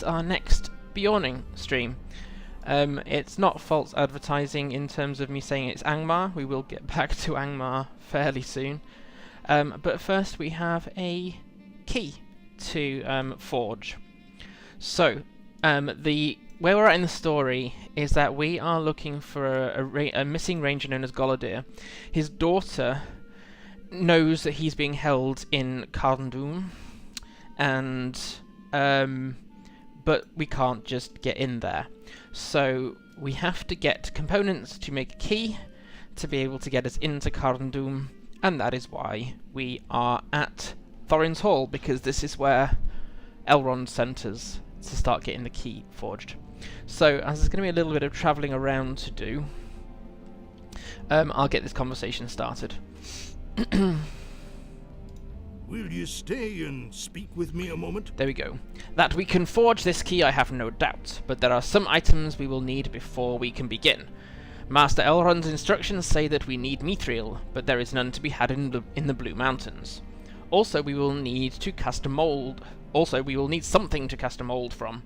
it's our next Beorning stream. It's not false advertising in terms of me saying it's Angmar. We will get back to Angmar fairly soon. But first we have a key to forge. So, where we're at in the story is that we are looking for a missing ranger known as Golodir. His daughter knows that he's being held in Carn Dum, and but we can't just get in there. So we have to get components to make a key to be able to get us into Carn Dum, and that is why we are at Thorin's Hall, because this is where Elrond sent us to start getting the key forged. So, as there's going to be a little bit of travelling around to do, I'll get this conversation started. Will you stay and speak with me a moment? There we go. That we can forge this key I have no doubt, but there are some items we will need before we can begin. Master Elrond's instructions say that we need mithril, but there is none to be had in the Blue Mountains. Also, we will need to cast a mould. Also, we will need something to cast a mould from.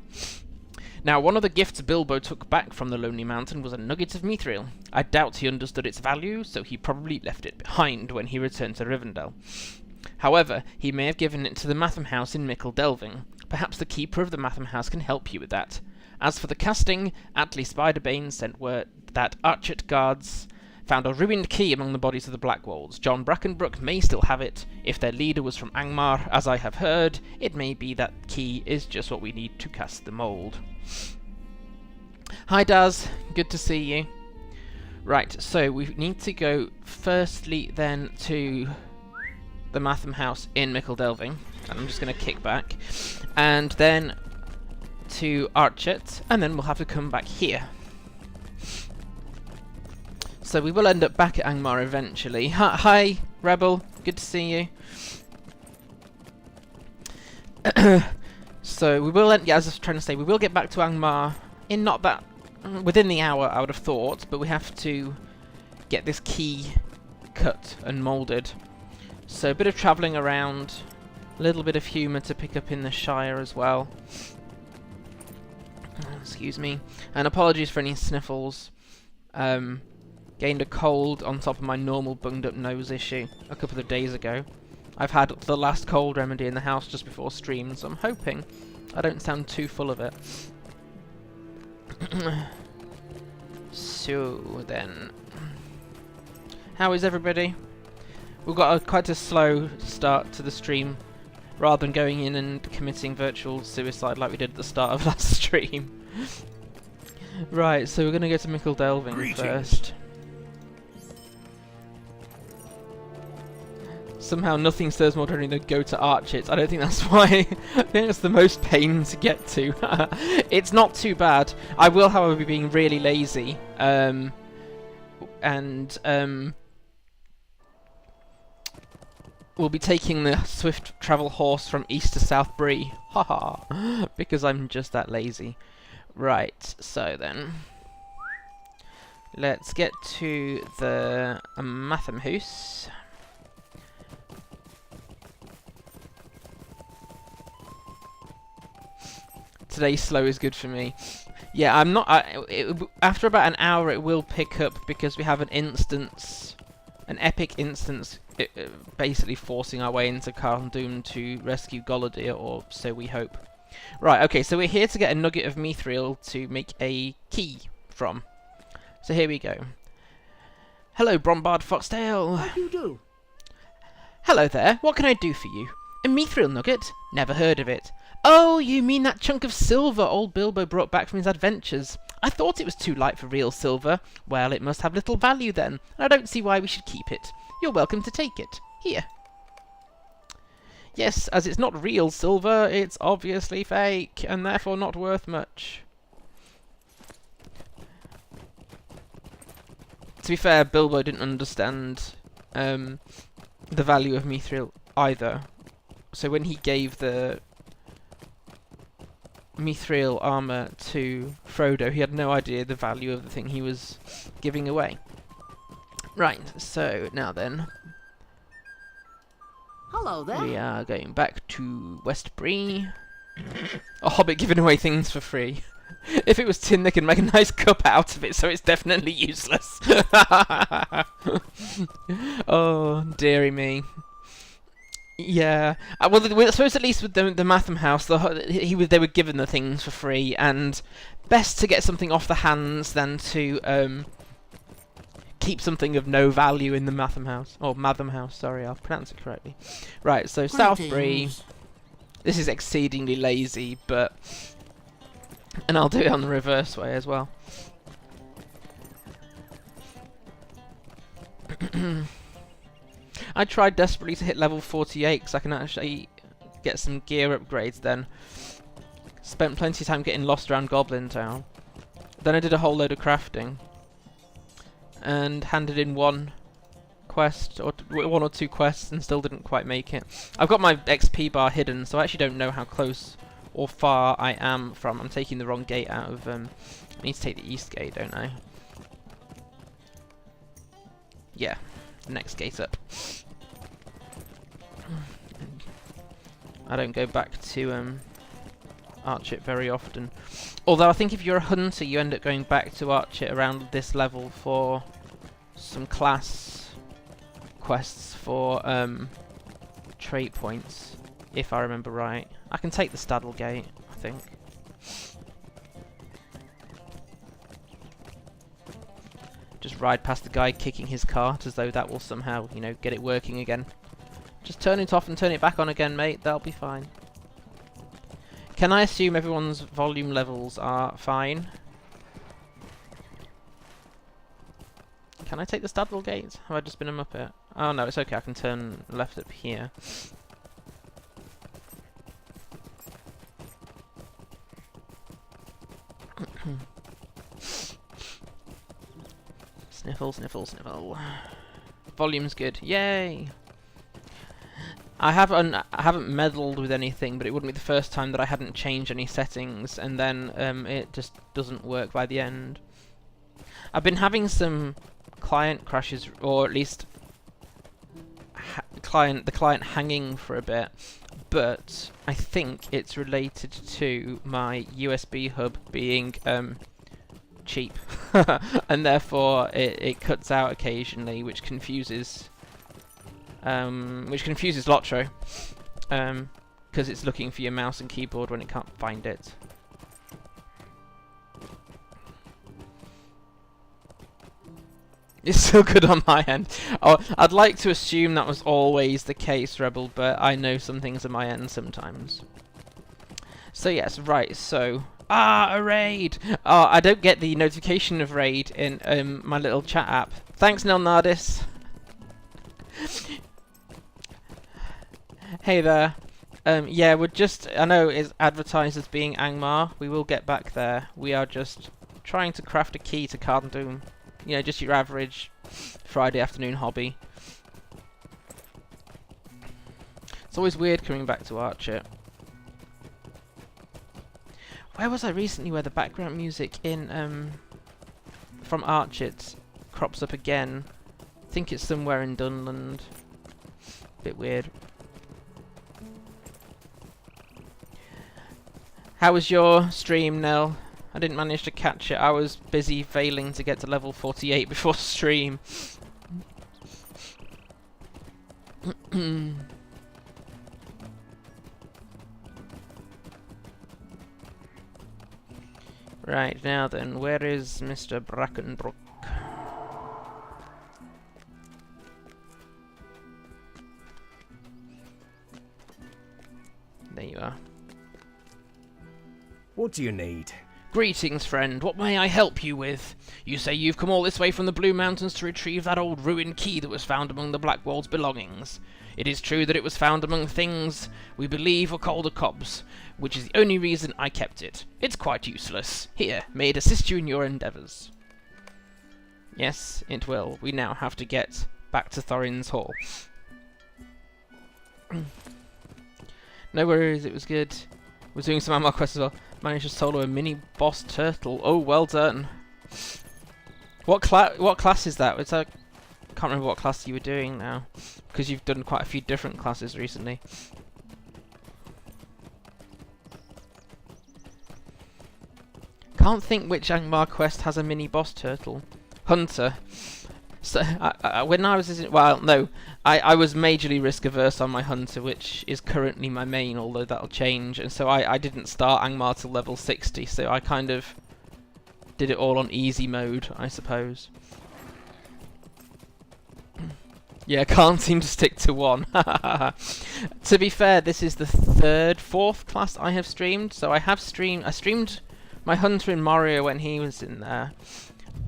Now, one of the gifts Bilbo took back from the Lonely Mountain was a nugget of mithril. I doubt he understood its value, so he probably left it behind when he returned to Rivendell. However, he may have given it to the Matham House in Mickle Delving. Perhaps the keeper of the Matham House can help you with that. As for the casting, Atli Spiderbane sent word that Archet guards found a ruined key among the bodies of the Blackwolds. John Brackenbrook may still have it. If their leader was from Angmar, as I have heard, it may be that key is just what we need to cast the mould. Hi Daz, good to see you. Right, so we need to go firstly then to the Matham House in Mickle Delving, and I'm just going to kick back, and then to Archet, and then we'll have to come back here. So we will end up back at Angmar eventually. Hi, Rebel. Good to see you. So we will, yeah, as I was trying to say, we will get back to Angmar in not that within the hour, I would have thought, but we have to get this key cut and moulded. So a bit of travelling around, a little bit of humour to pick up in the Shire as well. Excuse me, and apologies for any sniffles. Gained a cold on top of my normal bunged up nose issue a couple of days ago. I've had the last cold remedy in the house just before stream, so I'm hoping I don't sound too full of it. So then, how is everybody? We've got quite a slow start to the stream, rather than going in and committing virtual suicide like we did at the start of last stream. Right, so we're going to go to Mickle Delving first. Somehow nothing stirs more than to go to Archet. I don't think that's why. I think it's the most pain to get to. It's not too bad. I will, however, be being really lazy. We'll be taking the swift travel horse from east to south Bree. Haha. Because I'm just that lazy. Right, so then. Let's get to the Matham House. Today's slow is good for me. Yeah, I'm not. After about an hour, it will pick up because we have an instance, an epic instance, basically forcing our way into Carn Dum to rescue Golodir, or so we hope. Right. Okay. So we're here to get a nugget of mithril to make a key from. So here we go. Hello, Brombard Foxtail. How do you do? Hello there. What can I do for you? A mithril nugget? Never heard of it. Oh, you mean that chunk of silver old Bilbo brought back from his adventures. I thought it was too light for real silver. Well, it must have little value then, and I don't see why we should keep it. You're welcome to take it. Here. Yes, as it's not real silver, it's obviously fake, and therefore not worth much. To be fair, Bilbo didn't understand the value of mithril either. So when he gave the mithril armor to Frodo, he had no idea the value of the thing he was giving away. Right, so now then, Hello there. we are going back to West Bree. A hobbit giving away things for free. If it was tin, they could make a nice cup out of it, so it's definitely useless. Oh, dearie me. Yeah. Well, I suppose at least with the Matham House, they were given the things for free, and best to get something off the hands than to keep something of no value in the Matham House. Or Matham House, sorry, I'll pronounce it correctly. Right, so Southbury. This is exceedingly lazy, but... And I'll do it on the reverse way as well. I tried desperately to hit level 48 because I can actually get some gear upgrades then. Spent plenty of time getting lost around Goblin Town. Then I did a whole load of crafting. And handed in one quest, or one or two quests, and still didn't quite make it. I've got my XP bar hidden, so I actually don't know how close or far I am from... I'm taking the wrong gate out of... I need to take the east gate, don't I? Yeah, the next gate up. I don't go back to Archit very often. Although I think if you're a hunter, you end up going back to Archit around this level for some class quests for trait points, if I remember right. I can take the Staddle Gate, I think. Just ride past the guy kicking his cart as though that will somehow, you know, get it working again. Just turn it off and turn it back on again, mate. That'll be fine. Can I assume everyone's volume levels are fine? Can I take the Staddle Gate? Have I just been a muppet? Oh no, it's okay. I can turn left up here. Sniffle, sniffle, sniffle. Volume's good. Yay! I haven't meddled with anything, but it wouldn't be the first time that I hadn't changed any settings, and then it just doesn't work by the end. I've been having some client crashes, or at least the client hanging for a bit, but I think it's related to my USB hub being cheap, and therefore it cuts out occasionally, which confuses LOTRO, because it's looking for your mouse and keyboard when it can't find it. It's so good on my end. Oh, I'd like to assume that was always the case, Rebel, but I know some things on my end sometimes. So yes, right, so... a raid! Oh, I don't get the notification of raid in my little chat app. Thanks, Nil Nardis. Hey there. Yeah, we're just... I know it's advertised as being Angmar. We will get back there. We are just trying to craft a key to Carn Dum. You know, just your average Friday afternoon hobby. It's always weird coming back to Archit. Where was I recently where the background music in from Archit crops up again? I think it's somewhere in Dunland. Bit weird. How was your stream, Nell? I didn't manage to catch it. I was busy failing to get to level 48 before stream. Right, now then, where is Mr. Brackenbrook? There you are. What do you need? Greetings, friend. What may I help you with? You say you've come all this way from the Blue Mountains to retrieve that old ruined key that was found among the Blackwald's belongings. It is true that it was found among things we believe were called a cobs, which is the only reason I kept it. It's quite useless. Here, may it assist you in your endeavours. Yes, it will. We now have to get back to Thorin's Hall. No worries, it was good. We're doing some Angmar quests as well. Managed to solo a mini boss turtle. Oh, well done. What class is that? I can't remember what class you were doing now, because you've done quite a few different classes recently. can't think which Angmar quest has a mini boss turtle. Hunter. So when I was I was majorly risk averse on my hunter, which is currently my main, although that'll change. And so I didn't start Angmar till level 60. So I kind of did it all on easy mode, I suppose. Yeah, can't seem to stick to one. To be fair, this is the fourth class I have streamed. So I streamed my hunter in Moria when he was in there.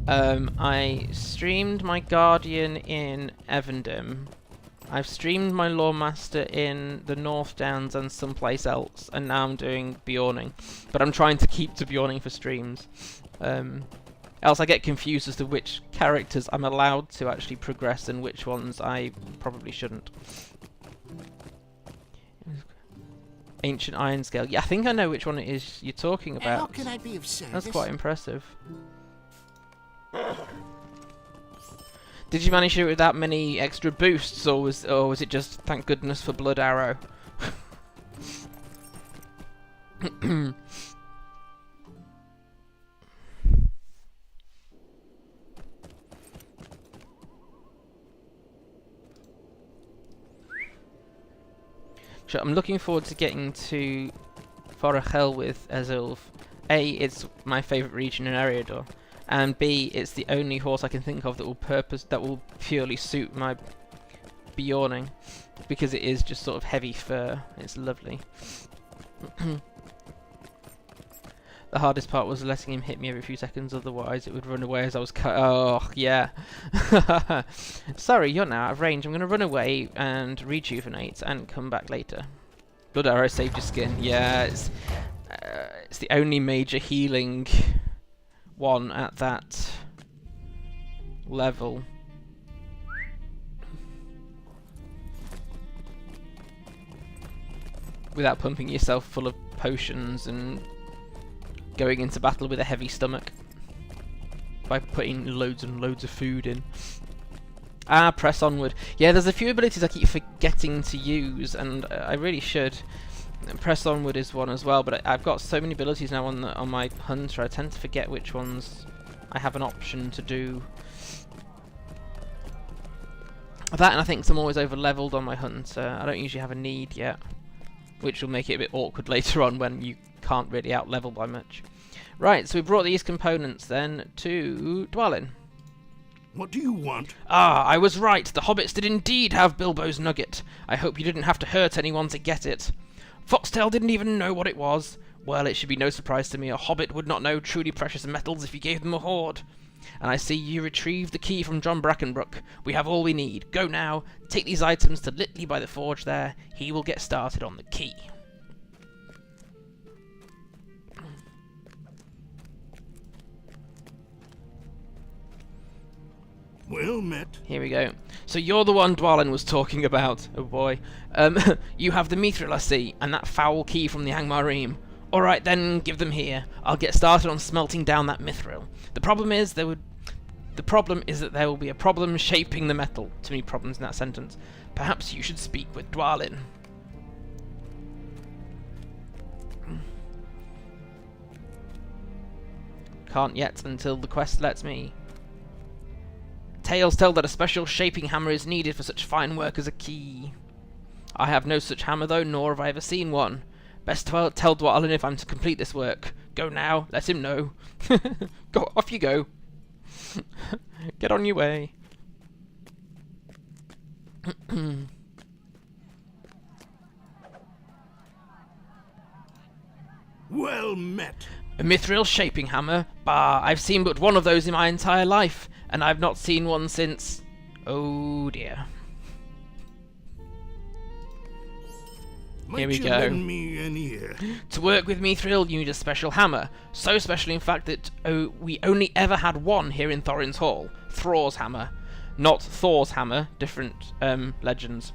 I streamed my Guardian in Evendim. I've streamed my Lawmaster in the North Downs and someplace else, and now I'm doing Beorning. But I'm trying to keep to Beorning for streams. Else I get confused as to which characters I'm allowed to actually progress and which ones I probably shouldn't. Ancient Iron Scale. Yeah, I think I know which one it is you're talking about. How can I be of service? That's quite impressive. Did you manage to do it without many extra boosts, or was it just thank goodness for Blood Arrow? So I'm looking forward to getting to Forachel with Esilve. A, it's my favourite region in Eriador, and B, it's the only horse I can think of that will purely suit my Beorning, because it is just sort of heavy fur. It's lovely. The hardest part was letting him hit me every few seconds, otherwise it would run away as I was cut. Oh, yeah. Sorry, you're now out of range. I'm going to run away and rejuvenate and come back later. Blood Arrow saved your skin. Yeah, it's the only major healing one at that level. Without pumping yourself full of potions and going into battle with a heavy stomach by putting loads and loads of food in. Ah, press onward. Yeah, there's a few abilities I keep forgetting to use, and I really should. Press onward is one as well, but I've got so many abilities now on my hunter, I tend to forget which ones I have an option to do. That, and I think I'm always over leveled on my hunter. I don't usually have a need yet, which will make it a bit awkward later on when you can't really out-level by much. Right, so we brought these components then to Dwalin. What do you want? Ah, I was right. The hobbits did indeed have Bilbo's nugget. I hope you didn't have to hurt anyone to get it. Foxtail didn't even know what it was. Well, it should be no surprise to me. A hobbit would not know truly precious metals if you gave them a hoard. And I see you retrieved the key from John Brackenbrook. We have all we need. Go now. Take these items to Litley by the forge there. He will get started on the key. Well met. Here we go. So you're the one Dwalin was talking about. Oh boy. You have the Mithril, I see, and that foul key from the Angmar. Alright then, give them here. I'll get started on smelting down that Mithril. The problem is that there will be a problem shaping the metal. Too many problems in that sentence. Perhaps you should speak with Dwalin. Can't yet until the quest lets me. Tales tell that a special shaping hammer is needed for such fine work as a key. I have no such hammer though, nor have I ever seen one. Best tell Dwalin if I'm to complete this work. Go now, let him know. Go, off you go. Get on your way. Well met. A mithril shaping hammer? Bah, I've seen but one of those in my entire life, and I've not seen one since... Oh dear. Here we go. Lend me an ear? To work with mithril, you need a special hammer. So special, in fact, that we only ever had one here in Thorin's Hall. Thror's hammer. Not Thor's hammer, different legends.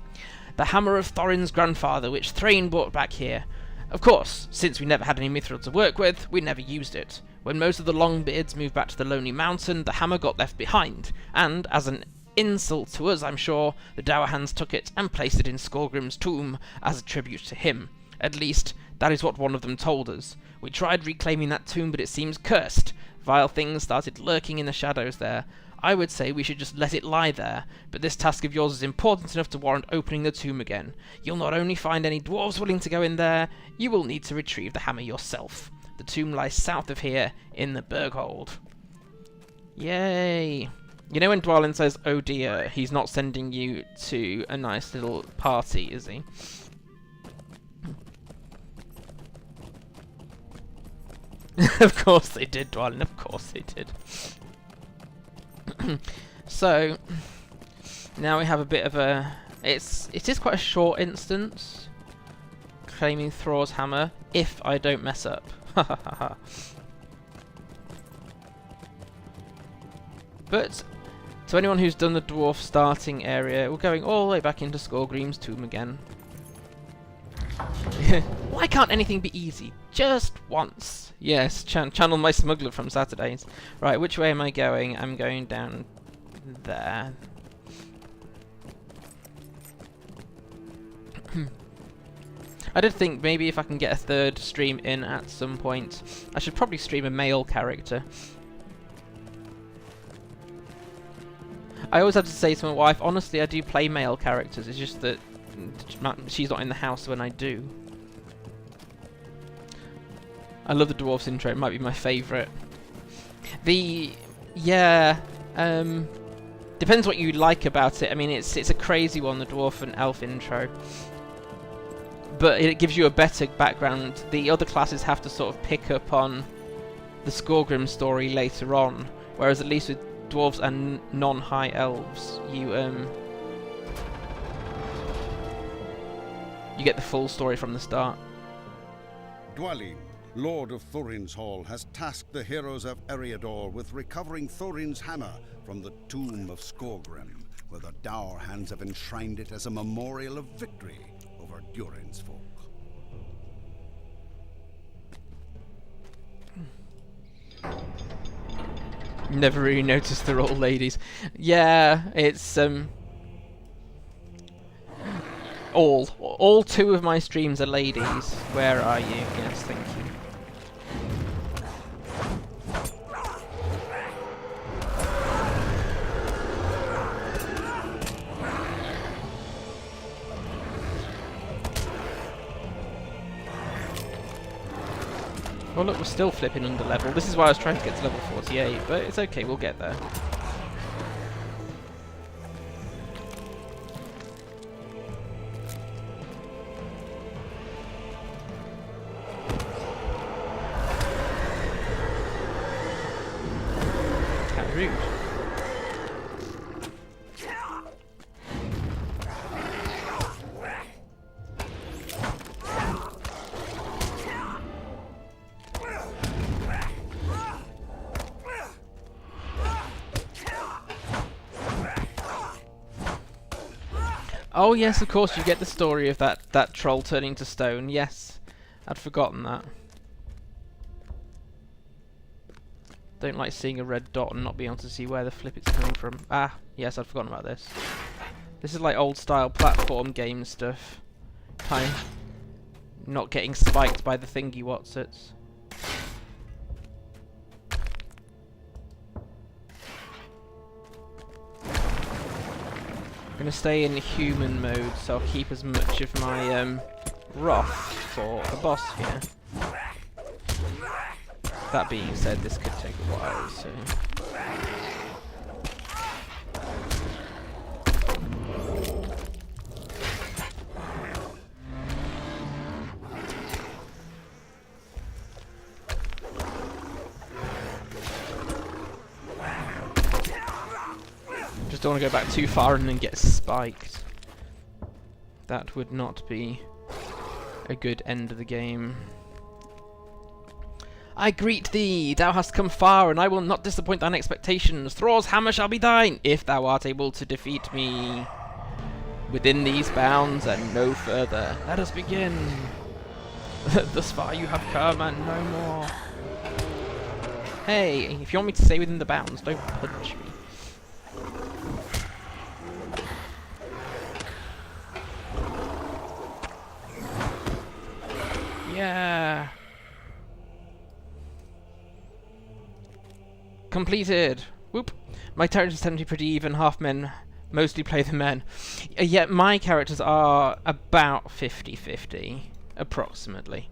The hammer of Thorin's grandfather, which Thrain brought back here. Of course, since we never had any mithril to work with, we never used it. When most of the Longbeards moved back to the Lonely Mountain, the hammer got left behind, and, as an insult to us, I'm sure, the Dower Hands took it and placed it in Skorgrim's tomb as a tribute to him. At least, That is what one of them told us. We tried reclaiming that tomb, but it seems cursed. Vile things started lurking in the shadows there. I would say we should just let it lie there, but this task of yours is important enough to warrant opening the tomb again. You'll not only find any dwarves willing to go in there, you will need to retrieve the hammer yourself. The tomb lies south of here, in the Berghold. Yay! You know when Dwalin says, oh dear, he's not sending you to a nice little party, is he? Of course they did, Dwalin, of course they did. So, now we have a bit of a... It is quite a short instance, claiming Thror's hammer, if I don't mess up. But, to anyone who's done the dwarf starting area, we're going all the way back into Skorgrim's tomb again. Why can't anything be easy? Just once. Yes, channel my smuggler from Saturdays. Right, which way am I going? I'm going down there. I did think maybe if I can get a third stream in at some point, I should probably stream a male character. I always have to say to my wife, honestly, I do play male characters. It's just that she's not in the house when I do. I love the dwarf's intro. It might be my favourite. Depends what you like about it. I mean, it's a crazy one, the dwarf and elf intro. But it gives you a better background. The other classes have to sort of pick up on the Skorgrim story later on, whereas at least with dwarves and non-high elves, you get the full story from the start. Dwalin, Lord of Thorin's Hall, has tasked the heroes of Eriador with recovering Thorin's hammer from the tomb of Skorgrim, where the dour hands have enshrined it as a memorial of victory over Durin's folk. Never really noticed they're all ladies. Yeah, it's all two of my streams are ladies. Where are you? Yes, thank you. Oh look, we're still flipping under level. This is why I was trying to get to level 48, but it's okay, we'll get there. How rude. Oh yes, of course, you get the story of that troll turning to stone. Yes, I'd forgotten that. Don't like seeing a red dot and not being able to see where the flip it's coming from. Ah, yes, I'd forgotten about this. This is like old style platform game stuff. Kind of not getting spiked by the thingy whatsits. I'm going to stay in human mode, so I'll keep as much of my wrath for the boss here. That being said, this could take a while, so... Just don't want to go back too far and then get spiked. That would not be a good end of the game. I greet thee, thou hast come far, and I will not disappoint thine expectations. Thror's hammer shall be thine, if thou art able to defeat me. Within these bounds and no further, let us begin. Thus far you have come and no more. Hey, if you want me to stay within the bounds, don't punch me. Yeah. Completed! Whoop! My characters tend to be pretty even, half men, mostly play the men. Yet my characters are about 50-50, approximately.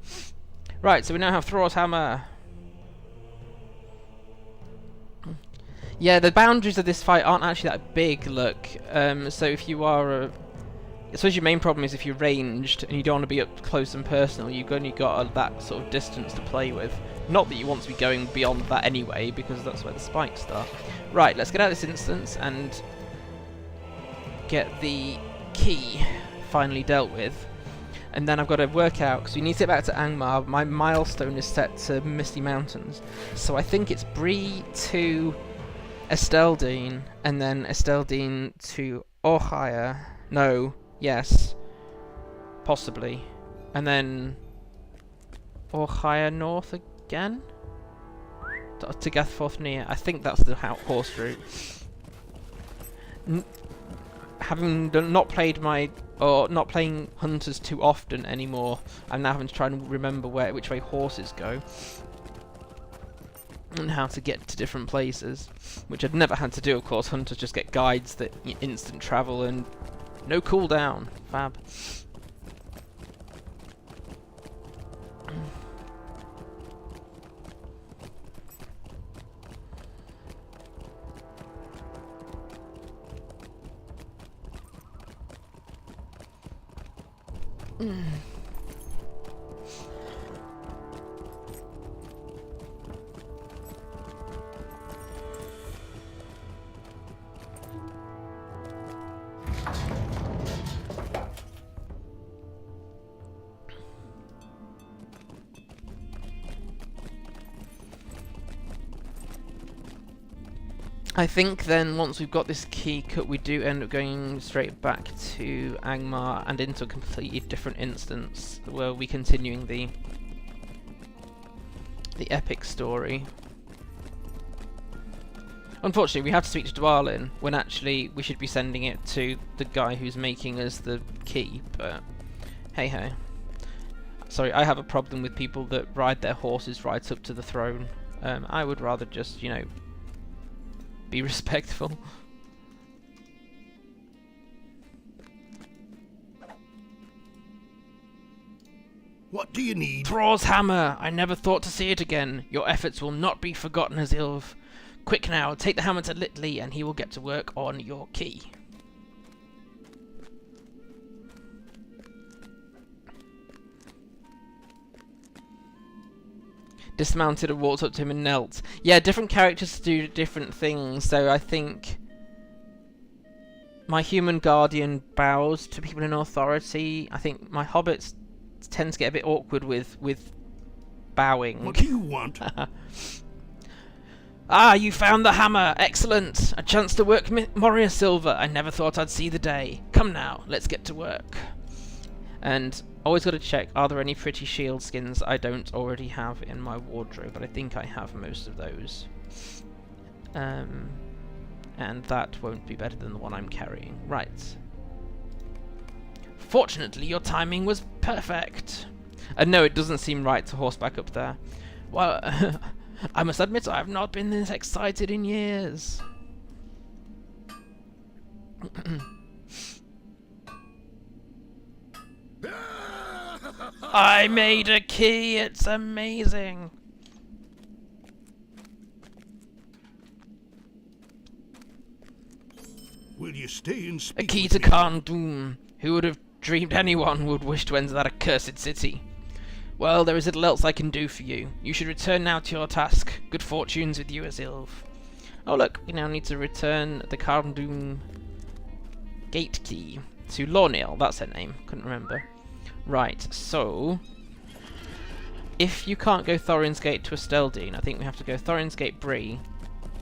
Right, so we now have Thror's Hammer. Yeah, the boundaries of this fight aren't actually that big, look. So if you are I suppose your main problem is if you're ranged and you don't want to be up close and personal, you've only got that sort of distance to play with. Not that you want to be going beyond that anyway, because that's where the spikes start. Right, let's get out of this instance and get the key finally dealt with. And then I've got to work out, because we need to get back to Angmar. My milestone is set to Misty Mountains. So I think it's Bree to Esteldine, and then Esteldine to Oakheart. No, yes. Possibly. And then Oakheart north again? To Gathforth near. I think that's the horse route. Having not played not playing hunters too often anymore, I'm now having to try and remember which way horses go and how to get to different places, which I'd never had to do. Of course, hunters just get guides that instant travel and no cooldown. Fab. I think then once we've got this key cut, we do end up going straight back to Angmar and into a completely different instance where we're continuing the epic story. Unfortunately, we have to speak to Dwalin when actually we should be sending it to the guy who's making us the key, but hey ho. Sorry, I have a problem with people that ride their horses right up to the throne. I would rather just, you know, be respectful. What do you need? Thror's hammer! I never thought to see it again. Your efforts will not be forgotten, Esilve. Quick now, take the hammer to Litley and he will get to work on your key. Dismounted and walked up to him and knelt. Yeah, different characters do different things, so I think my human guardian bows to people in authority. I think my hobbits tend to get a bit awkward with bowing. What do you want? Ah, you found the hammer! Excellent! A chance to work Beorning Esilve. I never thought I'd see the day. Come now, let's get to work. And always got to check, are there any pretty shield skins I don't already have in my wardrobe, but I think I have most of those. And that won't be better than the one I'm carrying. Right. Fortunately, your timing was perfect. No, it doesn't seem right to horseback up there. Well, I must admit I have not been this excited in years. I made a key, it's amazing. Will you stay and speak? A key with to me? Carn Dum. Who would have dreamed anyone would wish to enter that accursed city? Well, there is little else I can do for you. You should return now to your task. Good fortunes with you, Esilve. Oh look, we now need to return the Carn Dum gate key to Laerdan. That's her name, couldn't remember. Right, so if you can't go Thorin's Gate to Esteldine, I think we have to go Thorin's Gate Bree,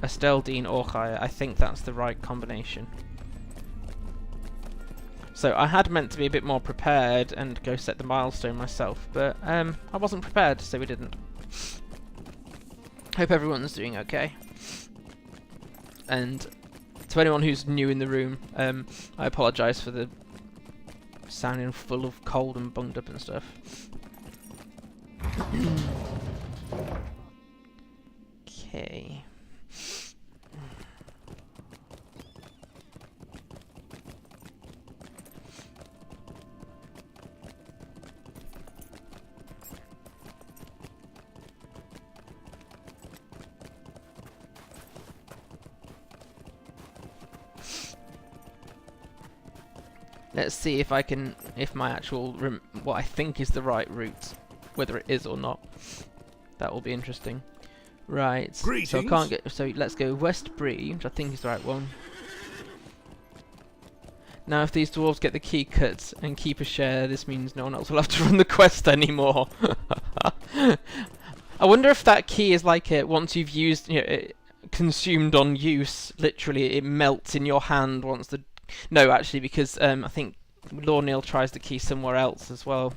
Esteldine Oakheart. I think that's the right combination. So I had meant to be a bit more prepared and go set the milestone myself, but I wasn't prepared, so we didn't. Hope everyone's doing okay. And to anyone who's new in the room, I apologise for the sounding full of cold and bunged up and stuff. Okay. Let's see if I can, if my actual, what I think is the right route, whether it is or not. That will be interesting. Right, Greetings. so I can't get, so let's go West Bree, which I think is the right one. Now if these dwarves get the key cut and keep a share, this means no one else will have to run the quest anymore. I wonder if that key is like it, once you've used, you know, it, consumed on use, literally it melts in your hand once the... No, actually, because I think Lorneal tries the key somewhere else as well.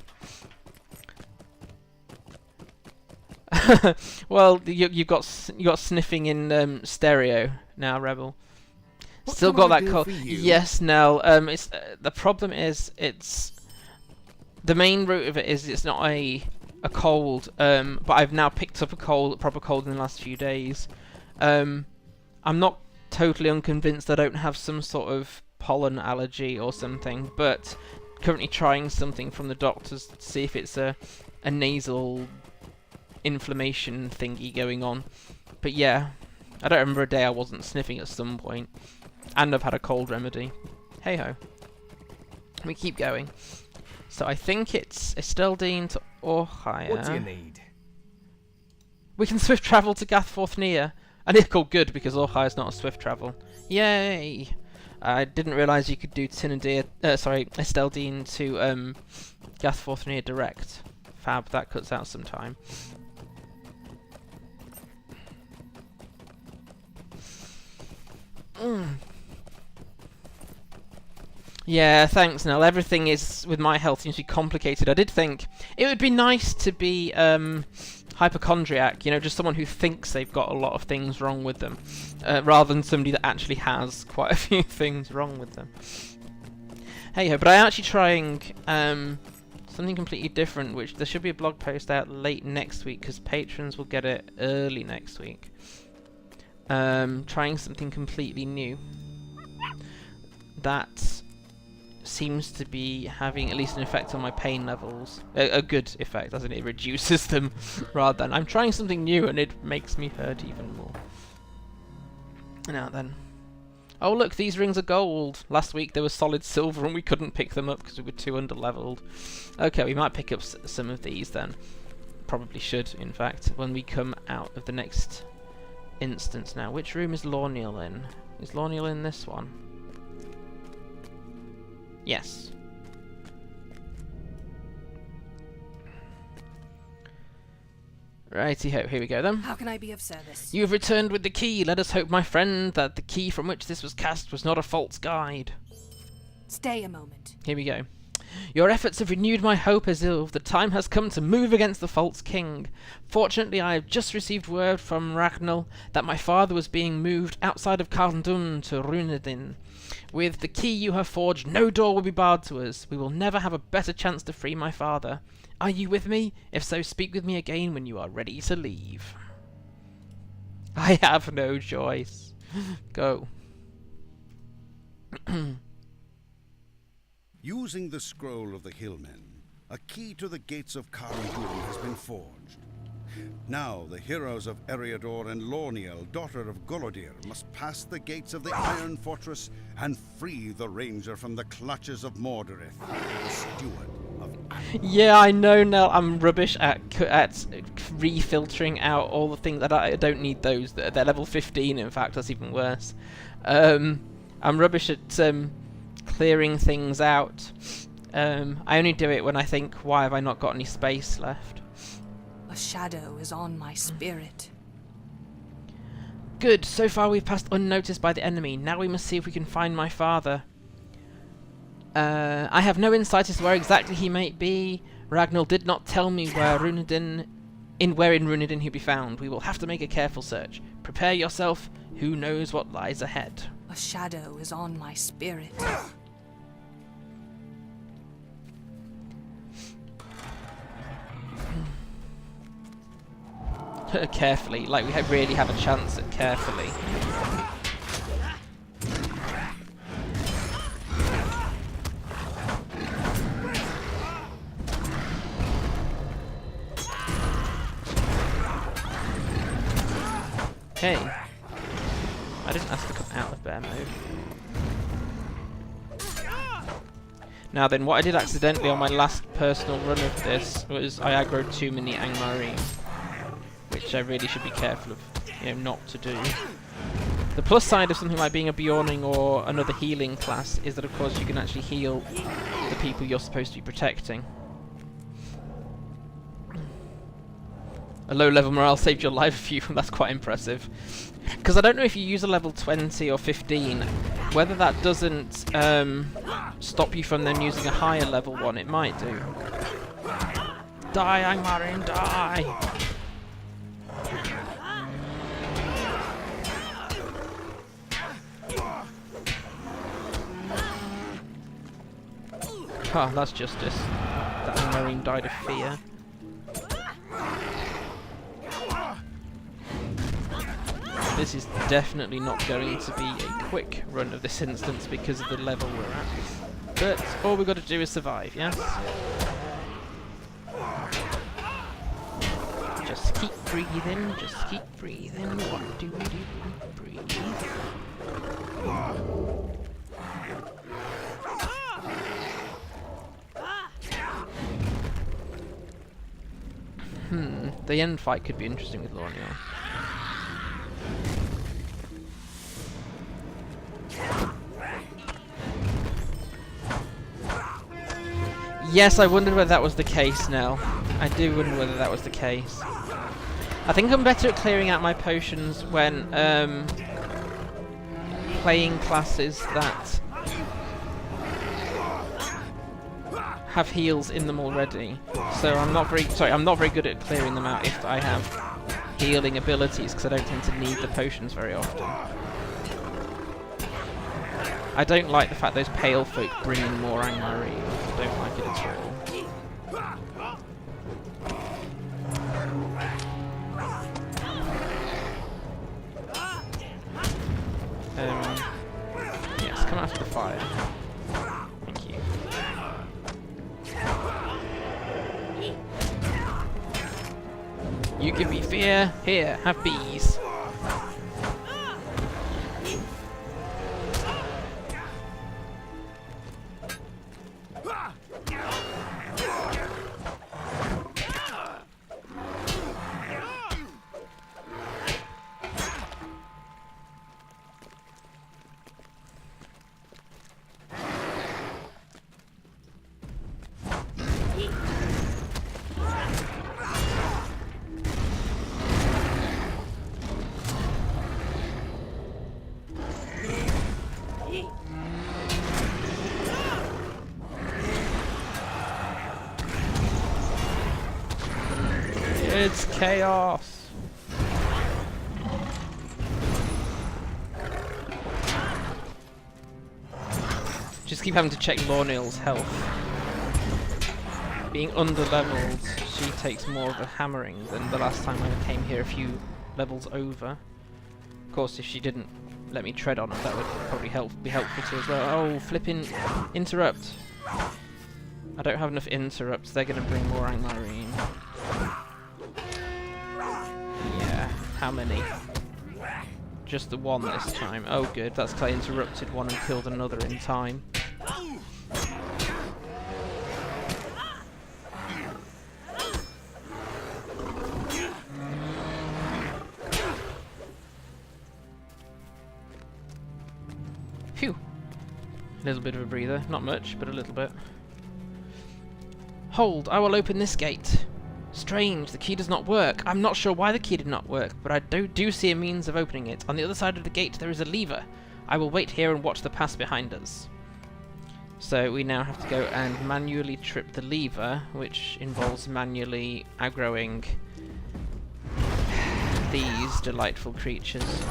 Well, you got sniffing in stereo now, Rebel. What Still can got I that do cold. for you? Yes, Nell. It's the problem is it's the main root of it is it's not a cold. But I've now picked up a proper cold in the last few days. I'm not totally unconvinced I don't have some sort of pollen allergy or something, but currently trying something from the doctors to see if it's a nasal inflammation thingy going on. But yeah, I don't remember a day I wasn't sniffing at some point, and I've had a cold remedy. Hey ho. We keep going. So I think it's Esteldine to Oakheart. What do you need? We can swift travel to Gathforthnia. And it's called good because Oakheart is not a swift travel. Yay! I didn't realise you could do Esteldine to Gathforthnia direct. Fab, that cuts out some time. Yeah, thanks, Nell. Everything is, with my health, seems to be complicated. I did think it would be nice to be hypochondriac, you know, just someone who thinks they've got a lot of things wrong with them, rather than somebody that actually has quite a few things wrong with them. Hey ho, but I'm actually trying something completely different, which there should be a blog post out late next week, because patrons will get it early next week. Trying something completely new. That seems to be having at least an effect on my pain levels. A good effect, as in it reduces them, rather than I'm trying something new and it makes me hurt even more. Now then. Oh look, these rings are gold. Last week they were solid silver and we couldn't pick them up because we were too underleveled. Okay, we might pick up some of these then. Probably should, in fact, when we come out of the next instance now. Which room is Lorneal in? Is Lorneal in this one? Yes. Righty-ho, here we go then. How can I be of service? You have returned with the key. Let us hope, my friend, that the key from which this was cast was not a false guide. Stay a moment. Here we go. Your efforts have renewed my hope, Esilve. The time has come to move against the false king. Fortunately, I have just received word from Ragnall that my father was being moved outside of Carn Dum to Dunedan. With the key you have forged, no door will be barred to us. We will never have a better chance to free my father. Are you with me? If so, speak with me again when you are ready to leave. I have no choice. Go. Using the scroll of the Hillmen, a key to the gates of Carn Dum has been forged. Now the heroes of Eriador and Lorneal, daughter of Golodir, must pass the gates of the Iron Fortress and free the Ranger from the clutches of Mordirith, the steward of Angmar. Yeah, I know, Nell. I'm rubbish at refiltering out all the things that I don't need those. They're level 15, in fact. That's even worse. I'm rubbish at clearing things out. I only do it when I think, why have I not got any space left? A shadow is on my spirit. Good. So far we've passed unnoticed by the enemy. Now we must see if we can find my father. I have no insight as to where exactly he might be. Ragnall did not tell me where in Dunedan he'll be found. We will have to make a careful search. Prepare yourself. Who knows what lies ahead? A shadow is on my spirit. Carefully, like we really have a chance at carefully. Okay. I didn't ask to come out of bear mode. Now then, what I did accidentally on my last personal run of this was I aggroed too many Angmar, which I really should be careful of, not to do. The plus side of something like being a Beorning or another healing class is that, of course, you can actually heal the people you're supposed to be protecting. A low level morale saved your life a few. That's quite impressive. Because I don't know if you use a level 20 or 15, whether that doesn't stop you from them using a higher level one. It might do. Die, Angmarin, die! Ah, that's justice. That Angmarin died of fear. This is definitely not going to be a quick run of this instance because of the level we're at. But all we've got to do is survive, yes? Just keep breathing, just keep breathing. What do we do? Breathe. The end fight could be interesting with Lorniel. Yes, I wondered whether that was the case now. I do wonder whether that was the case. I think I'm better at clearing out my potions when playing classes that have heals in them already. So I'm not very good at clearing them out if I have healing abilities, because I don't tend to need the potions very often. I don't like the fact those pale folk bring in more Angmar. I don't like it at all. Yes, come after the fire. Thank you. You give me fear. Here, have bees. It's chaos. Just keep having to check Lorniel's health. Being under-leveled, she takes more of a hammering than the last time I came here a few levels over. Of course, if she didn't let me tread on her, that would probably be helpful too as well. Oh, flipping interrupt. I don't have enough interrupts. They're going to bring more Angmarine. Yeah, how many? Just the one this time. Oh good, that's because I interrupted one and killed another in time. Phew. A little bit of a breather. Not much, but a little bit. Hold, I will open this gate. Strange, the key does not work. I'm not sure why the key did not work, but I do see a means of opening it. On the other side of the gate there is a lever. I will wait here and watch the pass behind us. So we now have to go and manually trip the lever, which involves manually aggroing these delightful creatures.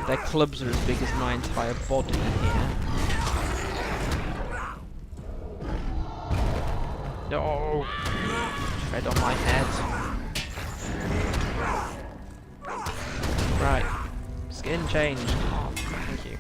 Their clubs are as big as my entire body here. No! Tread on my head. Right. Skin changed. Thank you.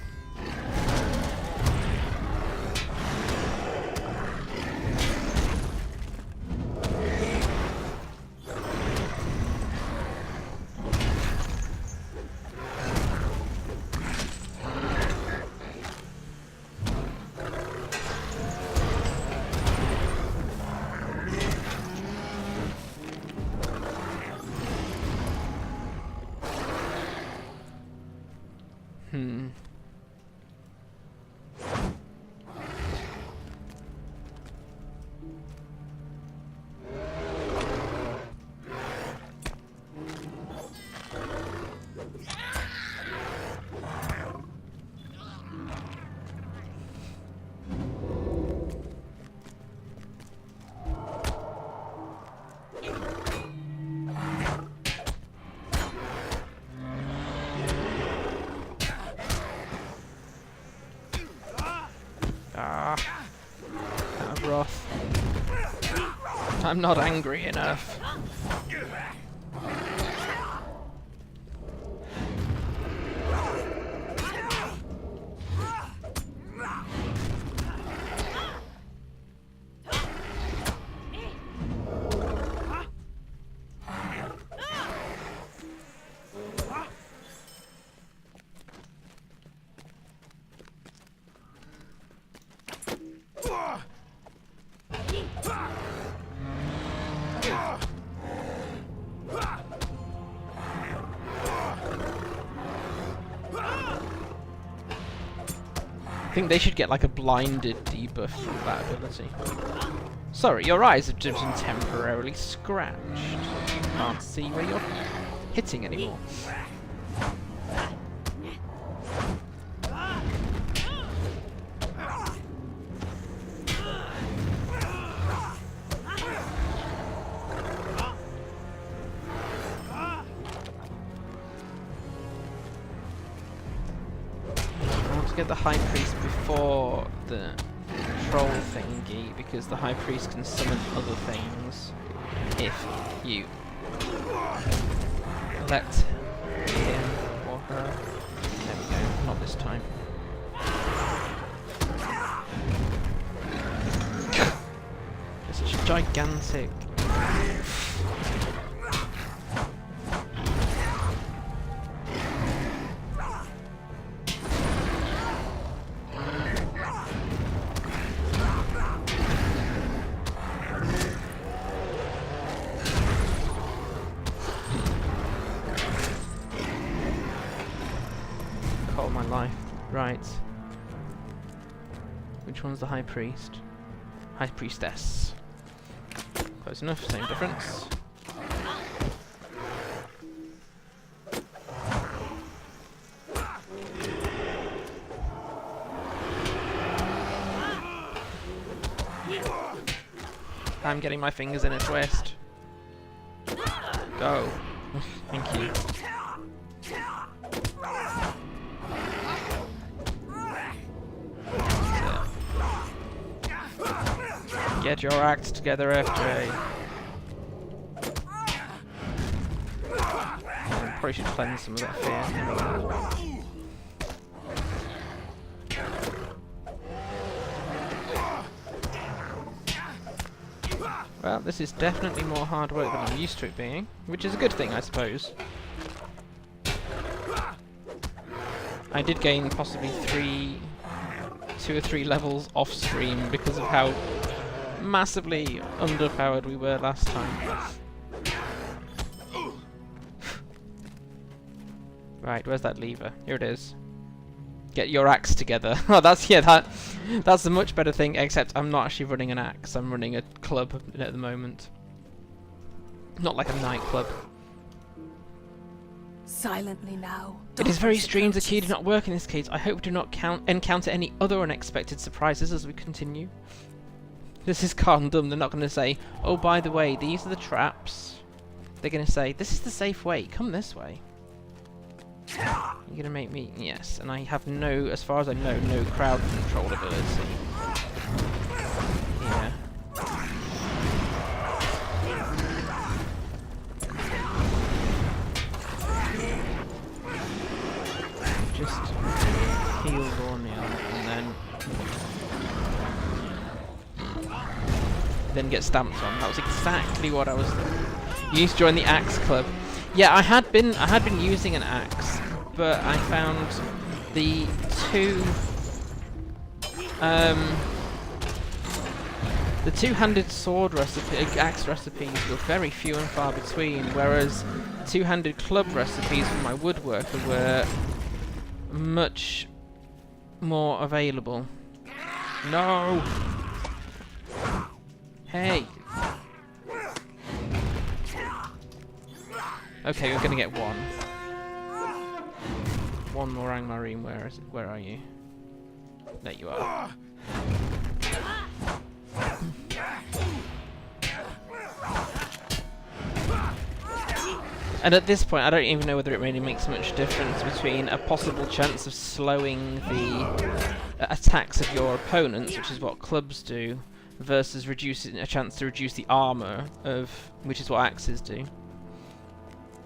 Out of wrath. I'm not angry enough. I think they should get like a blinded debuff from that ability. Sorry, your eyes have just been temporarily scratched. Can't see where you're hitting anymore. Get the High Priest before the troll thingy, because the High Priest can summon other things if you let him or her. There we go, not this time. It's such a gigantic... Right. Which one's the High Priest? High Priestess. Close enough, same difference. I'm getting my fingers in a twist. Go. Thank you. Get your act together, FJ. Probably should cleanse some of that fear. Well, this is definitely more hard work than I'm used to it being, which is a good thing, I suppose. I did gain possibly 2 or 3 levels off stream because of how massively underpowered we were last time. Right, where's that lever? Here it is. Get your axe together. Oh, that's a much better thing, except I'm not actually running an axe, I'm running a club at the moment. Not like a nightclub. Silently now. It is very strange the key did not work in this case. I hope we do not encounter any other unexpected surprises as we continue. This is Carn Dum. They're not going to say, oh, by the way, these are the traps. They're going to say, this is the safe way. Come this way. You're going to make me... Yes, and I have no, as far as I know, no crowd control ability. Yeah. Just heal Beorning and then get stamped on. That was exactly what I was. You need to join the axe club. Yeah, I had been using an axe, but I found the two-handed sword axe recipes were very few and far between, whereas two-handed club recipes for my woodworker were much more available. No! Hey! Okay, we're gonna get one. One more Angmarine, where is it? Where are you? There you are. And at this point, I don't even know whether it really makes much difference between a possible chance of slowing the attacks of your opponents, which is what clubs do, versus reducing a chance to reduce the armor of, which is what axes do.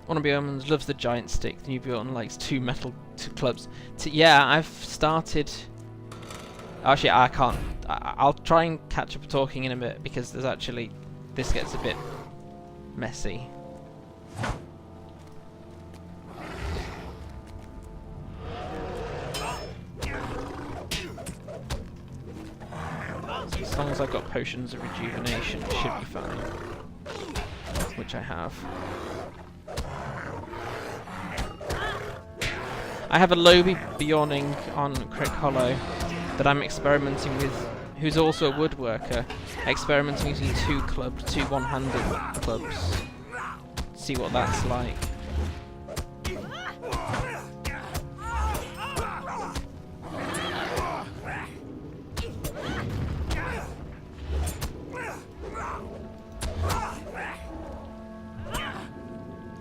One of Beornings loves the giant stick. The new Beorning likes two clubs. Yeah, I've started. Actually, I can't. I'll try and catch up talking in a bit because there's actually this gets a bit messy. As long as I've got potions of rejuvenation, it should be fine. Which I have. I have a Lobi Beorning on Crick Hollow that I'm experimenting with, who's also a woodworker, experimenting using two one-handed clubs. See what that's like.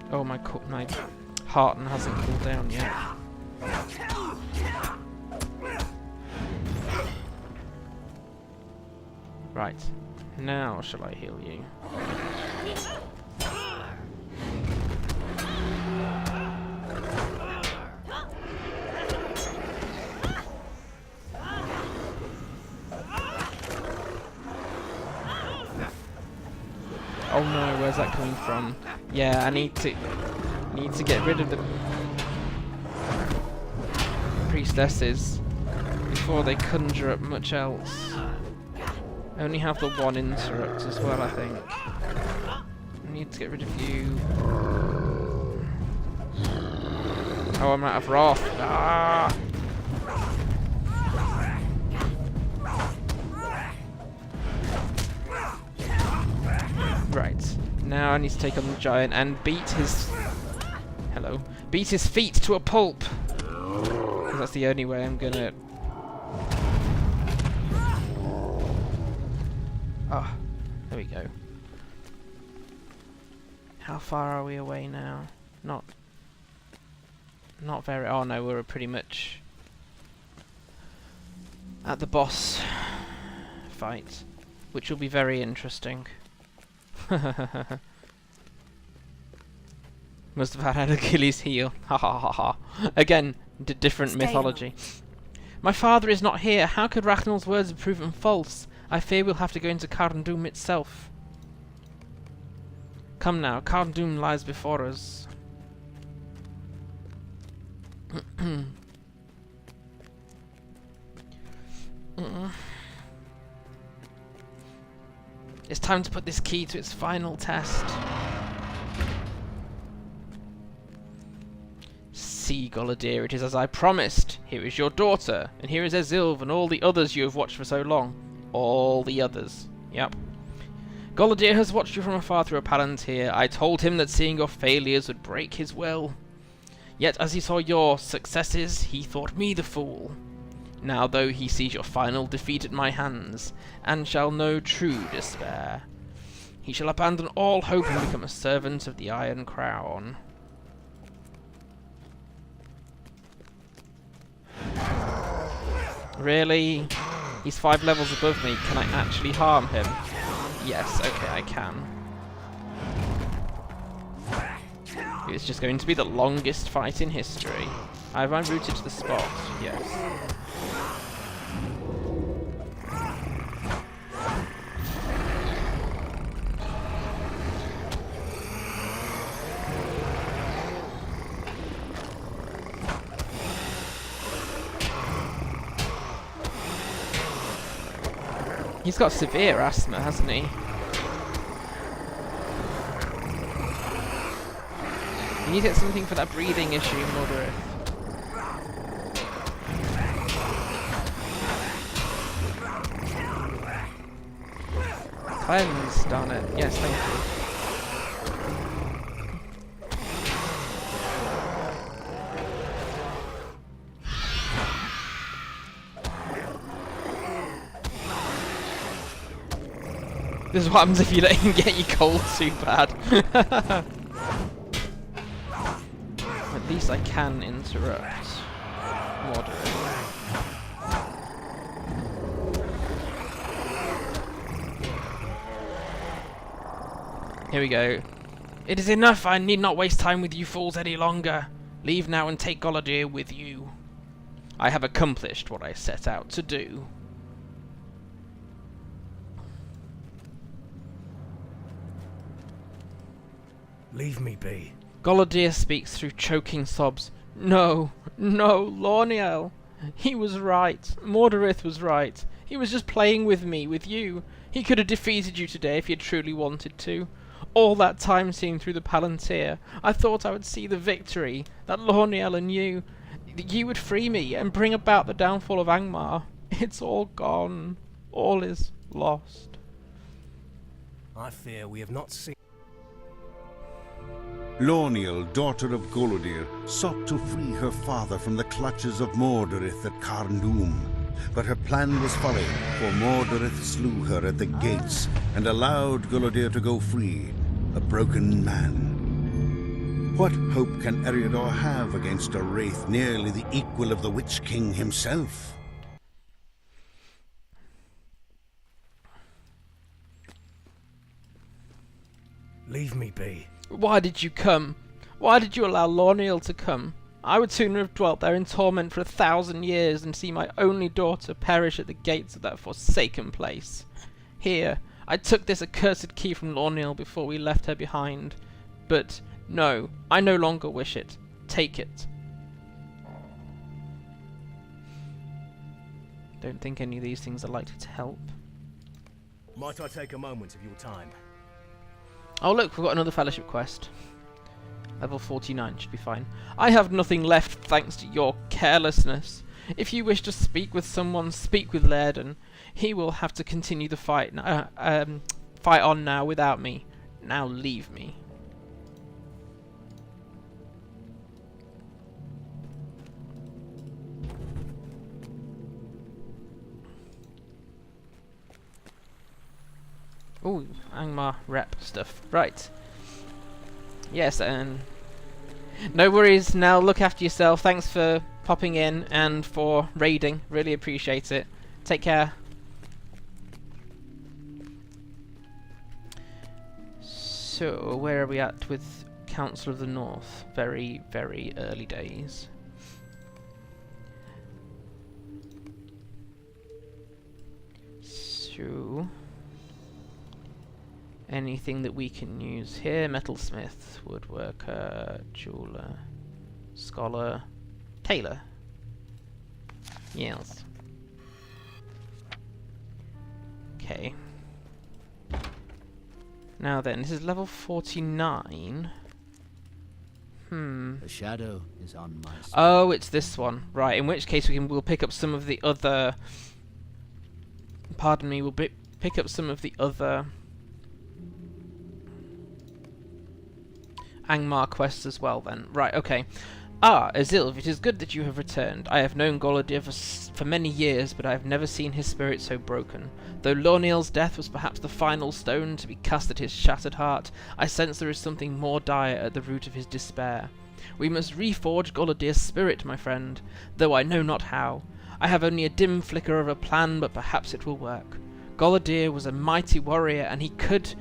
Oh, my Hearten hasn't cooled down yet. Right, now shall I heal you? Oh no, where's that coming from? Yeah, I need to get rid of the priestesses before they conjure up much else. I only have the one interrupt as well, I think. I need to get rid of you. Oh, I'm out of wrath. Ah! Right. Now I need to take on the giant and beat his... Hello. Beat his feet to a pulp! Because that's the only way I'm gonna... Ah, there we go. How far are we away now? Not very... Oh no, we're pretty much at the boss fight, which will be very interesting. Must have had Achilles' heel. Ha ha ha ha. Again, different mythology. My father is not here. How could Rachnal's words have proven false? I fear we'll have to go into Carn Dum itself. Come now, Carn Dum lies before us. It's time to put this key to its final test. See, Golodir, it is as I promised. Here is your daughter, and here is Esilve and all the others you have watched for so long. All the others. Yep. Golodir has watched you from afar through a palantir. I told him that seeing your failures would break his will. Yet as he saw your successes, he thought me the fool. Now though he sees your final defeat at my hands, and shall know true despair, he shall abandon all hope and become a servant of the Iron Crown. Really? He's 5 levels above me. Can I actually harm him? Yes, okay, I can. It's just going to be the longest fight in history. Have I routed to the spot? Yes. He's got severe asthma, hasn't he? You need to get something for that breathing issue, Mordirith. cleanse, darn it. Yes, thank you. This is what happens if you let him get you cold too bad. At least I can interrupt Mordirith. Here we go. It is enough. I need not waste time with you fools any longer. Leave now and take Golodir with you. I have accomplished what I set out to do. Leave me be. Golodir speaks through choking sobs. No, no, Lorniel. He was right. Mordirith was right. He was just playing with me, with you. He could have defeated you today if he had truly wanted to. All that time seeing through the Palantir, I thought I would see the victory, that Lorniel and you would free me and bring about the downfall of Angmar. It's all gone. All is lost. I fear we have not seen. Lorniel, daughter of Golodir, sought to free her father from the clutches of Mordirith at Carn Dum. But her plan was folly, for Mordirith slew her at the gates and allowed Golodir to go free, a broken man. What hope can Eriador have against a wraith nearly the equal of the Witch King himself? Leave me be. Why did you come? Why did you allow Lorniel to come? I would sooner have dwelt there in torment for 1,000 years than see my only daughter perish at the gates of that forsaken place. Here, I took this accursed key from Lorniel before we left her behind. But, no, I no longer wish it. Take it. Don't think any of these things are likely to help. Might I take a moment of your time? Oh look, we've got another fellowship quest. Level 49 should be fine. I have nothing left thanks to your carelessness. If you wish to speak with someone, speak with Laerdan. He will have to continue the fight fight on now without me. Now leave me. Ooh, Angmar rep stuff. Right. Yes, and no worries. Now look after yourself. Thanks for popping in and for raiding. Really appreciate it. Take care. So, where are we at with Council of the North? Very, very early days. So, anything that we can use here? Metalsmith, woodworker, jeweler, scholar, tailor. Yes. Okay. Now then, this is level 49. The shadow is on my spirit. Oh, it's this one. Right, in which case we'll pick up some of the other... Pardon me, we'll pick up some of the other... Angmar quests as well then. Right, okay. Ah, Esilve, it is good that you have returned. I have known Golodir for many years, but I have never seen his spirit so broken. Though Lorniel's death was perhaps the final stone to be cast at his shattered heart, I sense there is something more dire at the root of his despair. We must reforge Golodir's spirit, my friend, though I know not how. I have only a dim flicker of a plan, but perhaps it will work. Golodir was a mighty warrior, and he could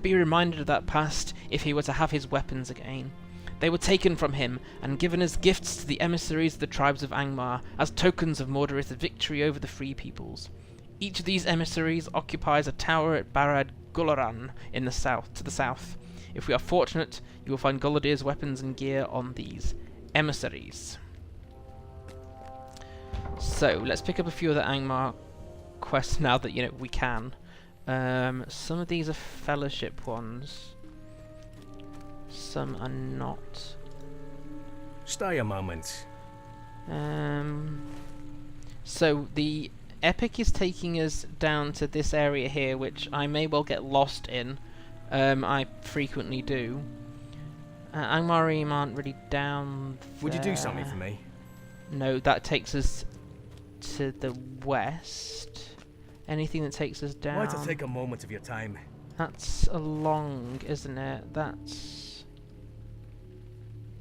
be reminded of that past if he were to have his weapons again. They were taken from him and given as gifts to the emissaries of the tribes of Angmar as tokens of Mordirith's victory over the free peoples. Each of these emissaries occupies a tower at Barad Gularan in the south. To the south. If we are fortunate, you will find Golodir's weapons and gear on these emissaries. So let's pick up a few of the Angmar quests now that we can. Some of these are fellowship ones. Some are not. Stay a moment. So the Epic is taking us down to this area here, which I may well get lost in. I frequently do. Angmar aren't really down there. Would you do something for me? No, that takes us to the west. Anything that takes us down... Why to take a moment of your time? That's along, isn't it? That's...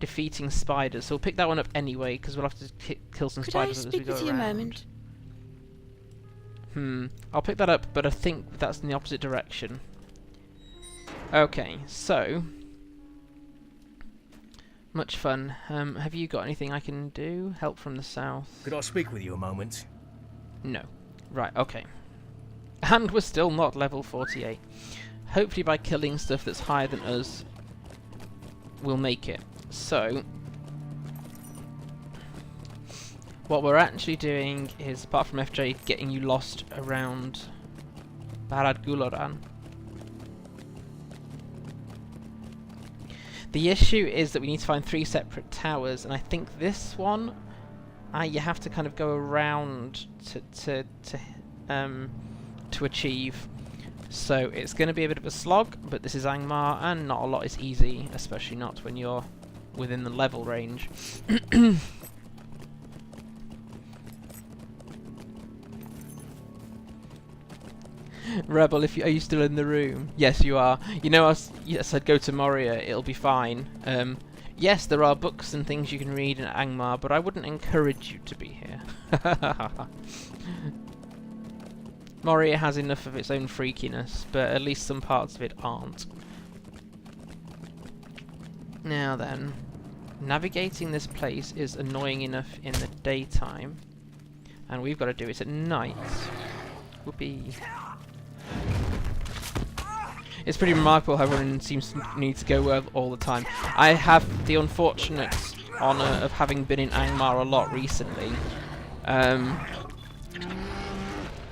defeating spiders. So we'll pick that one up anyway, because we'll have to kill some spiders as we go around. Could I speak with you a moment? I'll pick that up, but I think that's in the opposite direction. Okay, so... much fun. Have you got anything I can do? Help from the south? Could I speak with you a moment? No. Right, okay. And we're still not level 48. Hopefully by killing stuff that's higher than us, we'll make it. So, what we're actually doing is, apart from FJ getting you lost around Barad Guloran, the issue is that we need to find 3 separate towers, and I think this one, you have to kind of go around to achieve. So it's going to be a bit of a slog, but this is Angmar, and not a lot is easy, especially not when you're within the level range. Rebel, are you still in the room? Yes, you are. You know, yes, I'd go to Moria. It'll be fine. Yes, there are books and things you can read in Angmar, but I wouldn't encourage you to be here. Moria has enough of its own freakiness, but at least some parts of it aren't. Now then, navigating this place is annoying enough in the daytime, and we've got to do it at night. Whoopee. It's pretty remarkable how everyone seems to need to go well all the time. I have the unfortunate honour of having been in Angmar a lot recently.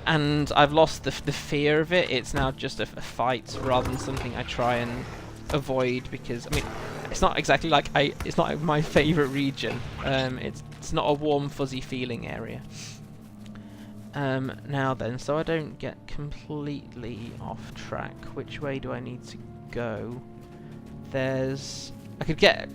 And I've lost the fear of it. It's now just a fight rather than something I try and avoid, because, I mean, it's not exactly like it's not my favourite region. It's not a warm, fuzzy feeling area. Now then, so I don't get completely off track, which way do I need to go? I could get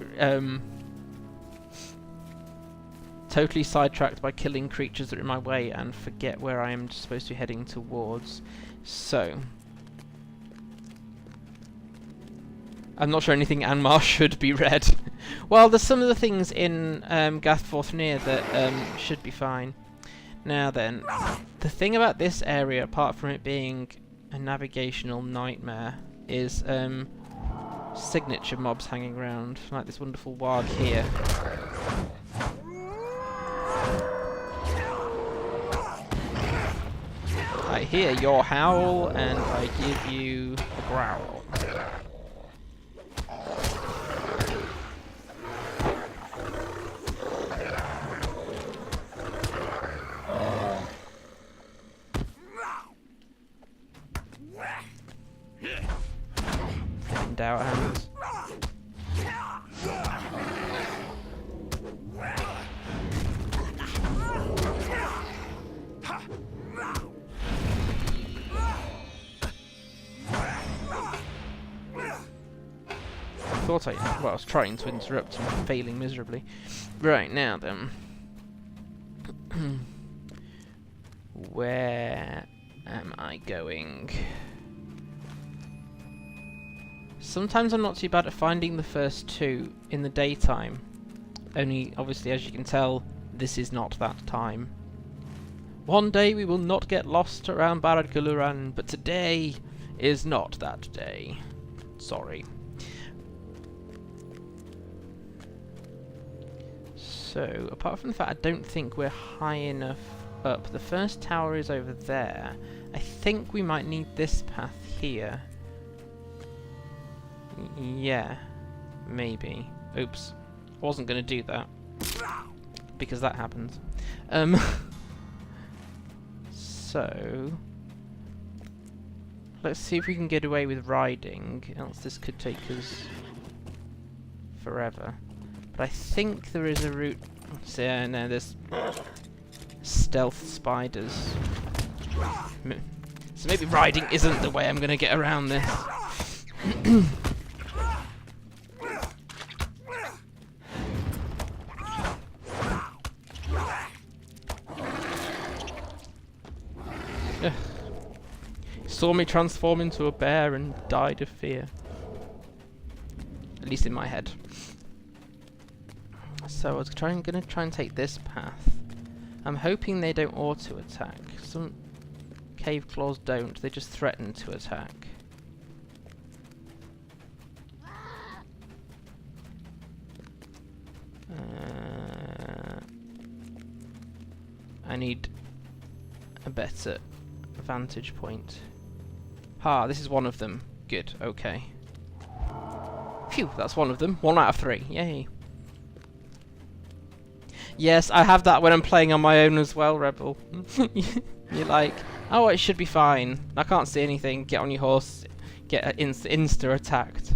totally sidetracked by killing creatures that are in my way and forget where I am supposed to be heading towards. So, I'm not sure anything Angmar should be read. Well, there's some of the things in Gathforthneer that should be fine. Now then, the thing about this area, apart from it being a navigational nightmare, is signature mobs hanging around, like this wonderful warg here. I hear your howl, and I give you a growl. Out hands. I was trying to interrupt and failing miserably. Right, now then. Where am I going? Sometimes I'm not too bad at finding the first 2 in the daytime. Only, obviously, as you can tell, this is not that time. One day we will not get lost around Barad Guluran, but today is not that day. Sorry. So, apart from the fact I don't think we're high enough up, the first tower is over there. I think we might need this path here. Yeah, maybe. Oops. I wasn't going to do that, because that happened. So, let's see if we can get away with riding, else this could take us forever. But I think there is a route. So, no, there's stealth spiders So maybe riding isn't the way I'm gonna get around this. Ugh. Saw me transform into a bear and died of fear. At least in my head. So I was gonna try and take this path. I'm hoping they don't auto-attack. Some cave claws don't, they just threaten to attack. I need a better vantage point. Ah, this is one of them. Good, okay. Phew, that's one of them. 1 out of 3. Yay. Yes, I have that when I'm playing on my own as well, Rebel. You're like, oh, it should be fine. I can't see anything. Get on your horse. Get insta attacked.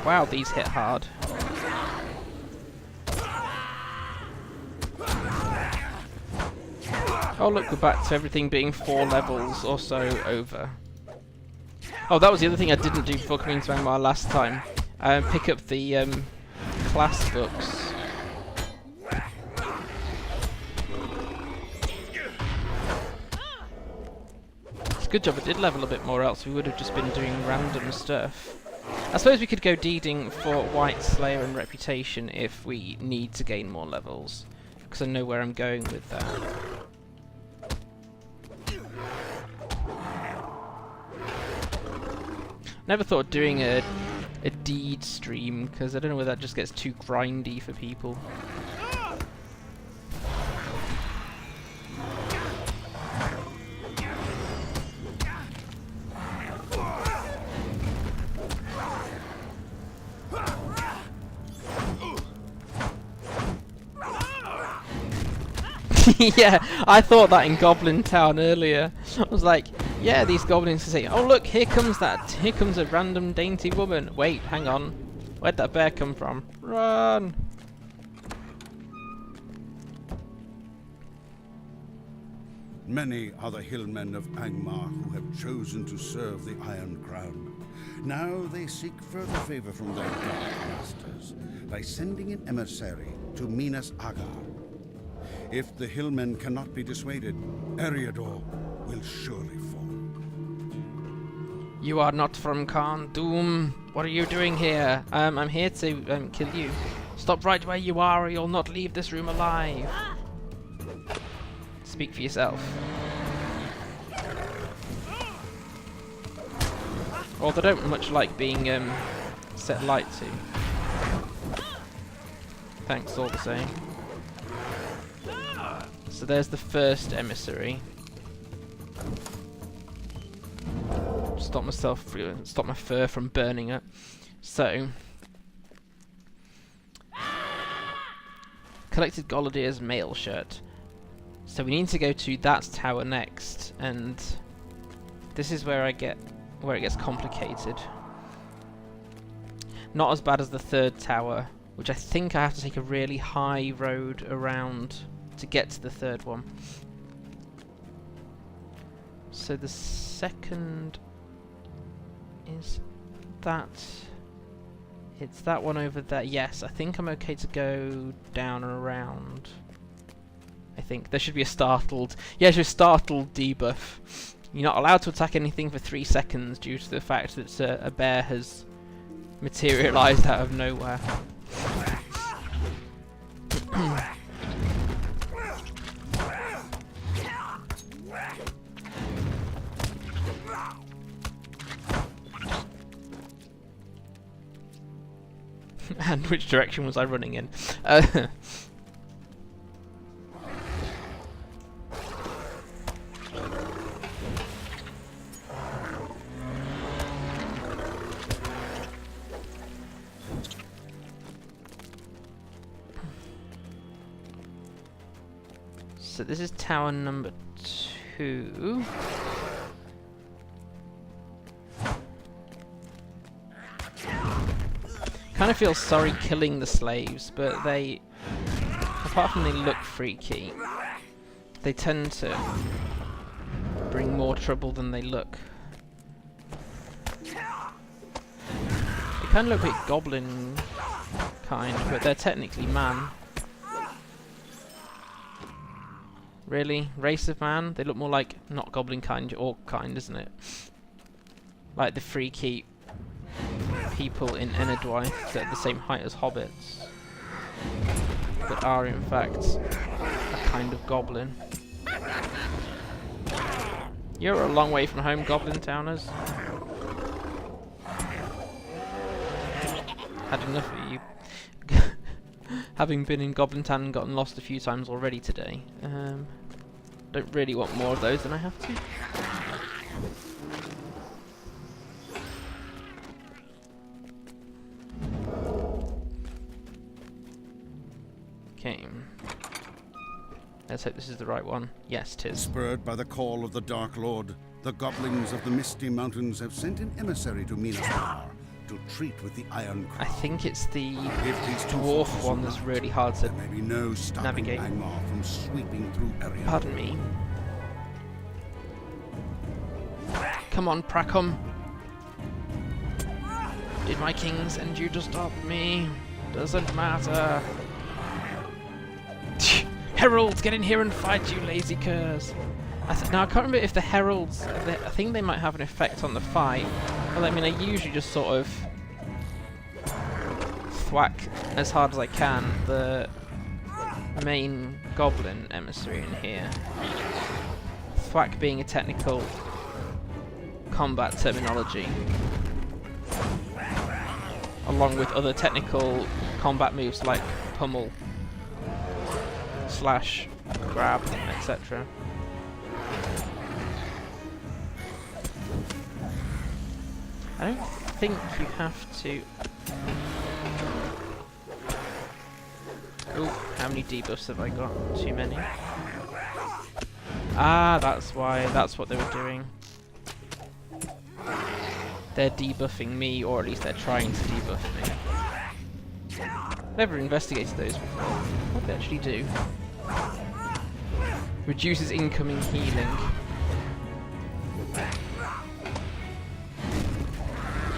Wow, these hit hard. Oh look, we're back to everything being 4 levels or so over. Oh, that was the other thing I didn't do before coming to Angmar last time. Pick up the class books. It's a good job I did level a bit more, else we would have just been doing random stuff. I suppose we could go deeding for White Slayer and Reputation if we need to gain more levels, because I know where I'm going with that. Never thought of doing a deed stream, because I don't know whether that just gets too grindy for people. Yeah, I thought that in Goblin Town earlier. I was like, yeah, these goblins can say, oh look, here comes a random dainty woman. Wait, hang on. Where'd that bear come from? Run! Many are the hillmen of Angmar who have chosen to serve the Iron Crown. Now they seek further favor from their dark masters by sending an emissary to Minas Agar. If the hillmen cannot be dissuaded, Eriador will surely fall. You are not from Carn Dum. What are you doing here? I'm here to kill you. Stop right where you are, or you'll not leave this room alive. Speak for yourself. Although I don't much like being set light to. Thanks all the same. So there's the first emissary. Stop my fur from burning up. So collected Golodir's mail shirt. So we need to go to that tower next, and this is where it gets complicated. Not as bad as the third tower, which I think I have to take a really high road around to get to the third one. So the second is that. It's that one over there. Yes, I think I'm okay to go down and around. I think there should be a startled. Yeah, there's a startled debuff. You're not allowed to attack anything for 3 seconds due to the fact that a bear has materialized out of nowhere. And which direction was I running in? So this is tower number 2. Kind of feel sorry killing the slaves, but they, apart from they look freaky, they tend to bring more trouble than they look. They kind of look a bit goblin kind, but they're technically man. Really? Race of man? They look more like, not goblin kind, orc kind, isn't it? Like the freaky people in Enedwyth that are the same height as hobbits, but are in fact a kind of goblin. You're a long way from home, goblin towners. Had enough of you. Having been in Goblin Town and gotten lost a few times already today. Don't really want more of those than I have to. Okay. Let's hope this is the right one. Yes, 'tis. Spurred by the call of the Dark Lord, the goblins of the Misty Mountains have sent an emissary to Minas Tirith to treat with the Iron Crown. I think it's the If these two dwarf forces one that's unite, really hard to there may be no stopping navigate. Angmar from sweeping through Ariadne. Pardon me. Come on, Pracum. Did my king send you to stop me? Doesn't matter. Heralds, get in here and fight, you lazy curs. Now, I can't remember if the heralds... I think they might have an effect on the fight. Well, I mean, I usually just sort of thwack as hard as I can the main goblin emissary in here. Thwack being a technical combat terminology, along with other technical combat moves like pummel, slash, grab, etc. I don't think you have to... Oh, how many debuffs have I got? Too many. Ah, that's why. That's what they were doing. They're debuffing me, or at least they're trying to debuff me. Never investigated those before. What they actually do? Reduces incoming healing.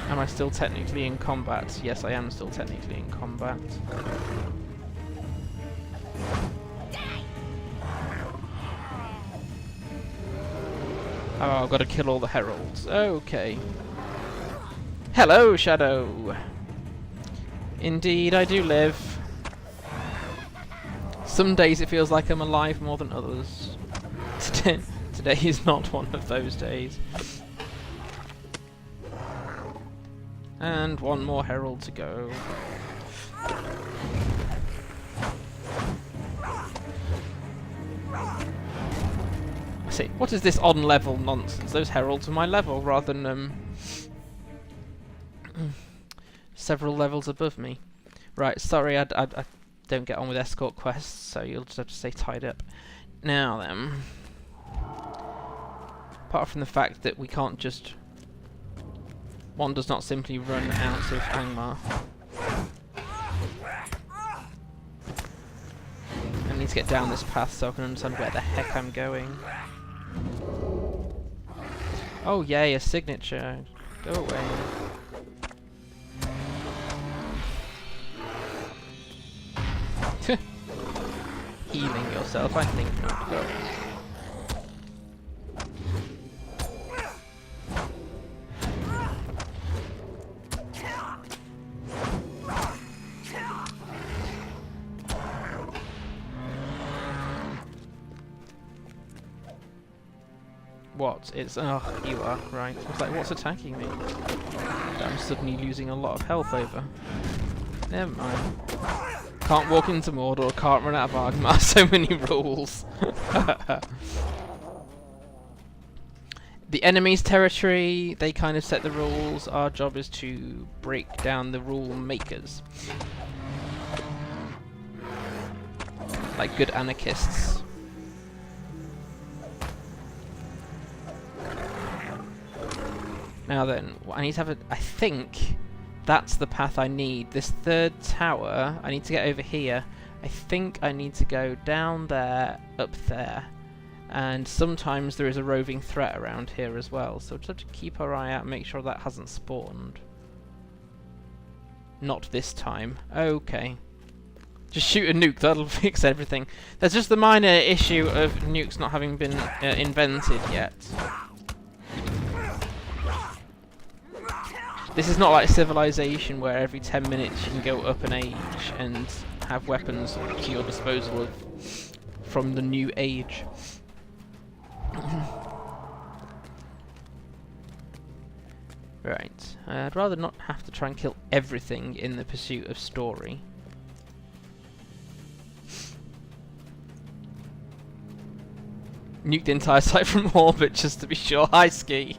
Am I still technically in combat? Yes, I am still technically in combat. Oh, I've got to kill all the heralds. Okay. Hello, Shadow! Indeed, I do live. Some days it feels like I'm alive more than others. Today is not one of those days. And one more herald to go. I see. What is this on-level nonsense? Those heralds are my level rather than several levels above me. Right, sorry, I don't get on with escort quests, so you'll just have to stay tied up. Now then, apart from the fact that we can't just... One does not simply run out of Angmar. I need to get down this path so I can understand where the heck I'm going. Oh yay, a signature. Go away. Healing yourself, I think not. Go. What? It's... Oh, you are. Right. I was like, what's attacking me? That I'm suddenly losing a lot of health over. Never mind. Can't walk into Mordor, can't run out of Angmar, so many rules. The enemy's territory, they kind of set the rules. Our job is to break down the rule makers. Like good anarchists. Now then, I need to have a... I think that's the path I need. This third tower, I need to get over here. I think I need to go down there, up there. And sometimes there is a roving threat around here as well, so we'll just have to keep our eye out and make sure that hasn't spawned. Not this time. Okay. Just shoot a nuke, that'll fix everything. There's just the minor issue of nukes not having been invented yet. This is not like Civilization where every 10 minutes you can go up an age and have weapons to your disposal from the new age. Right, I'd rather not have to try and kill everything in the pursuit of story. Nuke the entire site from orbit just to be sure. Hi, Ski.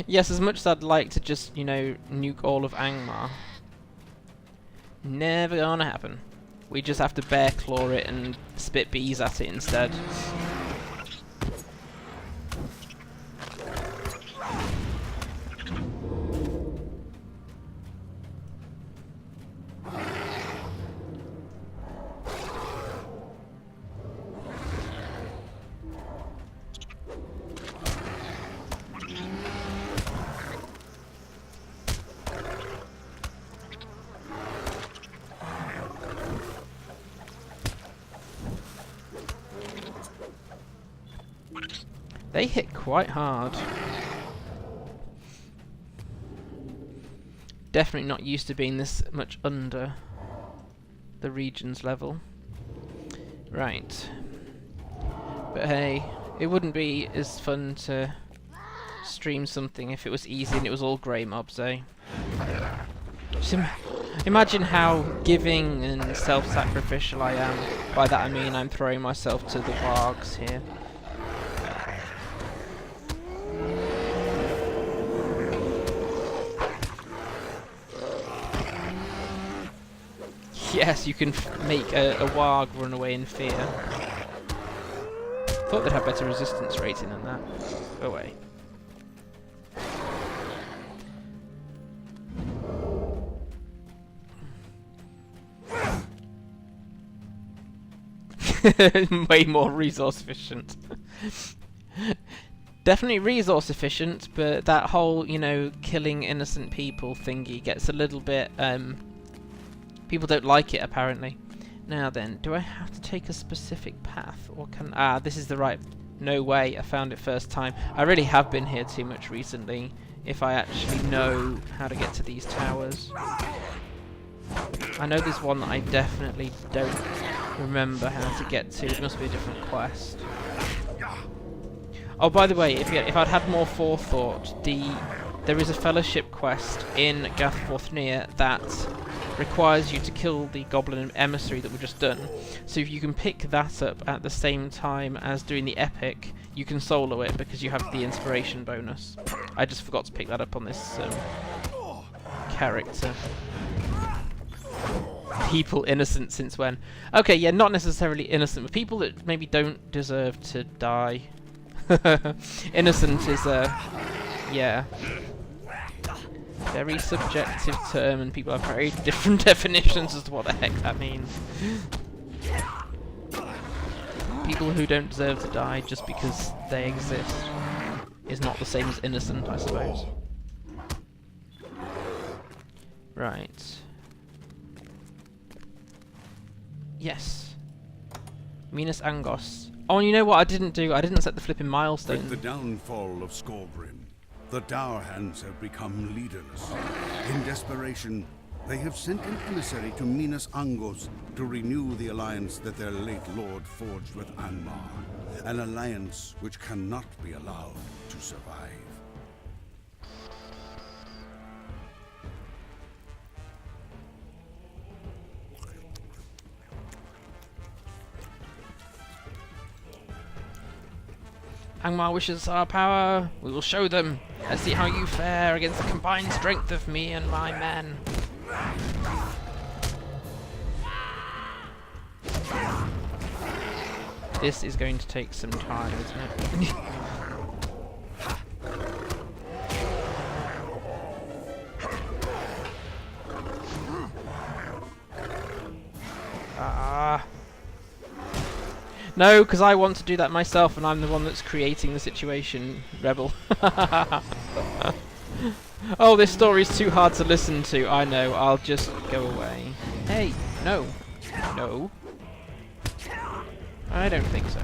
Yes, as much as I'd like to just, you know, nuke all of Angmar, never gonna happen. We just have to bear claw it and spit bees at it instead. They hit quite hard. Definitely not used to being this much under the region's level. Right. But hey, it wouldn't be as fun to stream something if it was easy and it was all grey mobs, eh? Just imagine how giving and self-sacrificial I am. By that I mean I'm throwing myself to the wargs here. Yes, you can make a warg run away in fear. Thought they'd have better resistance rating than that. Go away. Way more resource efficient. Definitely resource efficient, but that whole, you know, killing innocent people thingy gets a little bit, people don't like it, apparently. Now then, do I have to take a specific path, or can... Ah, this is the right... No way, I found it first time. I really have been here too much recently, if I actually know how to get to these towers. I know there's one that I definitely don't remember how to get to. It must be a different quest. Oh, by the way, if I'd had more forethought, there is a fellowship quest in Gathforthnear that requires you to kill the goblin emissary that we've just done. So if you can pick that up at the same time as doing the epic, you can solo it because you have the inspiration bonus. I just forgot to pick that up on this character. People innocent since when? Okay, yeah, not necessarily innocent, but people that maybe don't deserve to die. Innocent is yeah, very subjective term, and people have very different definitions as to what the heck that means. People who don't deserve to die just because they exist is not the same as innocent, I suppose. Right. Yes. Minas Angos. Oh, and you know what I didn't do? I didn't set the flipping milestone. With the downfall of Skorgrim, the Dour Hands have become leaderless. In desperation, they have sent an emissary to Minas Angos to renew the alliance that their late lord forged with Angmar. An alliance which cannot be allowed to survive. Angmar wishes our power. We will show them. Let's see how you fare against the combined strength of me and my men. This is going to take some time, isn't it? No, because I want to do that myself, and I'm the one that's creating the situation, Rebel. Oh, this story's too hard to listen to. I know, I'll just go away. Hey, no. No. I don't think so.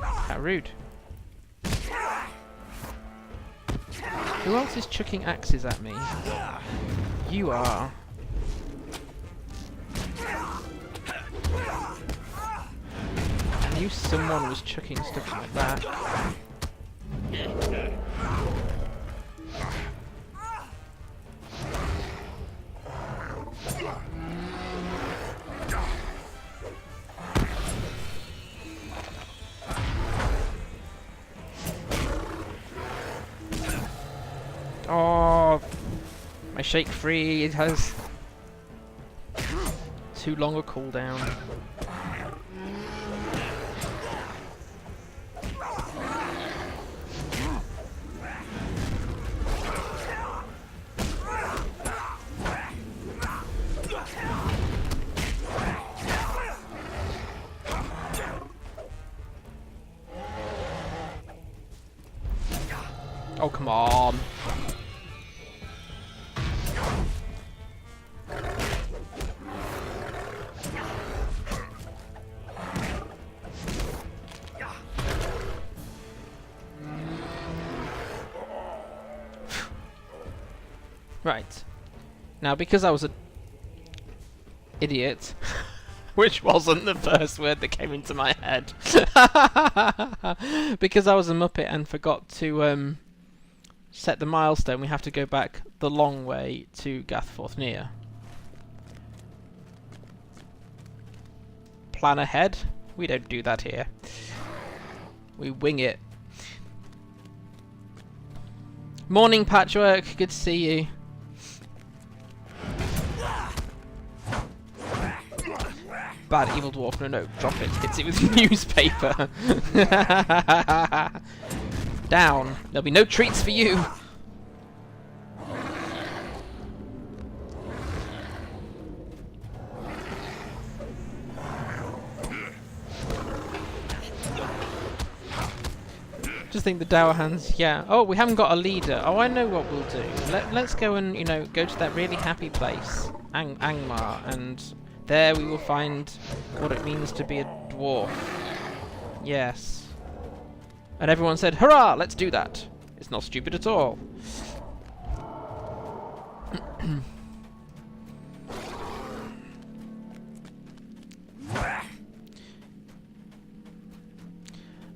How rude. Who else is chucking axes at me? You are. I knew someone was chucking stuff like that. Oh, my shake free, it has too long a cooldown. Oh, come on. Right. Now, because I was an idiot, which wasn't the first word that came into my head, because I was a muppet and forgot to set the milestone, we have to go back the long way to Gathforthnear. Plan ahead? We don't do that here. We wing it. Morning, Patchwork. Good to see you. Bad evil dwarf. No, drop it. Hits it with newspaper. Down. There'll be no treats for you. Just think the Dower Hands, yeah. Oh, we haven't got a leader. Oh, I know what we'll do. Let's go and, you know, go to that really happy place, Angmar, and there we will find what it means to be a dwarf. Yes. And everyone said, hurrah, let's do that. It's not stupid at all.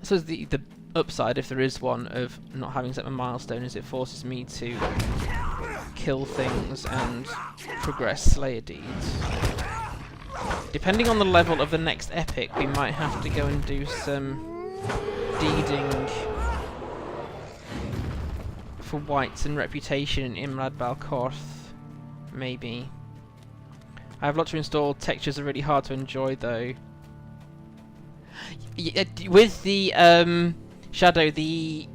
So the upside, if there is one, of not having set my milestone is it forces me to kill things and progress Slayer deeds. Depending on the level of the next epic, we might have to go and do some deeding for wights and reputation in Imrad Balcorth, maybe. I have LOTRO installed. Textures are really hard to enjoy though. With the Shadow, you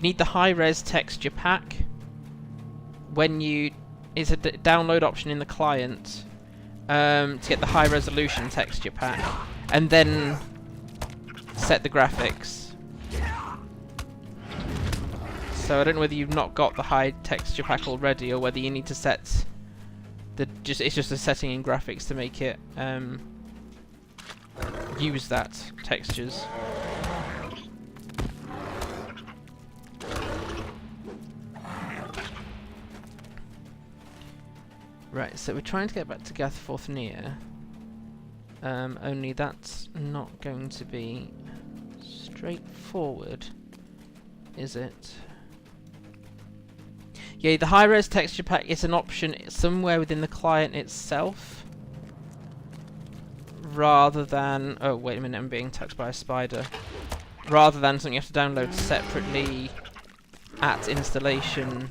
need the high-res texture pack. When it's a download option in the client to get the high-resolution texture pack, and then set the graphics. So I don't know whether you've not got the high texture pack already, or whether you need to set it's just a setting in graphics to make it use that textures. Right, so we're trying to get back to Gathforthnear. Only that's not going to be straightforward, is it? Yeah, the high-res texture pack is an option somewhere within the client itself, rather than... Oh, wait a minute, I'm being attacked by a spider. Rather than something you have to download separately at installation.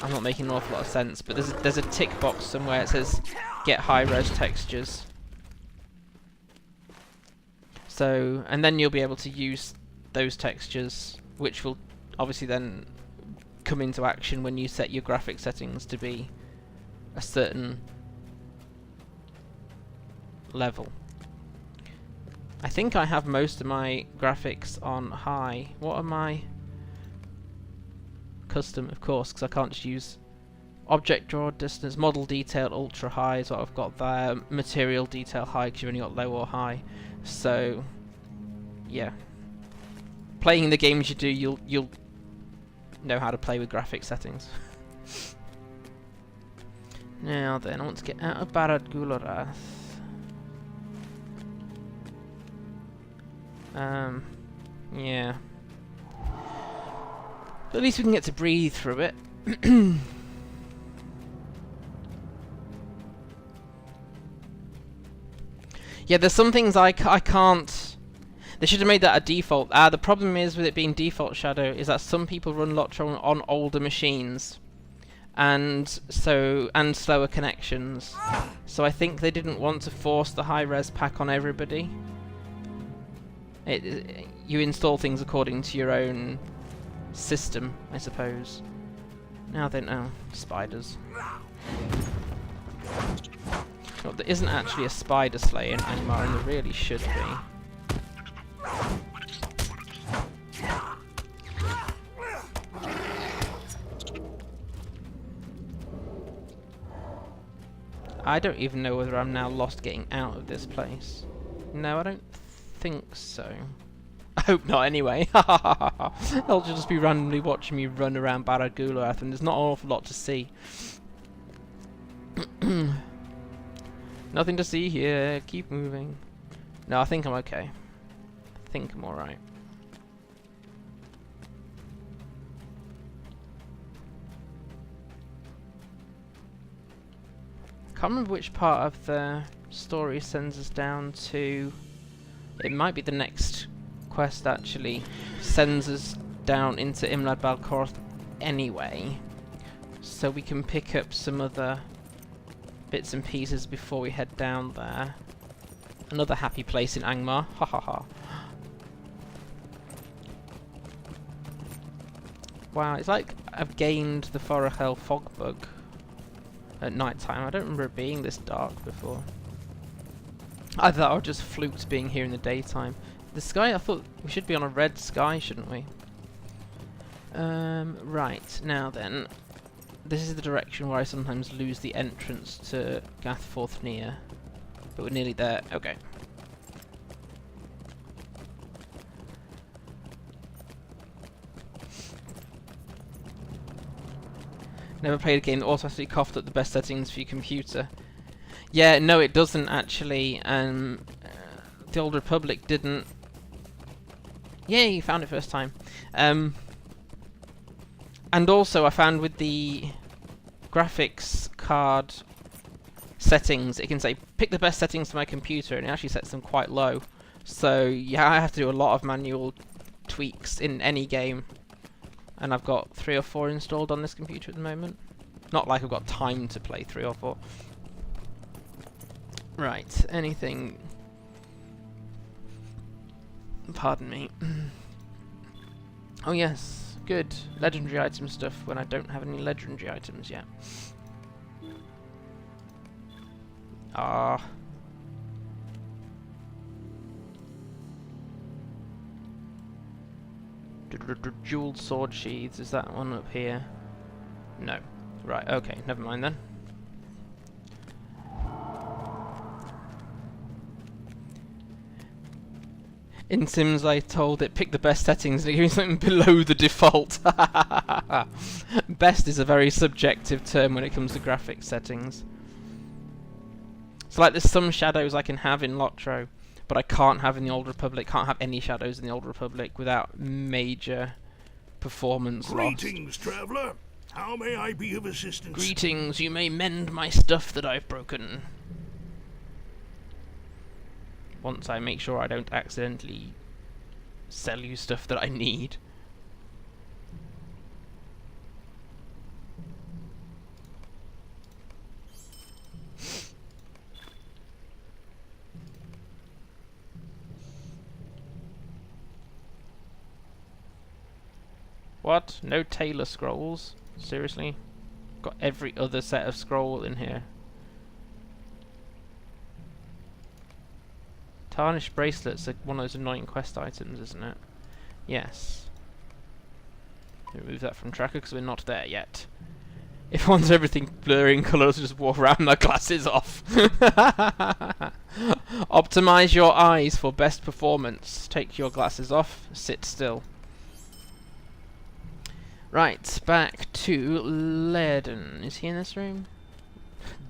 I'm not making an awful lot of sense, but there's a tick box somewhere that says get high-res textures. So, and then you'll be able to use those textures, which will obviously then come into action when you set your graphic settings to be a certain level. I think I have most of my graphics on high. What are my custom, of course, because I can't just use object draw distance, model detail ultra high is what I've got there, material detail high because you've only got low or high. So yeah, playing the games you do, you'll know how to play with graphic settings. Now then, I want to get out of Barad Gularath. Yeah. But at least we can get to breathe through it. Yeah, there's some things I can't... They should have made that a default. The problem is with it being default shadow is that some people run LOTRO on older machines. And slower connections. So I think they didn't want to force the high-res pack on everybody. You install things according to your own system, I suppose. Now then, oh, spiders. Well, there isn't actually a spider slayer in Angmar, and there really should be. I don't even know whether I'm now lost getting out of this place. No, I don't think so. I hope not anyway. They'll just be randomly watching me run around Barad Gularath, and there's not an awful lot to see. Nothing to see here. Keep moving. No, I think I'm okay. I think I'm alright. Can't remember which part of the story sends us down to. It might be the next quest actually sends us down into Imlad Balcorth anyway, so we can pick up some other bits and pieces before we head down there. Another happy place in Angmar. Ha ha ha. Wow, it's like I've gained the Forachel fog bug at night time. I don't remember it being this dark before. I thought I just fluked being here in the daytime. The sky, I thought we should be on a red sky, shouldn't we? Right, now then. This is the direction where I sometimes lose the entrance to Gathforthnia. But we're nearly there. Okay. Never played a game that automatically coughed up the best settings for your computer. Yeah, no, it doesn't actually. The Old Republic didn't. Yay, you found it first time. And also, I found with the graphics card settings, it can say pick the best settings for my computer, and it actually sets them quite low. So yeah, I have to do a lot of manual tweaks in any game. And I've got 3 or 4 installed on this computer at the moment. Not like I've got time to play 3 or 4. Right, anything... Pardon me. Oh yes, good. Legendary item stuff when I don't have any legendary items yet. Ah. Jeweled sword sheaths, is that one up here? No. Right, okay, never mind then. In Sims I told it pick the best settings and it gave me something below the default. Best is a very subjective term when it comes to graphic settings. So like there's some shadows I can have in LOTRO, but I can't have in the Old Republic, can't have any shadows in the Old Republic without major performance loss. Greetings, traveler. How may I be of assistance? Greetings, you may mend my stuff that I've broken. Once I make sure I don't accidentally sell you stuff that I need. What? No Taylor scrolls? Seriously? Got every other set of scroll in here. Tarnished bracelets are one of those annoying quest items, isn't it? Yes. Remove that from tracker because we're not there yet. If one's everything blurring colours, just walk around with my glasses off. Optimize your eyes for best performance. Take your glasses off. Sit still. Right, back to Laerdan. Is he in this room?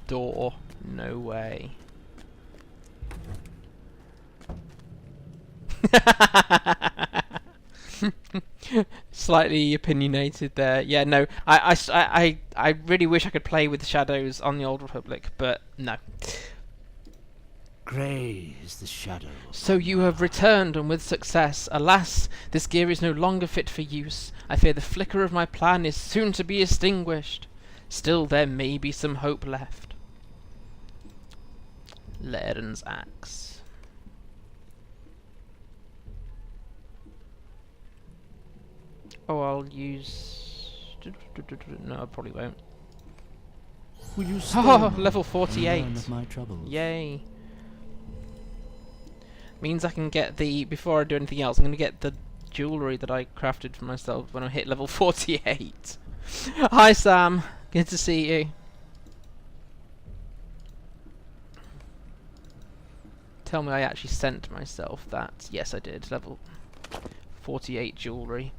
Door. No way. Slightly opinionated there. Yeah, no. I really wish I could play with shadows on the Old Republic, but no. Grey is the shadow. So you have returned, and with success. Alas, this gear is no longer fit for use. I fear the flicker of my plan is soon to be extinguished. Still, there may be some hope left. Laerdan's axe. Oh, I'll use... No, I probably won't. Will you stay Oh, and level learn 48. of my troubles? Yay. Means I can get the... Before I do anything else, I'm going to get the jewellery that I crafted for myself when I hit level 48. Hi, Sam. Good to see you. Tell me I actually sent myself that. Yes, I did. Level 48 jewellery.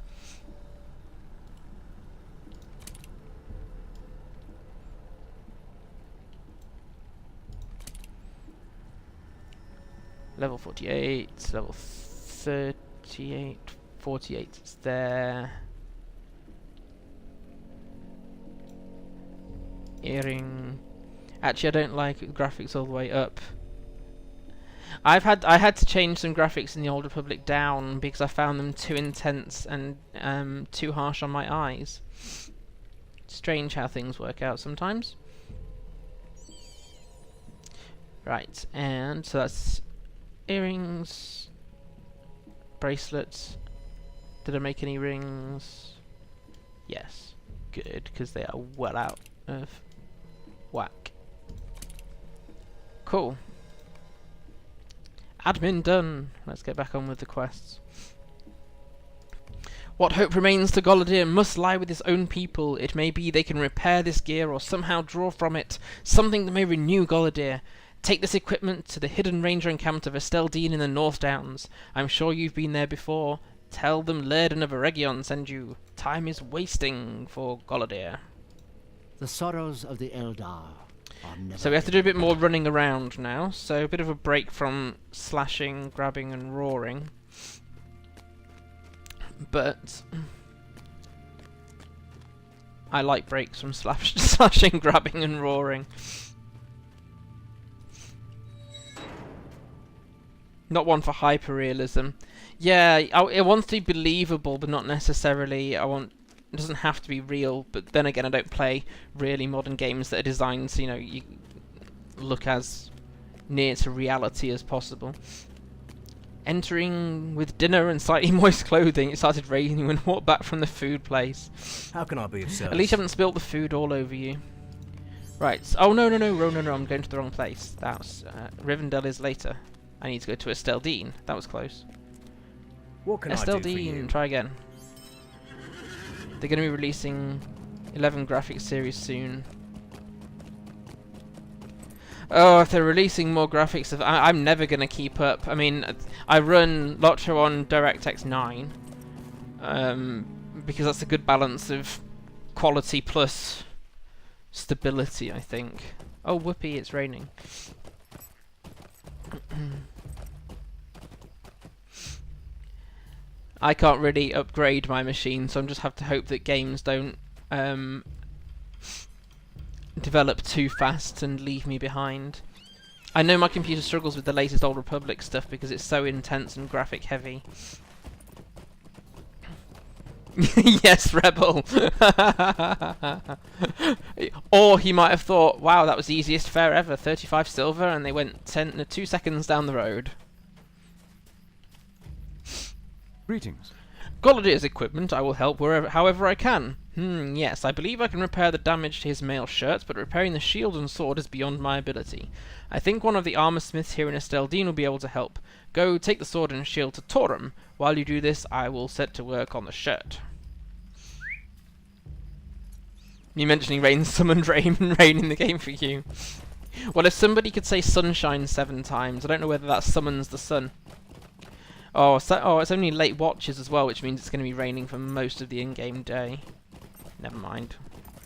Level 48, level 38, 48 is there. Earring. Actually, I don't like graphics all the way up. I had to change some graphics in the Old Republic down because I found them too intense and too harsh on my eyes. Strange how things work out sometimes. Right, and so that's earrings, bracelets. Did I make any rings? Yes, good, because they are well out of whack. Cool. Admin done. Let's get back on with the quests. What hope remains to Golodir must lie with his own people. It may be they can repair this gear or somehow draw from it something that may renew Golodir. Take this equipment to the hidden ranger encampment of Esteldine in the North Downs. I'm sure you've been there before. Tell them Laerdan of Eregion send you. Time is wasting for Golodir. The sorrows of the Eldar are never. So we have to do a bit more running around now. So a bit of a break from slashing, grabbing and roaring. But I like breaks from slashing, grabbing and roaring. Not one for hyper-realism. Yeah, it wants to be believable, but not necessarily. It doesn't have to be real, but then again, I don't play really modern games that are designed so, you look as near to reality as possible. Entering with dinner and slightly moist clothing, it started raining when I walked back from the food place. How can I be of service? At least you haven't spilled the food all over you. Right, oh no, I'm going to the wrong place. That's, Rivendell is later. I need to go to Esteldine. That was close. What can I do for you? Esteldine, try again. They're going to be releasing 11 graphics series soon. Oh, if they're releasing more graphics, I'm never going to keep up. I mean, I run LOTRO on DirectX 9 because that's a good balance of quality plus stability, I think. Oh, whoopee, it's raining. I can't really upgrade my machine, so I just have to hope that games don't develop too fast and leave me behind. I know my computer struggles with the latest Old Republic stuff because it's so intense and graphic heavy. Yes, Rebel! Or he might have thought, wow, that was the easiest fare ever, 35 silver, and they went 2 seconds down the road. Greetings. Golodir's equipment I will help however I can. Yes, I believe I can repair the damage to his mail shirt, but repairing the shield and sword is beyond my ability. I think one of the armor smiths here in Esteldine will be able to help. Go take the sword and shield to Torum. While you do this, I will set to work on the shirt. Me mentioning rain summoned rain in the game for you. Well, if somebody could say sunshine 7 times, I don't know whether that summons the sun. Oh, it's only late watches as well, which means it's going to be raining for most of the in-game day. Never mind.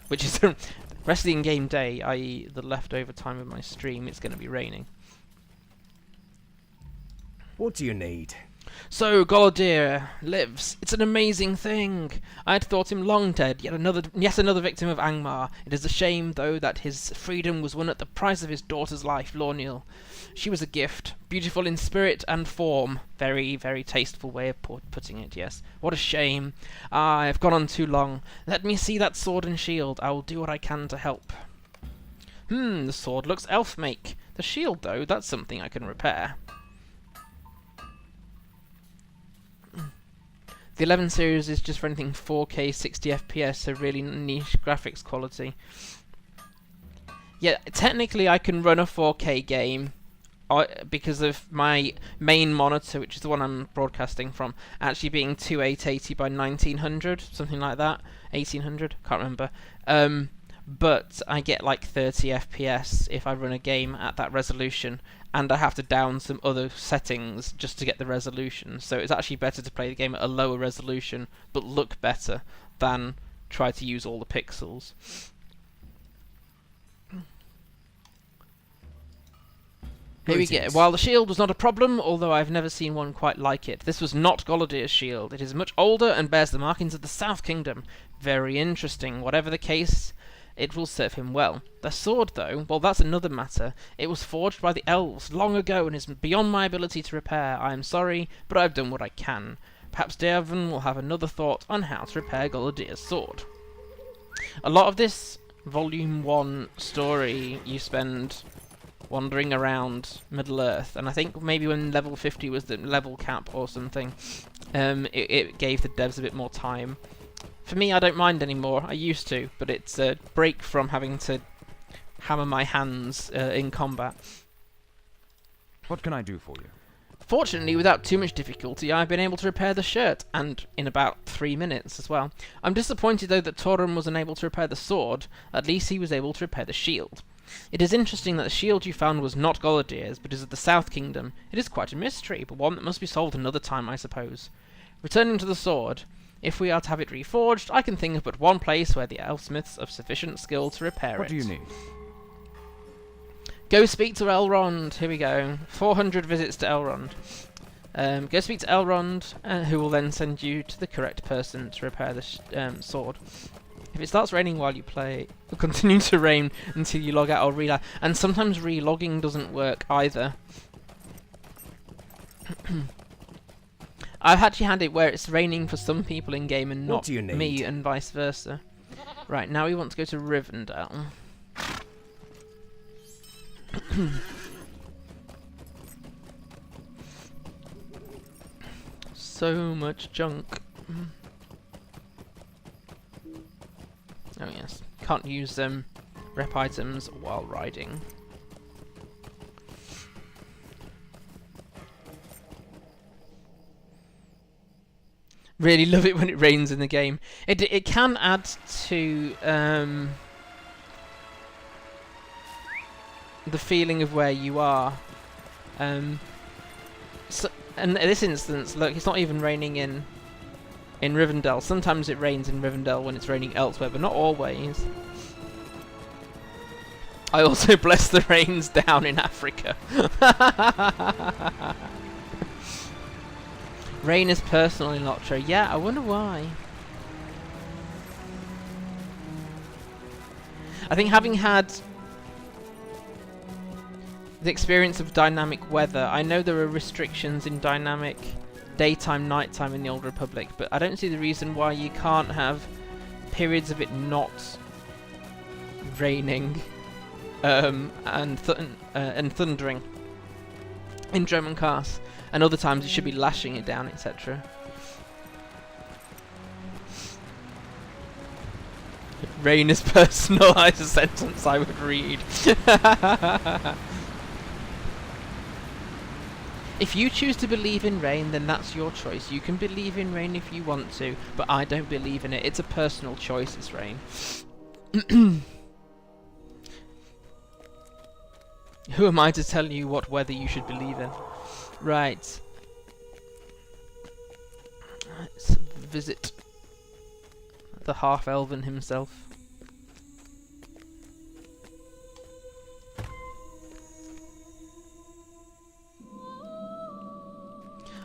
Which is the rest of the in-game day, i.e. the leftover time of my stream, it's going to be raining. What do you need? So, Golodir lives. It's an amazing thing. I had thought him long dead, yet another victim of Angmar. It is a shame, though, that his freedom was won at the price of his daughter's life, Lorniel. She was a gift, beautiful in spirit and form. Very, very tasteful way of putting it, yes. What a shame. I have gone on too long. Let me see that sword and shield. I will do what I can to help. The sword looks elf-make. The shield, though, that's something I can repair. The 11 series is just for anything 4K 60 FPS, so really niche graphics quality. Yeah, technically I can run a 4K game because of my main monitor, which is the one I'm broadcasting from, actually being 2880 by 1900, something like that. 1800, can't remember. But I get like 30 FPS if I run a game at that resolution, and I have to down some other settings just to get the resolution. So it's actually better to play the game at a lower resolution but look better than try to use all the pixels. Here we go. While the shield was not a problem, although I've never seen one quite like it, this was not Golodir's shield. It is much older and bears the markings of the South Kingdom. Very interesting. Whatever the case, it will serve him well. The sword, though, well, that's another matter. It was forged by the elves long ago and is beyond my ability to repair. I am sorry, but I've done what I can. Perhaps Dearvan will have another thought on how to repair Golodir's sword. A lot of this Volume 1 story you spend wandering around Middle-earth, and I think maybe when level 50 was the level cap or something, it gave the devs a bit more time. For me, I don't mind anymore. I used to, but it's a break from having to hammer my hands in combat. What can I do for you? Fortunately, without too much difficulty, I've been able to repair the shirt, and in about 3 minutes as well. I'm disappointed, though, that Torum was unable to repair the sword. At least he was able to repair the shield. It is interesting that the shield you found was not Golodir's, but is of the South Kingdom. It is quite a mystery, but one that must be solved another time, I suppose. Returning to the sword, if we are to have it reforged, I can think of but one place where the elfsmiths of sufficient skill to repair it. What do you need? Go speak to Elrond. Here we go. 400 visits to Elrond. Go speak to Elrond, who will then send you to the correct person to repair the sword. If it starts raining while you play, it will continue to rain until you log out or relog. And sometimes relogging doesn't work either. I've actually had it where it's raining for some people in game and not me, and vice versa. Right, now we want to go to Rivendell. So much junk. Oh yes, can't use rep items while riding. Really love it when it rains in the game. It can add to the feeling of where you are. So, and in this instance, look, it's not even raining in Rivendell. Sometimes it rains in Rivendell when it's raining elsewhere, but not always. I also bless the rains down in Africa. Rain is personal in LOTRO. Yeah, I wonder why. I think having had the experience of dynamic weather, I know there are restrictions in dynamic daytime, nighttime in the Old Republic, but I don't see the reason why you can't have periods of it not raining and thundering in Dromund Cast, and other times you should be lashing it down, etc. Rain is personalised a sentence I would read. If you choose to believe in rain, then that's your choice. You can believe in rain if you want to, but I don't believe in it. It's a personal choice, it's rain. Who am I to tell you what weather you should believe in? Right. Let's visit the half-elven himself.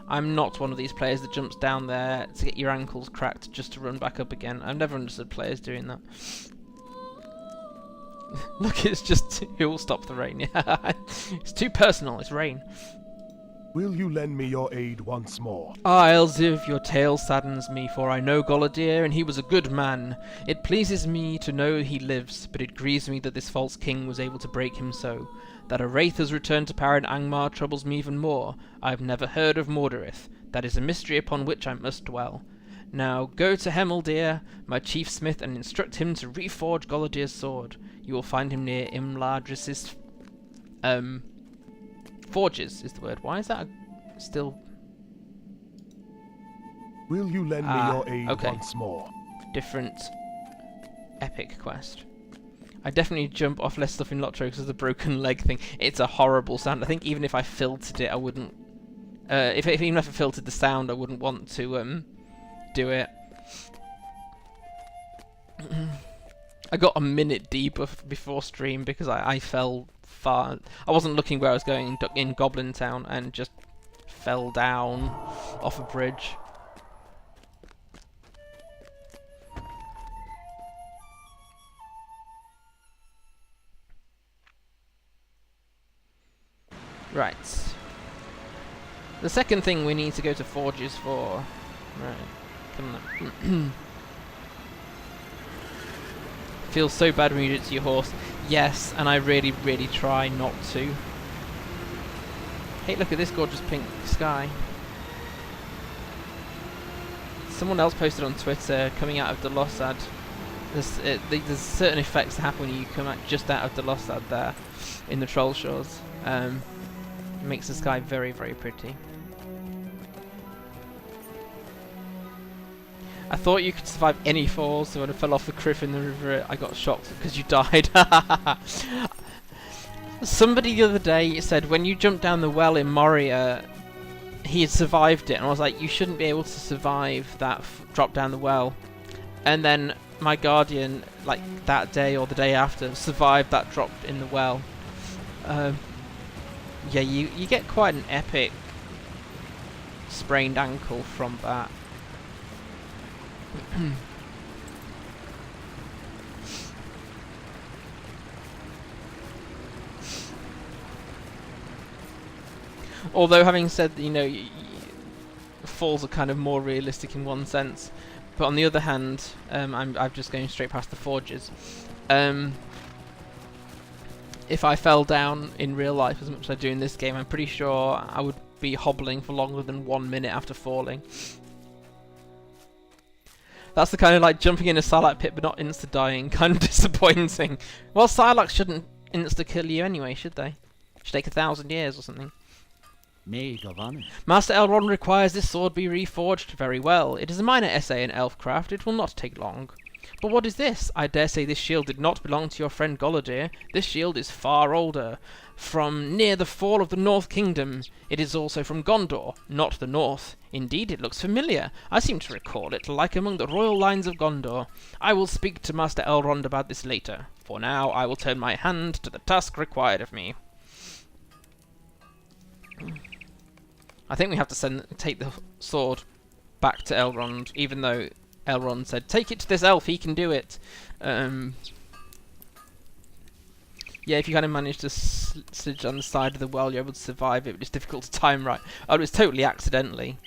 I'm not one of these players that jumps down there to get your ankles cracked just to run back up again. I've never understood players doing that. Look, it's just who'll stop the rain. Yeah, it's too personal. It's rain. Will you lend me your aid once more? Ah, Esilve, your tale saddens me, for I know Golodir, and he was a good man. It pleases me to know he lives, but it grieves me that this false king was able to break him so. That a wraith has returned to power in Angmar troubles me even more. I have never heard of Mordirith. That is a mystery upon which I must dwell. Now go to Hemeldir, my chief smith, and instruct him to reforge Golodir's sword. You will find him near Imladris's forges is the word. Why is that still... Will you lend me your aid once more? Different epic quest. I definitely jump off less stuff in LOTRO because of the broken leg thing. It's a horrible sound. I think even if I filtered it, I wouldn't... even if I filtered the sound, I wouldn't want to do it. I got a minute debuff before stream because I fell far. I wasn't looking where I was going in Goblin Town and just fell down off a bridge. Right. The second thing we need to go to forges for. Right. Come on. Feels so bad when you do it to your horse. Yes, and I really, really try not to. Hey, look at this gorgeous pink sky. Someone else posted on Twitter, coming out of the Lossad. There's certain effects that happen when you come out just out of the Lossad there, in the Troll Shores. It makes the sky very, very pretty. I thought you could survive any falls, so when I fell off the cliff in the river, I got shocked because you died. Somebody the other day said when you jumped down the well in Moria, he had survived it, and I was like, you shouldn't be able to survive that drop down the well. And then my guardian, like that day or the day after, survived that drop in the well. Yeah, you get quite an epic sprained ankle from that. Although, having said, you know, falls are kind of more realistic in one sense, but on the other hand, I'm just going straight past the forges. If I fell down in real life as much as I do in this game, I'm pretty sure I would be hobbling for longer than 1 minute after falling. That's the kind of like jumping in a Sarlacc pit but not insta-dying, kind of disappointing. Well, Sarlaccs shouldn't insta-kill you anyway, should they? Should take 1,000 years or something. Master Elrond requires this sword be reforged. Very well. It is a minor essay in elfcraft. It will not take long. But what is this? I dare say this shield did not belong to your friend Golodir. This shield is far older. From near the fall of the North Kingdom. It is also from Gondor, not the North. Indeed, it looks familiar. I seem to recall it, like among the royal lines of Gondor. I will speak to Master Elrond about this later. For now, I will turn my hand to the task required of me. I think we have to take the sword back to Elrond, even though Elrond said, take it to this elf, he can do it. Yeah, if you kind of manage to slidge on the side of the well, you're able to survive it, but it's difficult to time right. Oh, it was totally accidentally.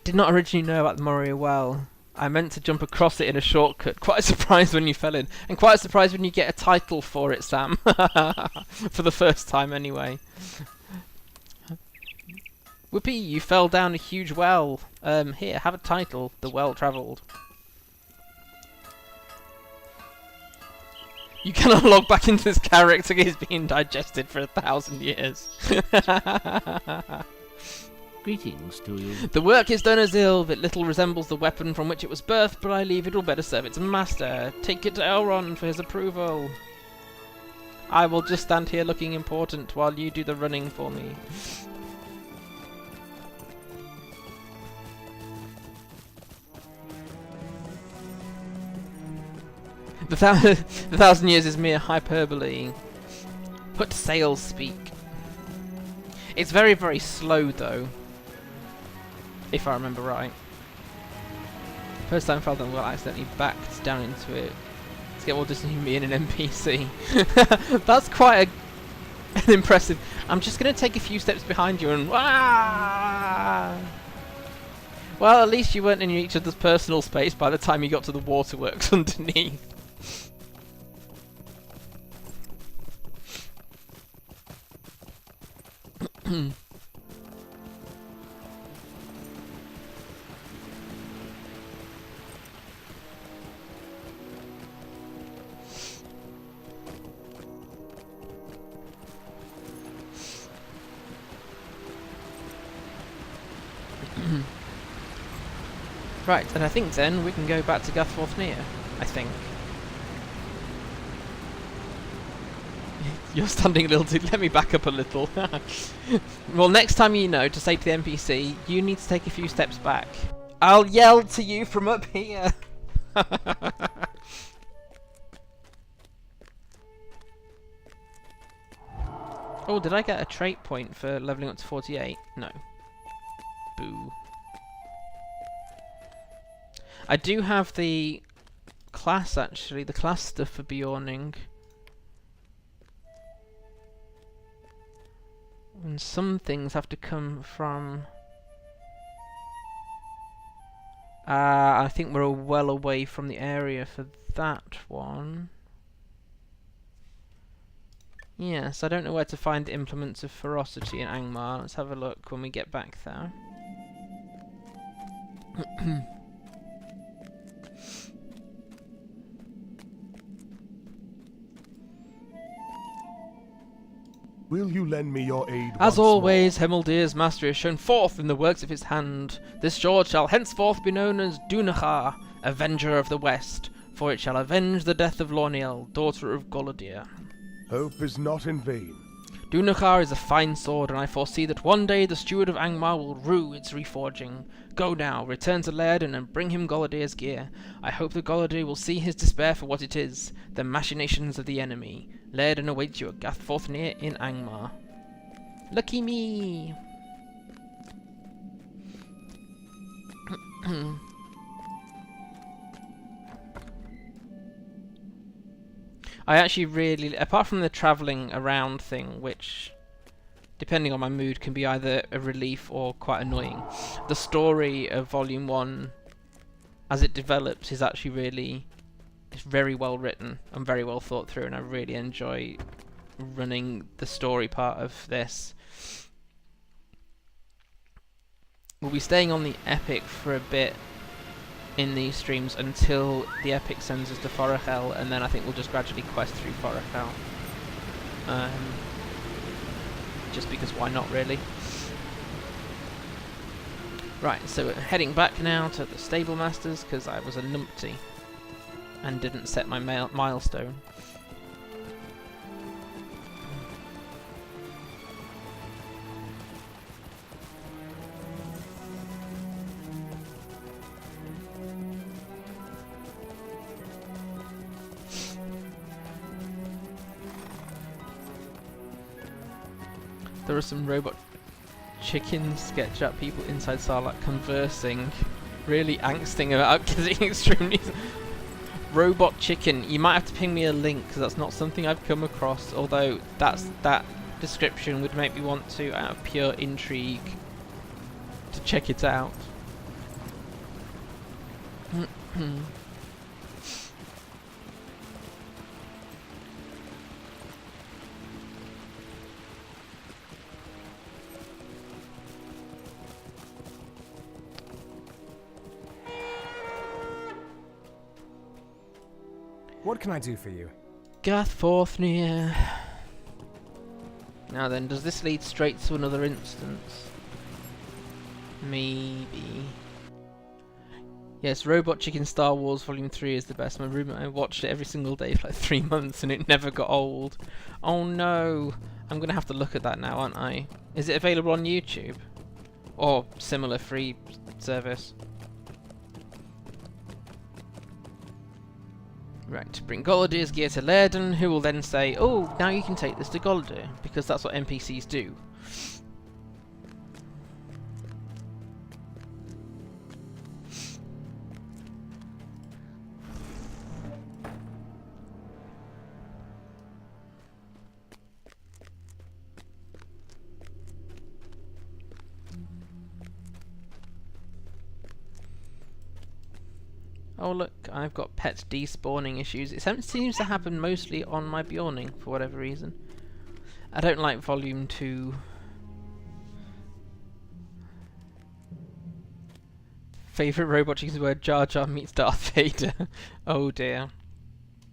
Did not originally know about the Moria well. I meant to jump across it in a shortcut. Quite surprised when you fell in. And quite surprised when you get a title for it, Sam. For the first time anyway. Whoopee, you fell down a huge well. Here, have a title. The well travelled. You cannot log back into this character. He's being digested for 1,000 years. Greetings to you. The work is done, Esilve. It little resembles the weapon from which it was birthed, but I leave it will better serve its master. Take it to Elrond for his approval. I will just stand here looking important while you do the running for me. The 1,000 years is mere hyperbole. Put sails speak. It's very, very slow though, if I remember right. First time I felt that I accidentally backed down into it to get Walt Disney me in an NPC. That's quite an impressive. I'm just going to take a few steps behind you and Wah! Well, at least you weren't in each other's personal space by the time you got to the waterworks underneath. Right, and I think then we can go back to Gathforthnia, I think. You're standing a little too... Let me back up a little. Well, next time you know to say to the NPC, you need to take a few steps back. I'll yell to you from up here. Oh, did I get a trait point for leveling up to 48? No. Boo. I do have the class, actually, the class stuff for Beorning. And some things have to come from... I think we're well away from the area for that one. Yes, I don't know where to find implements of ferocity in Angmar. Let's have a look when we get back there. Will you lend me your aid As once always, Hemildir's mastery is shown forth in the works of his hand. This sword shall henceforth be known as Dunedan, Avenger of the West, for it shall avenge the death of Laerdan, daughter of Golodir. more? Hope is not in vain. Dunedan is a fine sword, and I foresee that one day the steward of Angmar will rue its reforging. Go now, return to Laerdan and bring him Golodir's gear. I hope that Golodir will see his despair for what it is, the machinations of the enemy. Laerdan awaits you at Gathforthnia in Angmar. Lucky me! I actually really, apart from the travelling around thing, which, depending on my mood, can be either a relief or quite annoying, the story of Volume 1, as it develops, is actually really, it's very well written and very well thought through, and I really enjoy running the story part of this. We'll be staying on the Epic for a bit in these streams until the Epic sends us to Forachel, and then I think we'll just gradually quest through Forachel. Just because why not, really? Right, so we're heading back now to the Stable Masters, because I was a numpty and didn't set my milestone. There are some robot chicken sketch up people inside Sarlacc conversing, really angsting about getting extremely... Robot chicken, you might have to ping me a link because that's not something I've come across, although that description would make me want to, out of pure intrigue, to check it out. What can I do for you? Gathforthnia. Now then, does this lead straight to another instance? Maybe. Yes, Robot Chicken Star Wars Volume 3 is the best. My roommate and I watched it every single day for like 3 months and it never got old. Oh no! I'm gonna have to look at that now, aren't I? Is it available on YouTube? Or similar free service? Right, bring Golodir's gear to Laerdan, who will then say, oh, now you can take this to Golodir, because that's what NPCs do. Oh look, I've got pet despawning issues. It seems to happen mostly on my Beorning, for whatever reason. I don't like Volume 2. Favourite robot chickens where Jar Jar meets Darth Vader. Oh dear.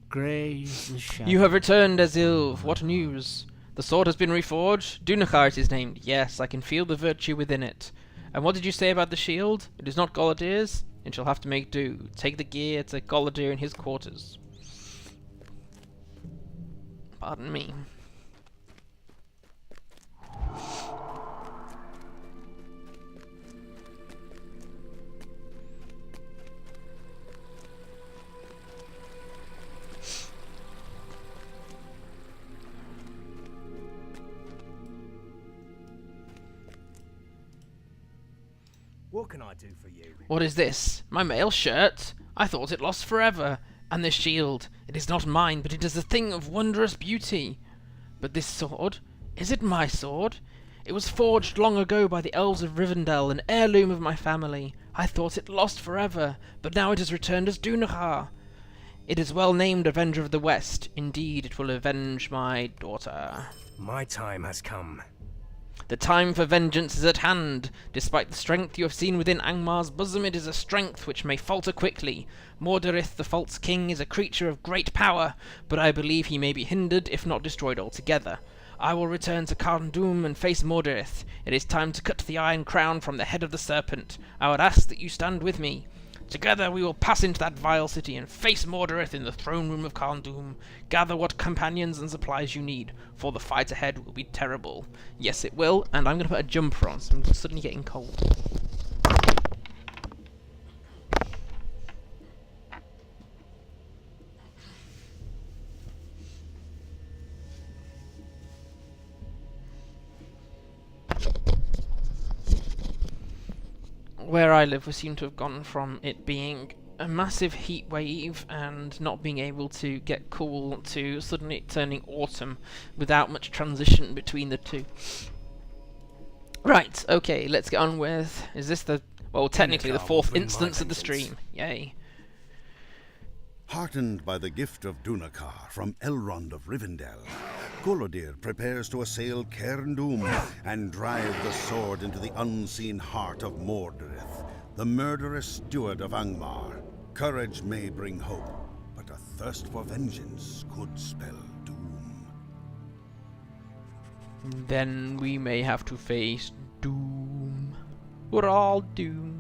Graze the shadow. You have returned, Esilve. What news? The sword has been reforged? Dunedan it is named. Yes, I can feel the virtue within it. And what did you say about the shield? It is not Golodir's? It shall have to make do. Take the gear to Golodir in his quarters. Pardon me. What can I do for you? What is this? My mail shirt? I thought it lost forever. And this shield? It is not mine, but it is a thing of wondrous beauty. But this sword? Is it my sword? It was forged long ago by the elves of Rivendell, an heirloom of my family. I thought it lost forever, but now it is returned as Dunedan. It is well named Avenger of the West. Indeed, it will avenge my daughter. My time has come. The time for vengeance is at hand. Despite the strength you have seen within Angmar's bosom, it is a strength which may falter quickly. Mordirith, the false king, is a creature of great power, but I believe he may be hindered, if not destroyed altogether. I will return to Carn Dum and face Mordirith. It is time to cut the iron crown from the head of the serpent. I would ask that you stand with me. Together we will pass into that vile city and face Mordirith in the throne room of Carn Dum. Gather what companions and supplies you need, for the fight ahead will be terrible. Yes, it will, and I'm going to put a jumper on, so I'm suddenly getting cold. Where I live, we seem to have gone from it being a massive heat wave and not being able to get cool to suddenly turning autumn without much transition between the two. Right, okay, let's get on with... Is this the... Well, technically the fourth instance of the stream. Yay. Heartened by the gift of Dunedan from Elrond of Rivendell, Golodir prepares to assail Carn Dum and drive the sword into the unseen heart of Mordirith, the murderous steward of Angmar. Courage may bring hope, but a thirst for vengeance could spell doom. Then we may have to face doom. We're all doomed.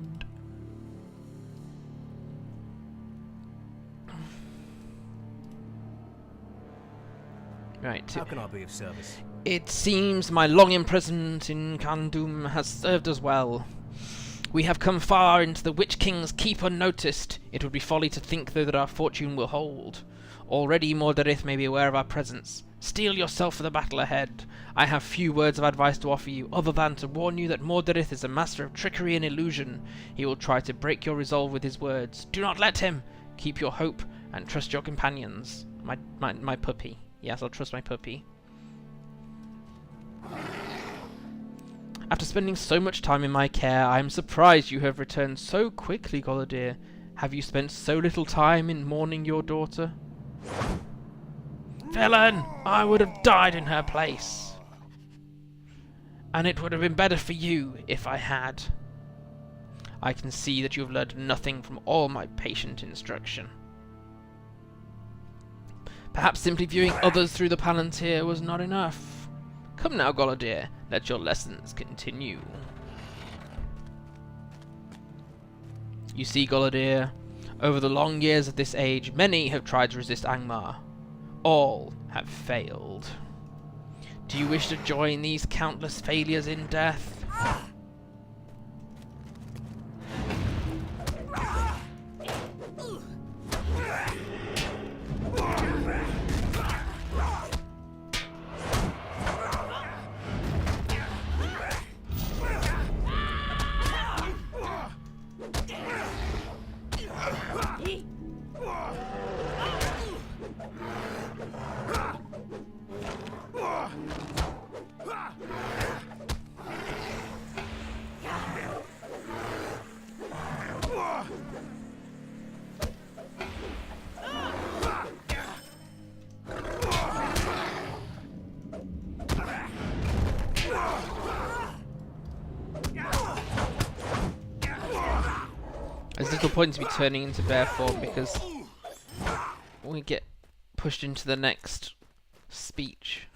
Right. How can I be of service? It seems my long imprisonment in Carn Dum has served us well. We have come far into the Witch King's keep unnoticed. It would be folly to think, though, that our fortune will hold. Already Mordirith may be aware of our presence. Steel yourself for the battle ahead. I have few words of advice to offer you, other than to warn you that Mordirith is a master of trickery and illusion. He will try to break your resolve with his words. Do not let him! Keep your hope, and trust your companions. My puppy. Yes, I'll trust my puppy. After spending so much time in my care, I am surprised you have returned so quickly, Golodir. Have you spent so little time in mourning your daughter? Villain! I would have died in her place. And it would have been better for you if I had. I can see that you have learned nothing from all my patient instruction. Perhaps simply viewing others through the Palantir was not enough. Come now, Golodir, let your lessons continue. You see, Golodir, over the long years of this age, many have tried to resist Angmar. All have failed. Do you wish to join these countless failures in death? There's little point to be turning into bear form because we get pushed into the next speech.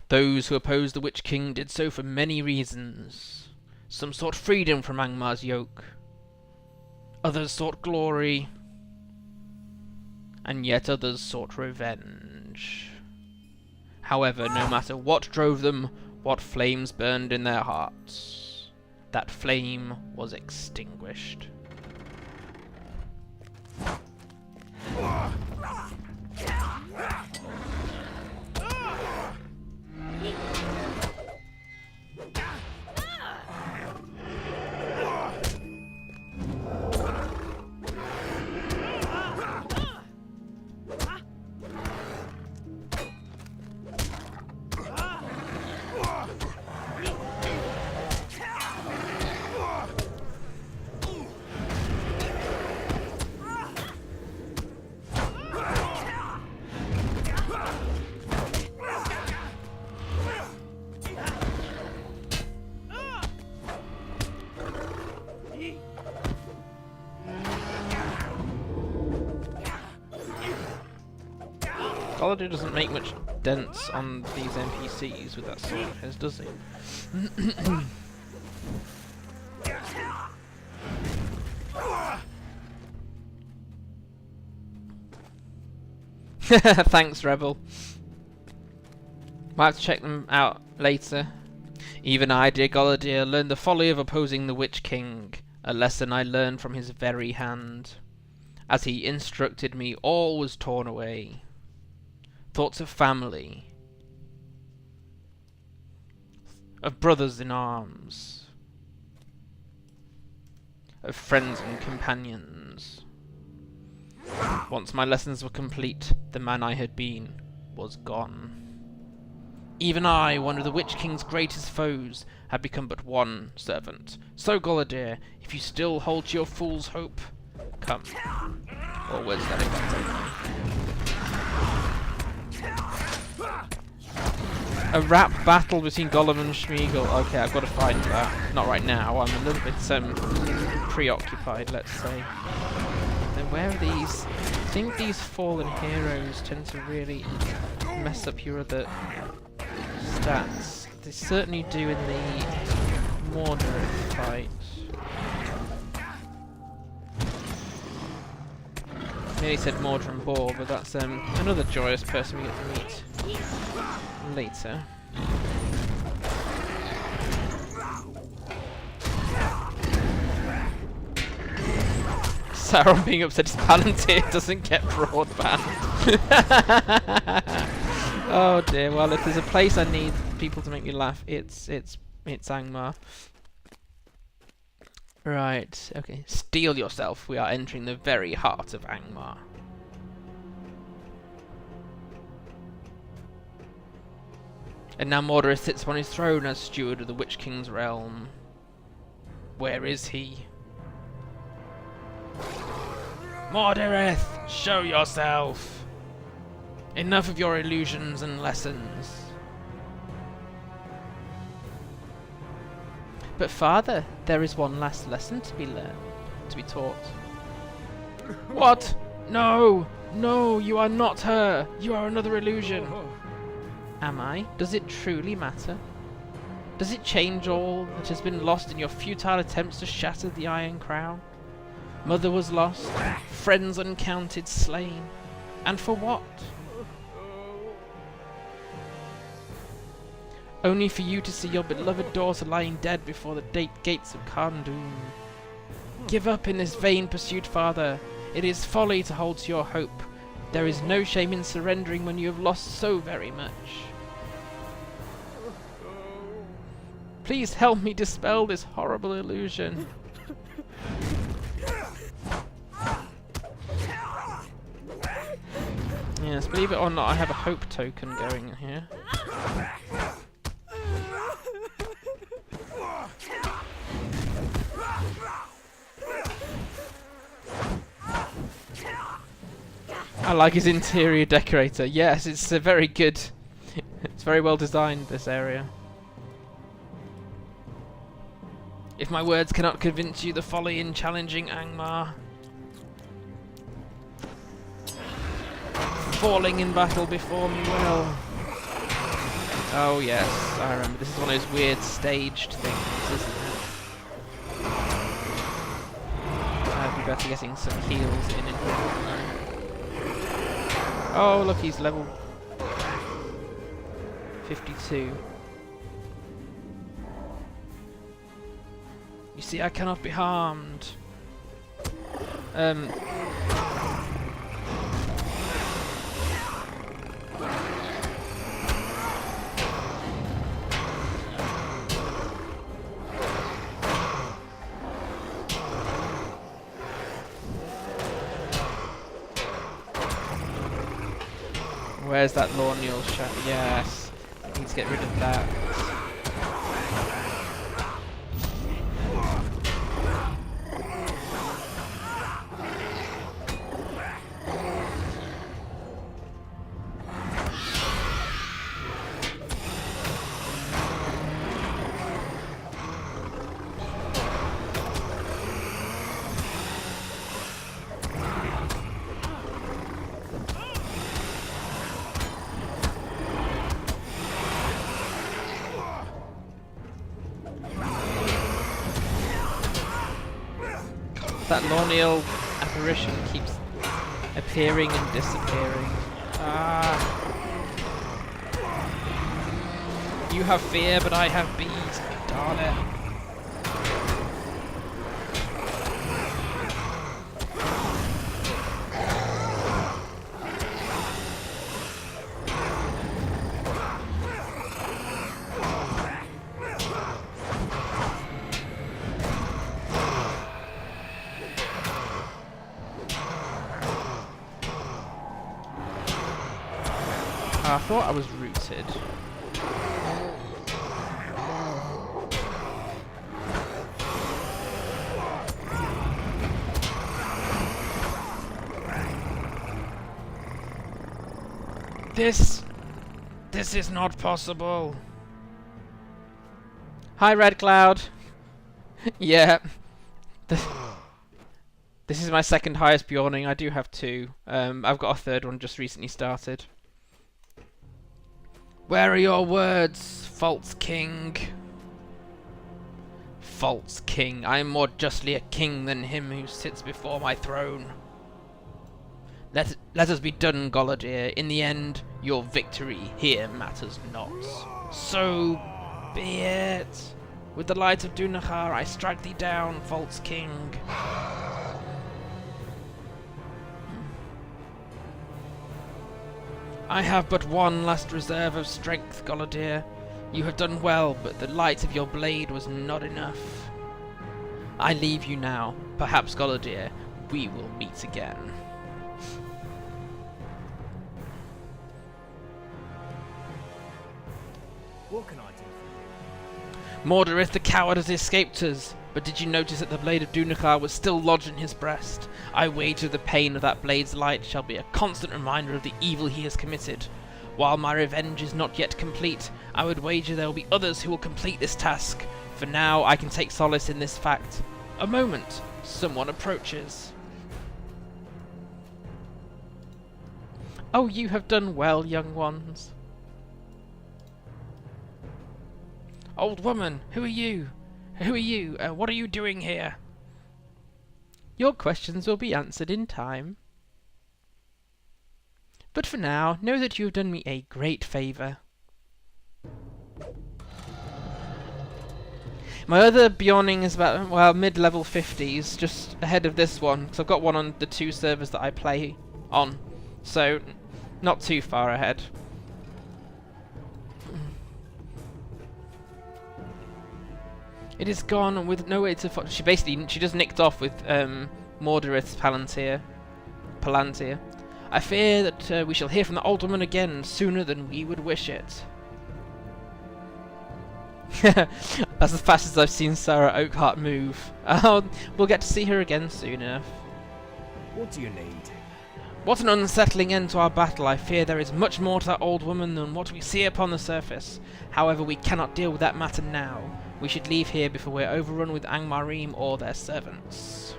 Those who opposed the Witch King did so for many reasons. Some sought freedom from Angmar's yoke. Others sought glory. And yet others sought revenge. However, no matter what drove them, what flames burned in their hearts, that flame was extinguished. Golodir doesn't make much dents on these NPCs with that sword of his, does he? Thanks, Rebel. Might have to check them out later. Even I, dear Golodir, learned the folly of opposing the Witch King, a lesson I learned from his very hand. As he instructed me, all was torn away. Thoughts of family, of brothers in arms, of friends and companions. Once my lessons were complete, the man I had been was gone. Even I, one of the Witch King's greatest foes, had become but one servant. So, Golodir, if you still hold to your fool's hope, come. Or words that effect. A rap battle between Gollum and Schmeagol. Okay, I've got to find that. Not right now. I'm a little bit preoccupied, let's say. Then where are these? I think these fallen heroes tend to really mess up your other stats. They certainly do in the Mordirith fight. I nearly said Mordor and Boar, but that's another joyous person we get to meet later. Sauron being upset his Palantir doesn't get broadband. Oh dear, well if there's a place I need people to make me laugh, it's Angmar. Right, okay. Steel yourself, we are entering the very heart of Angmar. And now Mordirith sits upon his throne as steward of the Witch King's realm. Where is he? Mordirith, show yourself! Enough of your illusions and lessons. But father, there is one last lesson to be learned, to be taught. What? No! No, you are not her! You are another illusion! Am I? Does it truly matter? Does it change all that has been lost in your futile attempts to shatter the Iron Crown? Mother was lost, friends uncounted slain, and for what? Only for you to see your beloved daughter lying dead before the gates of Carn Dum. Give up in this vain pursuit, father. It is folly to hold to your hope. There is no shame in surrendering when you have lost so very much. Please help me dispel this horrible illusion. Yes, believe it or not, I have a hope token going here. I like his interior decorator. Yes, it's a very good. It's very well designed, this area. If my words cannot convince you the folly in challenging Angmar, falling in battle before me will. Oh yes, I remember. This is one of those weird staged things, isn't it? I'd be better getting some heals in here. Oh look, he's level 52. You see, I cannot be harmed. Where's that Lorneal shot? Yes, I need to get rid of that. That Lorneal apparition keeps appearing and disappearing. Ah. You have fear, but I have bees. Darn it. I thought I was rooted. This is not possible. Hi, Red Cloud. Yeah. This is my second highest Beorning. I do have two. I've got a third one just recently started. Where are your words, false king? False king. I am more justly a king than him who sits before my throne. Let us be done, Golodir. In the end, your victory here matters not. So be it. With the light of Dunedan, I strike thee down, false king. I have but one last reserve of strength, Golodir. You have done well, but the light of your blade was not enough. I leave you now. Perhaps, Golodir, we will meet again. What can I do for you? Mordirith the coward has escaped us, but did you notice that the blade of Dunedan was still lodged in his breast? I wager the pain of that blade's light shall be a constant reminder of the evil he has committed. While my revenge is not yet complete, I would wager there will be others who will complete this task. For now, I can take solace in this fact. A moment, someone approaches. Oh, you have done well, young ones. Old woman, who are you? Who are you? What are you doing here? Your questions will be answered in time. But for now, know that you have done me a great favour. My other Beorning is about, well, mid-level 50s, just ahead of this one, because I've got one on the 2 servers that I play on, so not too far ahead. It is gone with no way to she just nicked off with Mordirith's Palantir. I fear that we shall hear from the old woman again sooner than we would wish it. That's as fast as I've seen Sara Oakheart move. We'll get to see her again soon enough. What do you need? What an unsettling end to our battle. I fear there is much more to that old woman than what we see upon the surface. However, we cannot deal with that matter now. We should leave here before we're overrun with Angmar or their servants.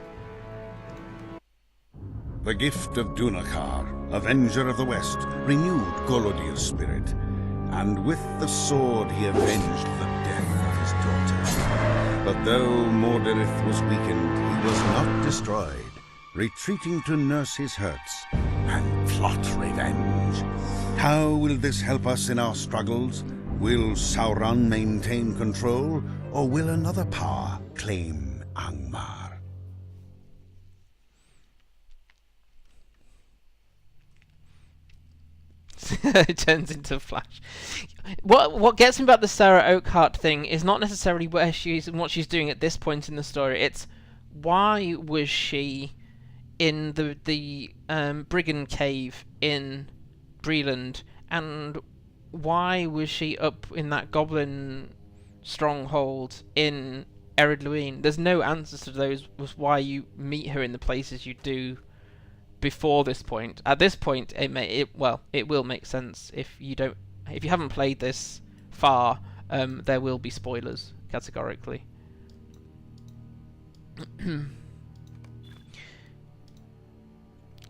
The gift of Dunedan, Avenger of the West, renewed Golodir's spirit, and with the sword he avenged the death of his daughter. But though Mordirith was weakened, he was not destroyed, retreating to nurse his hurts and plot revenge. How will this help us in our struggles? Will Sauron maintain control, or will another power claim Angmar? It turns into Flash. What gets me about the Sara Oakheart thing is not necessarily where she's and what she's doing at this point in the story. It's why was she in the Brigand Cave in Breland, and why was she up in that goblin stronghold in Ered Luin? There's no answers to those. Was why you meet her in the places you do before this point. At this point, it will make sense if you haven't played this far. There will be spoilers categorically.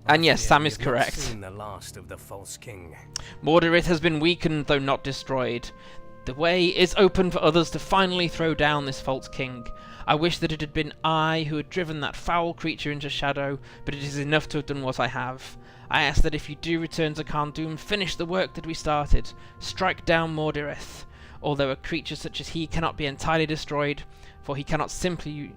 And yes, Sam is correct. Seen the last of the false king. Mordirith has been weakened, though not destroyed. The way is open for others to finally throw down this false king. I wish that it had been I who had driven that foul creature into shadow, but it is enough to have done what I have. I ask that if you do return to Carn Dum, finish the work that we started. Strike down Mordirith. Although a creature such as he cannot be entirely destroyed, for he can simply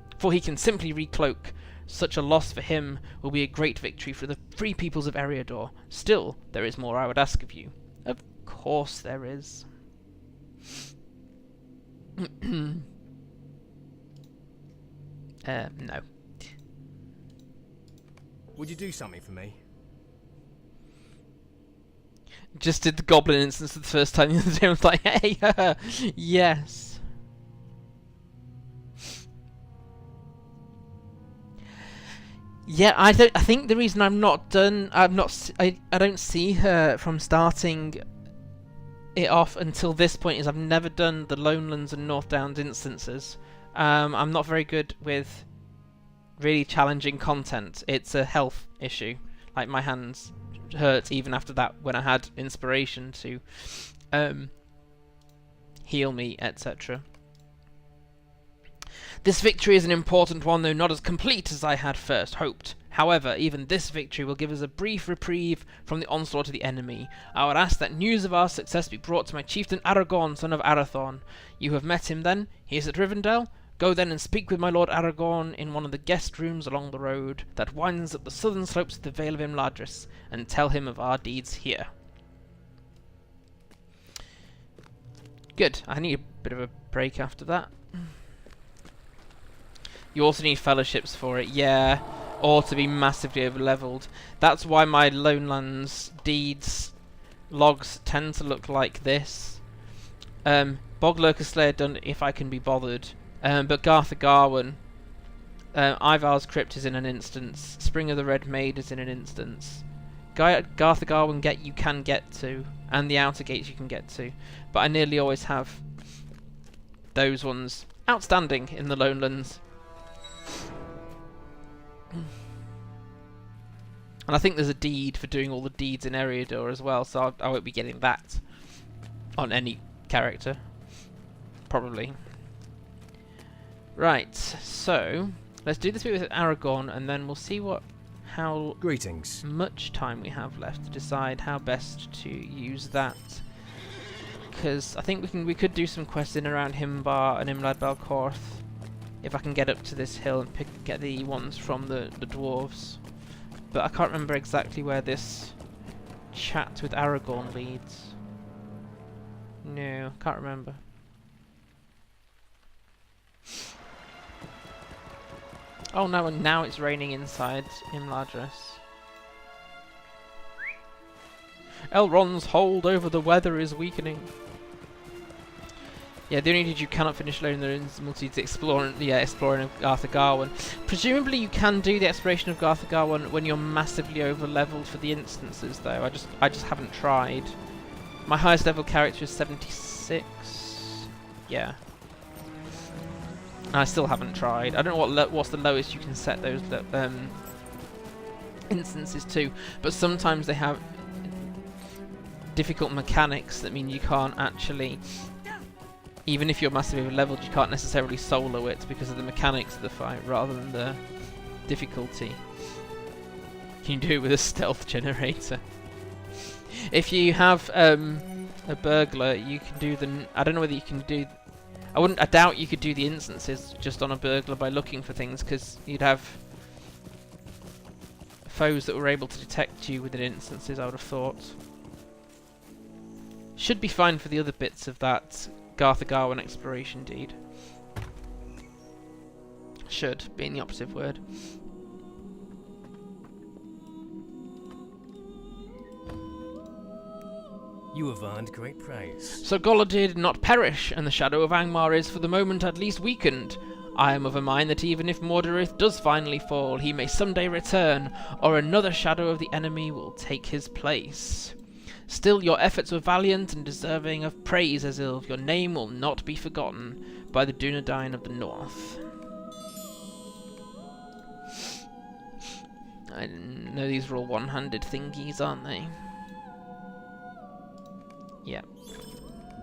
recloak. Such a loss for him will be a great victory for the free peoples of Eriador. Still, there is more I would ask of you. Of course there is. No. Would you do something for me? Just did the goblin instance for the first time the other day. I was like, hey, yes. Yeah, I think the reason I don't see her from starting it off until this point is I've never done the Lonelands and North Downs instances. I'm not very good with really challenging content. It's a health issue. Like, my hands hurt even after that when I had inspiration to heal me, etc. This victory is an important one, though not as complete as I had first hoped. However, even this victory will give us a brief reprieve from the onslaught of the enemy. I would ask that news of our success be brought to my chieftain Aragorn, son of Arathorn. You have met him, then? He is at Rivendell? Go then and speak with my lord Aragorn in one of the guest rooms along the road that winds up the southern slopes of the Vale of Imladris, and tell him of our deeds here. Good. I need a bit of a break after that. You also need fellowships for it, yeah, or to be massively over-leveled. That's why my Lonelands deeds logs tend to look like this. Boglurker Slayer done if I can be bothered, but Gartha Garwin, Ivar's Crypt is in an instance, Spring of the Red Maid is in an instance. Gartha Garwin you can get to, and the Outer Gates you can get to, but I nearly always have those ones outstanding in the Lonelands. And I think there's a deed for doing all the deeds in Eriador as well, so I won't be getting that on any character. Probably. Right, so let's do this bit with Aragorn, and then we'll see how Greetings. much time we have left to decide how best to use that. Because I think we could do some quests in around Himbar and Imlad Balcorth if I can get up to this hill and get the ones from the dwarves. But I can't remember exactly where this chat with Aragorn leads. No, can't remember. Oh no, and now it's raining inside Imladris. Elrond's hold over the weather is weakening. Yeah, the only deed you cannot finish alone in the ruins is exploring of Garth Garwan. Presumably you can do the exploration of Garth Garwan when you're massively over leveled for the instances though. I just haven't tried. My highest level character is 76. Yeah. And I still haven't tried. I don't know what's the lowest you can set those instances to, but sometimes they have difficult mechanics that mean you can't actually, even if you're massively leveled, you can't necessarily solo it because of the mechanics of the fight rather than the difficulty. You can do it with a stealth generator. If you have a burglar, you can do the. I don't know whether you can do. I doubt you could do the instances just on a burglar by looking for things, because you'd have foes that were able to detect you within instances, I would have thought. Should be fine for the other bits of that Garth Garwan exploration deed. Should, being the operative word. You have earned great praise. So Golodir did not perish, and the shadow of Angmar is for the moment at least weakened. I am of a mind that even if Mordirith does finally fall, he may someday return, or another shadow of the enemy will take his place. Still, your efforts were valiant and deserving of praise, Esilve. Your name will not be forgotten by the Dunedain of the North. I know these are all one-handed thingies, aren't they? Yeah.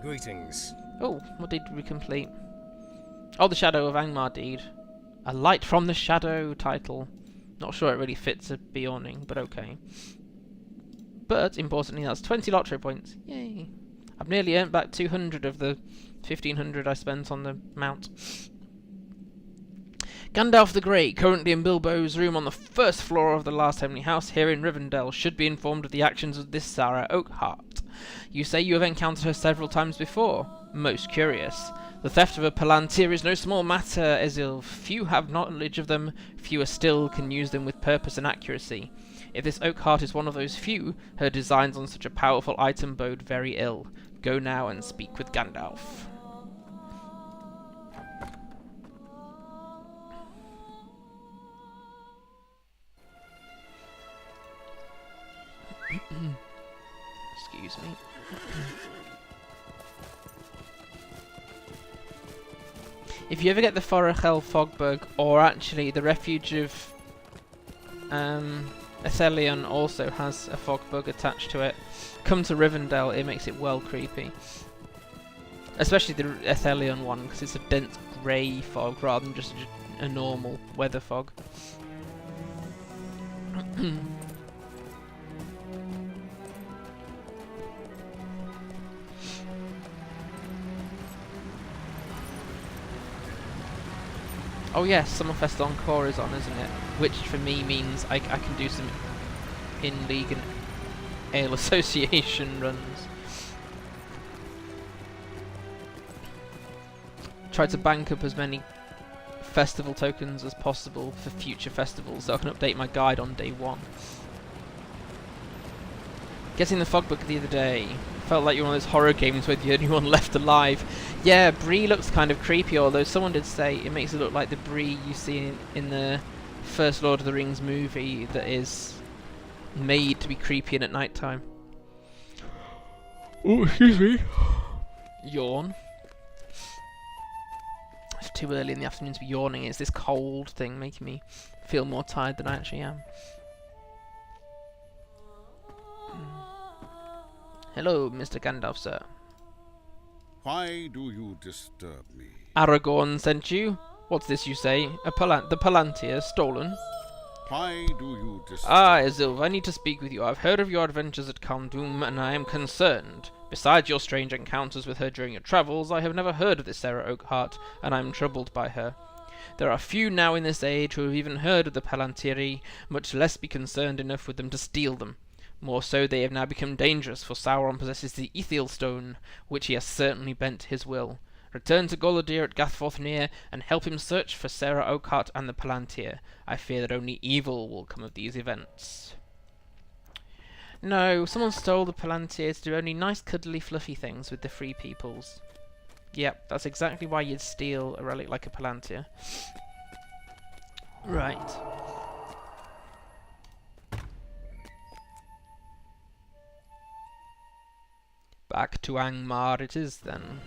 Greetings. Oh, what did we complete? Oh, the Shadow of Angmar deed. A Light from the Shadow title. Not sure it really fits a Beorning, but okay. But, importantly, that's 20 LOTRO points. Yay. I've nearly earned back 200 of the 1500 I spent on the mount. Gandalf the Grey, currently in Bilbo's room on the first floor of the last Heavenly House here in Rivendell, should be informed of the actions of this Sara Oakheart. You say you have encountered her several times before. Most curious. The theft of a Palantir is no small matter, Esilve. Few have knowledge of them, fewer still can use them with purpose and accuracy. If this Oakheart is one of those few, her designs on such a powerful item bode very ill. Go now and speak with Gandalf. Excuse me. If you ever get the Forachel Fogbug, or actually the Refuge of Ethelion also has a Fogbug attached to it, come to Rivendell, it makes it well creepy. Especially the Ethelion one, because it's a dense grey fog rather than just a normal weather fog. Oh yes, Summerfest Encore is on, isn't it? Which for me means I can do some in-league and Ale Association runs. Try to bank up as many festival tokens as possible for future festivals so I can update my guide on day one. Getting the Fogbook the other day felt like you're one of those horror games where you're the only one left alive. Yeah, Bree looks kind of creepy, although someone did say it makes it look like the Bree you see in the first Lord of the Rings movie that is made to be creepy and at night time. Oh, excuse me. Yawn. It's too early in the afternoon to be yawning. It's this cold thing making me feel more tired than I actually am. Hello, Mr. Gandalf, sir. Why do you disturb me? Aragorn sent you? What's this you say? The Palantir stolen? Why do you disturb Ah, Esilve, I need to speak with you. I've heard of your adventures at Carn Dum, and I am concerned. Besides your strange encounters with her during your travels, I have never heard of this Sara Oakheart, and I am troubled by her. There are few now in this age who have even heard of the Palantiri, much less be concerned enough with them to steal them. More so, they have now become dangerous, for Sauron possesses the Amarthiel stone, which he has certainly bent to his will. Return to Golodir at Gathforthnear, and help him search for Sara Oakheart and the Palantir. I fear that only evil will come of these events. No, someone stole the Palantir to do only nice, cuddly, fluffy things with the Free Peoples. Yep, that's exactly why you'd steal a relic like a Palantir. Right. Back to Angmar it is then.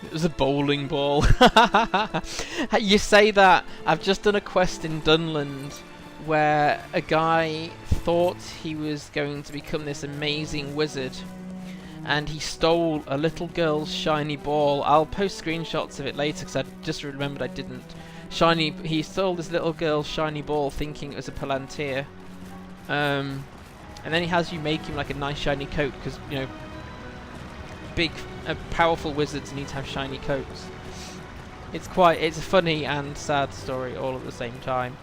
It was a bowling ball. You say that. I've just done a quest in Dunland where a guy thought he was going to become this amazing wizard, and he stole a little girl's shiny ball. I'll post screenshots of it later because I just remembered I didn't. He stole this little girl's shiny ball thinking it was a Palantir. And then he has you make him like a nice shiny coat because, you know, big, powerful wizards need to have shiny coats. It's a funny and sad story all at the same time.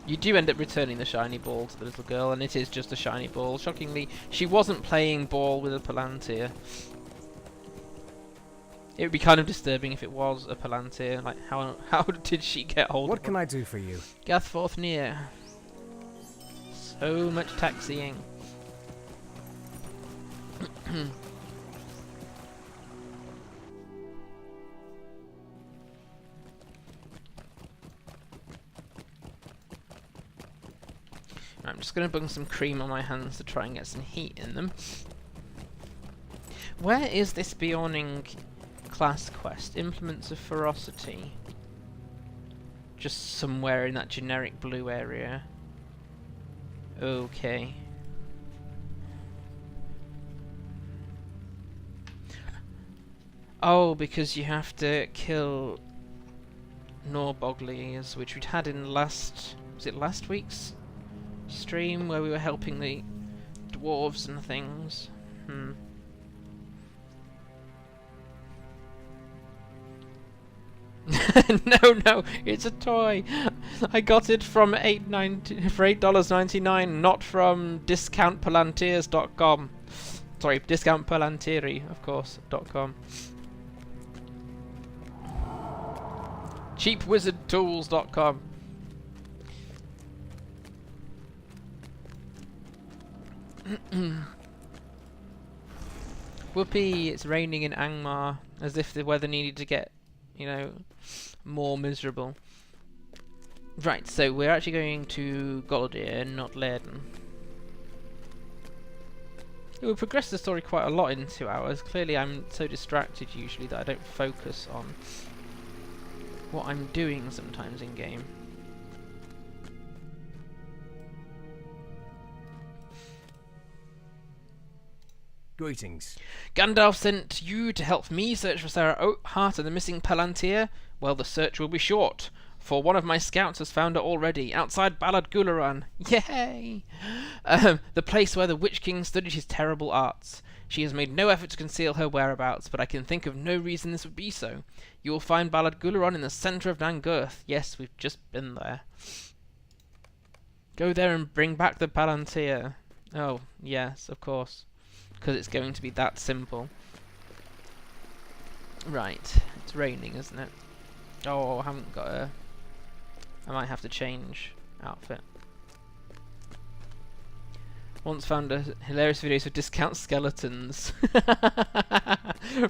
You do end up returning the shiny ball to the little girl, and it is just a shiny ball. Shockingly, she wasn't playing ball with a Palantir. It would be kind of disturbing if it was a Palantir. Like, how did she get hold of it? What can I do for you? Gathforthnear. So much taxiing. I'm just going to bung some cream on my hands to try and get some heat in them. Where is this Beorning class quest? Implements of Ferocity. Just somewhere in that generic blue area. Okay. Oh, because you have to kill Norboglies, which we'd had in was it last week's stream, where we were helping the dwarves and things. No, it's a toy. I got it from $8.99, not from discountpalantirs.com. Sorry, discountpalantiri, of course, .com. cheapwizardtools.com. Whoopee, it's raining in Angmar, as if the weather needed to get, you know, more miserable. Right, so we're actually going to Golodir, not Laerdan. It will progress the story quite a lot in 2 hours. Clearly I'm so distracted usually that I don't focus on what I'm doing sometimes in game. Greetings. Gandalf sent you to help me search for Sara Oakheart and the missing Palantir. Well, the search will be short, for one of my scouts has found her already, outside Balad Gularan. Yay! The place where the Witch King studied his terrible arts. She has made no effort to conceal her whereabouts, but I can think of no reason this would be so. You will find Balad Gularan in the centre of Nangurth. Yes, we've just been there. Go there and bring back the Palantir. Oh, yes, of course. Because it's going to be that simple. Right, it's raining, isn't it? Oh, I haven't got a... I might have to change outfit. Once found a hilarious videos of discount skeletons.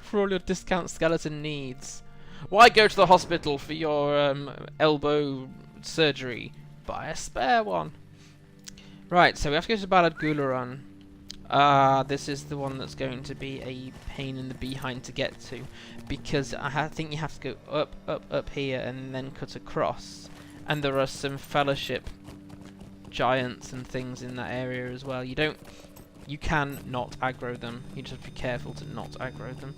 For all your discount skeleton needs. Why go to the hospital for your elbow surgery? Buy a spare one. Right, so we have to go to Balad Gularan. This is the one that's going to be a pain in the behind to get to, because I think you have to go up here and then cut across, and there are some Fellowship giants and things in that area as well. You can not aggro them. You just have to be careful to not aggro them.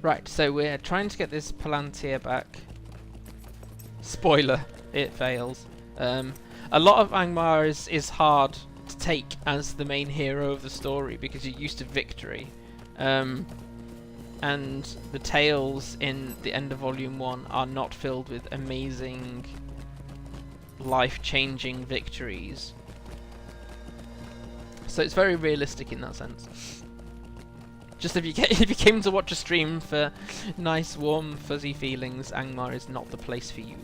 Right, so we're trying to get this Palantir back. Spoiler, it fails. A lot of Angmar is hard to take as the main hero of the story because you're used to victory. And the tales in the end of Volume 1 are not filled with amazing, life-changing victories. So it's very realistic in that sense. Just if you came to watch a stream for nice, warm, fuzzy feelings, Angmar is not the place for you.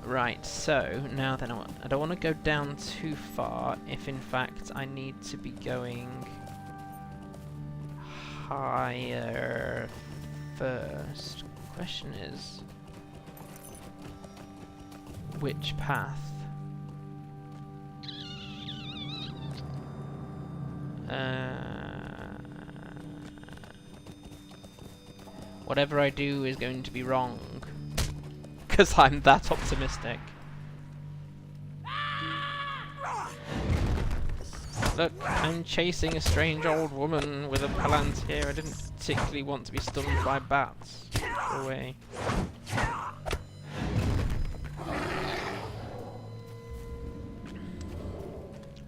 Right, so now then I don't want to go down too far if in fact I need to be going higher first. Question is, which path? Whatever I do is going to be wrong. Because I'm that optimistic. Look, I'm chasing a strange old woman with a Palantir. I didn't particularly want to be stunned by bats. Go away.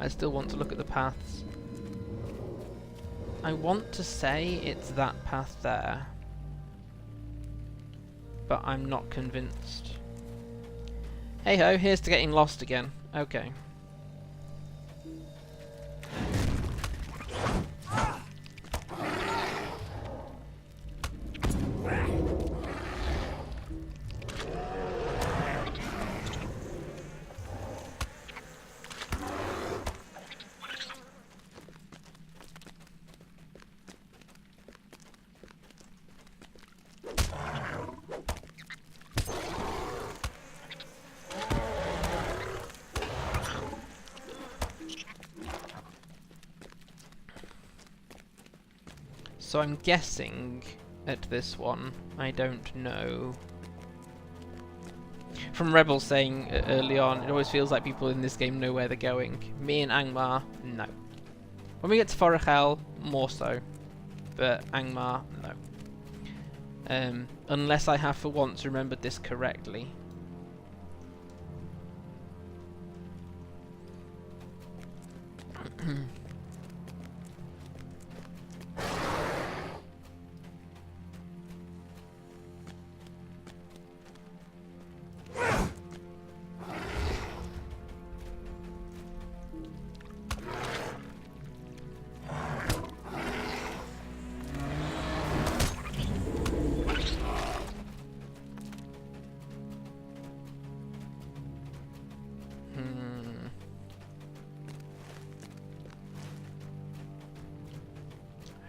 I still want to look at the paths. I want to say it's that path there, but I'm not convinced. Hey ho, here's to getting lost again. Okay. So I'm guessing at this one, I don't know. From Rebel saying early on, it always feels like people in this game know where they're going. Me and Angmar, no. When we get to Forachel, more so. But Angmar, no. Unless I have for once remembered this correctly.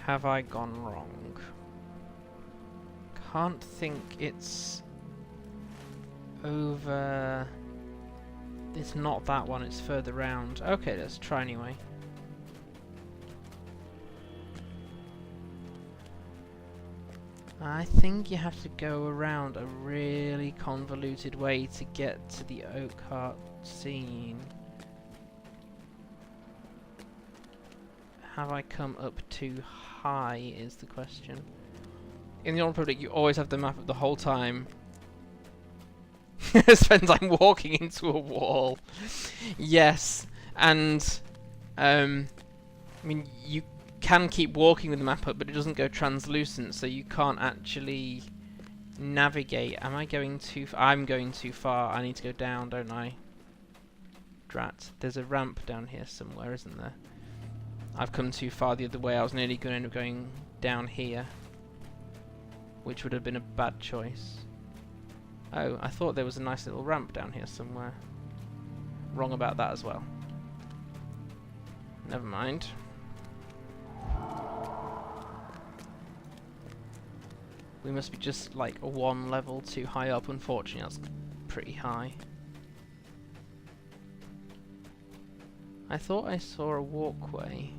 Have I gone wrong? Can't think it's over. It's not that one, it's further round. Okay, let's try anyway. I think you have to go around a really convoluted way to get to the Oakheart scene. Have I come up too high is the question. In the Old Republic you always have the map up the whole time. Spend time walking into a wall. Yes, and I mean you can keep walking with the map up, but it doesn't go translucent, so you can't actually navigate. Am I going too far? I'm going too far. I need to go down, don't I? Drat. There's a ramp down here somewhere, isn't there? I've come too far the other way. I was nearly going to end up going down here, which would have been a bad choice. Oh, I thought there was a nice little ramp down here somewhere. wrong about that as well. Never mind. We must be just like one level too high up, unfortunately. That's pretty high. I thought I saw a walkway.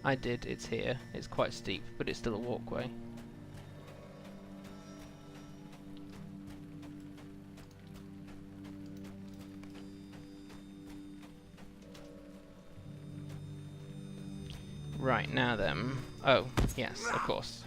I did, it's here. It's quite steep, but it's still a walkway. Right, now then. Oh, yes, of course.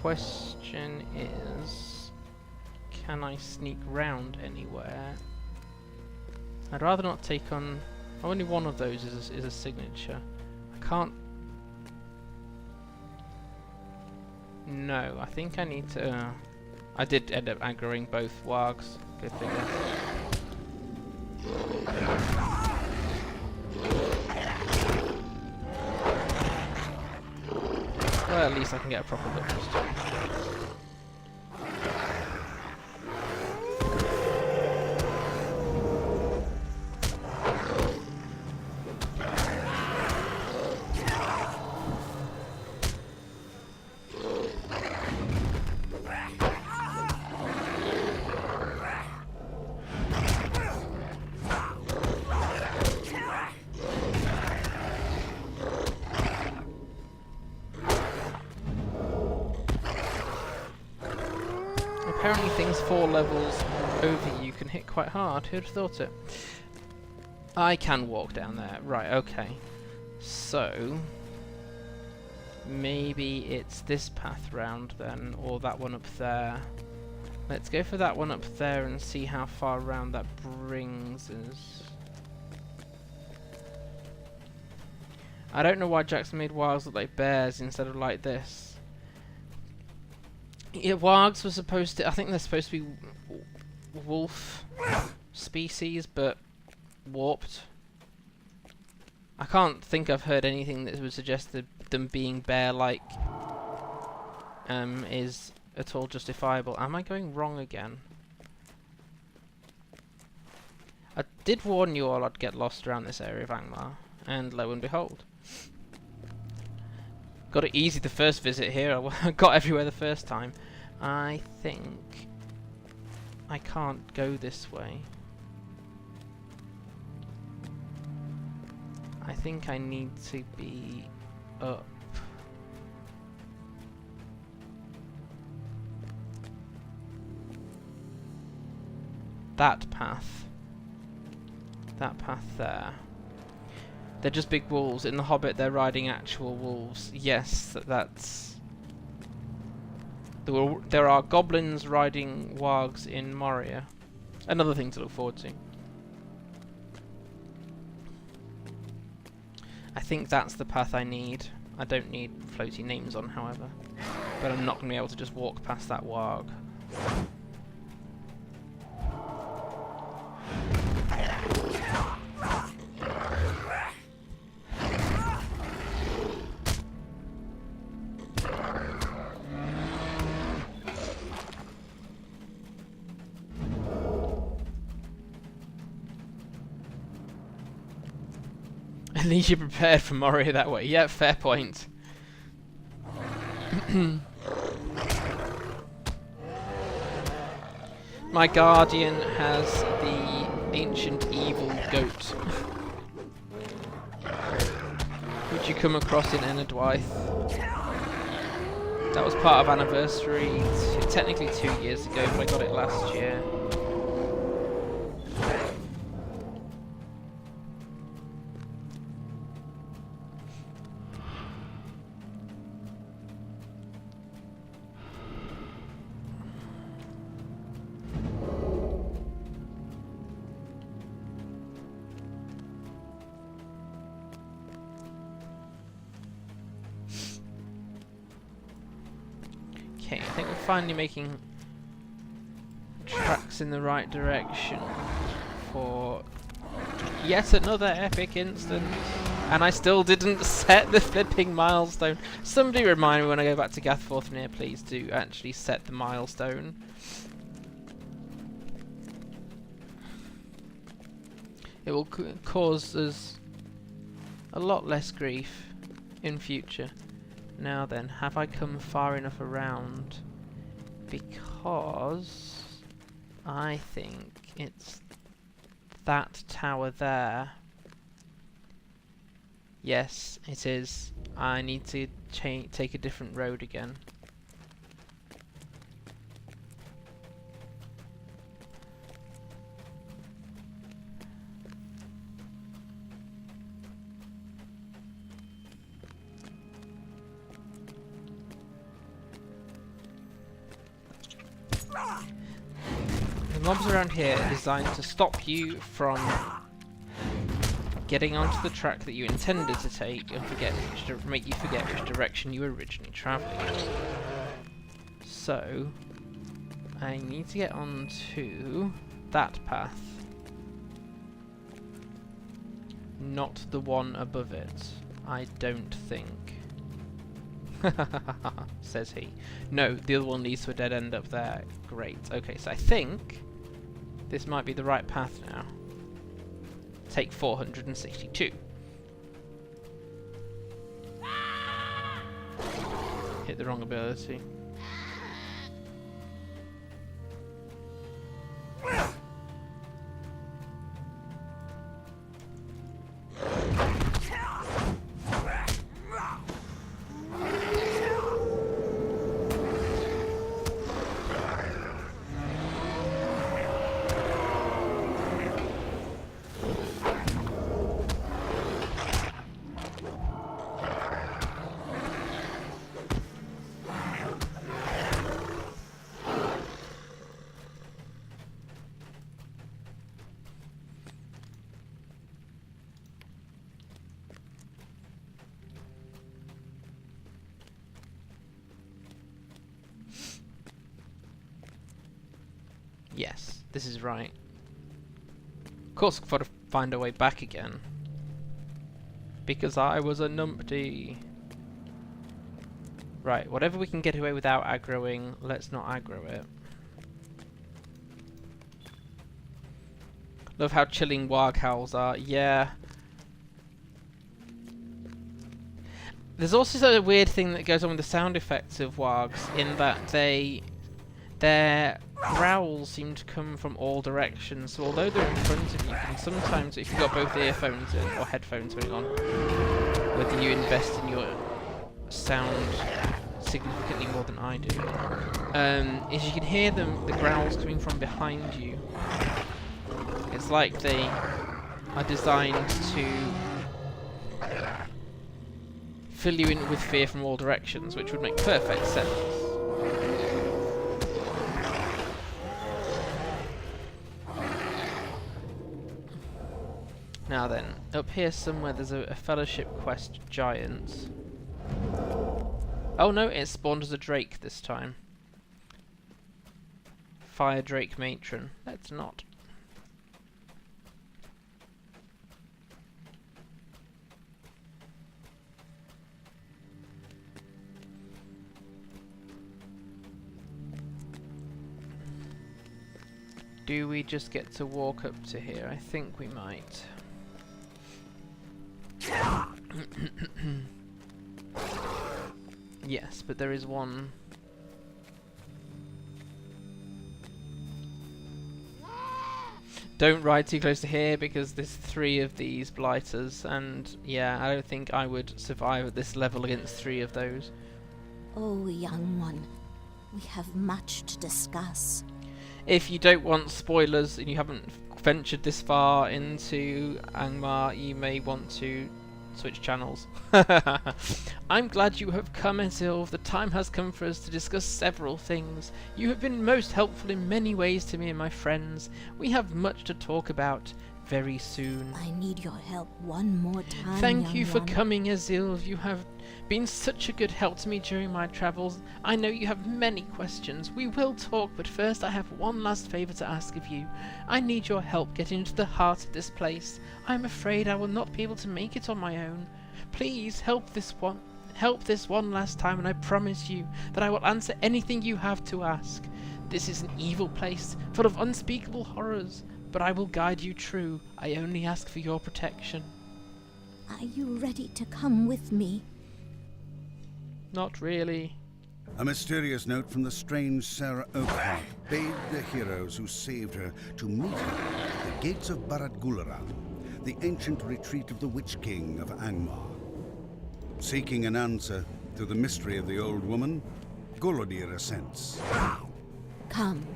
Question is, can I sneak round anywhere? I'd rather not take on. Only one of those is a signature. I can't. No, I think I need to. I did end up aggroing both wargs. Good figure. Well, at least I can get a proper look this time. Apparently things 4 levels over you can hit quite hard. Who'd have thought it? I can walk down there. Right, okay. So maybe it's this path round then, or that one up there. Let's go for that one up there and see how far round that brings us. I don't know why Jackson made wargs look like bears instead of like this. Yeah, wargs were supposed to. I think they're supposed to be wolf species, but warped. I can't think I've heard anything that would suggest that them being bear-like is at all justifiable. Am I going wrong again? I did warn you all I'd get lost around this area of Angmar, and lo and behold. Got it easy the first visit here. I got everywhere the first time. I think I can't go this way. I think I need to be up. That path. That path there. They're just big wolves. In The Hobbit, they're riding actual wolves. Yes, that's... There are goblins riding wargs in Moria. Another thing to look forward to. I think that's the path I need. I don't need floaty names on, however. But I'm not going to be able to just walk past that warg. At least you're prepared for Moria that way. Yeah, fair point. My guardian has the ancient evil goat, which you come across in Enadwaith. That was part of Anniversary, technically 2 years ago, but I got it last year. Okay, I think we're finally making tracks in the right direction for yet another epic instance. And I still didn't set the flipping milestone. Somebody remind me when I go back to Gathforthnear, please, to actually set the milestone. It will cause us a lot less grief in future. Now then, have I come far enough around? Because I think it's that tower there. Yes, it is. I need to take a different road again. The mobs around here are designed to stop you from getting onto the track that you intended to take and make you forget which direction you were originally travelling. So, I need to get onto that path, not the one above it. I don't think. Says he. No, the other one leads to a dead end up there. Great. Okay, so I think this might be the right path now. Take 462. Hit the wrong ability. Yes, this is right. Of course, I've got to find a way back again. Because I was a numpty. Right, whatever we can get away without aggroing, let's not aggro it. Love how chilling warg howls are. Yeah. There's also a weird thing that goes on with the sound effects of wargs, in that their growls seem to come from all directions, so although they're in front of you, can sometimes, if you've got both earphones in, or headphones going on, whether you invest in your sound significantly more than I do, is you can hear the growls coming from behind you. It's like they are designed to fill you in with fear from all directions, which would make perfect sense. Now then, up here somewhere there's a fellowship quest giant. Oh no, it spawned as a drake this time. Fire Drake Matron. Let's not. Do we just get to walk up to here? I think we might. Yes, but there is one. Don't ride too close to here because there's 3 of these blighters, and yeah, I don't think I would survive at this level against 3 of those. Oh, young one, we have much to discuss. If you don't want spoilers and you haven't ventured this far into Angmar, you may want to switch channels. I'm glad you have come, Esilve. The time has come for us to discuss several things. You have been most helpful in many ways to me and my friends. We have much to talk about. very soon. I need your help one more time. Thank you young for one. coming, Esilve. You have been such a good help to me during my travels. I know you have many questions. We will talk, but first I have one last favour to ask of you. I need your help getting into the heart of this place. I'm afraid I will not be able to make it on my own. Please help this one last time, and I promise you that I will answer anything you have to ask. This is an evil place, full of unspeakable horrors, but I will guide you true. I only ask for your protection. Are you ready to come with me? Not really. A mysterious note from the strange Sara Oakheart bade the heroes who saved her to meet her at the gates of Barad-Gularan, the ancient retreat of the Witch King of Angmar. Seeking an answer to the mystery of the old woman, Golodir assents. Come,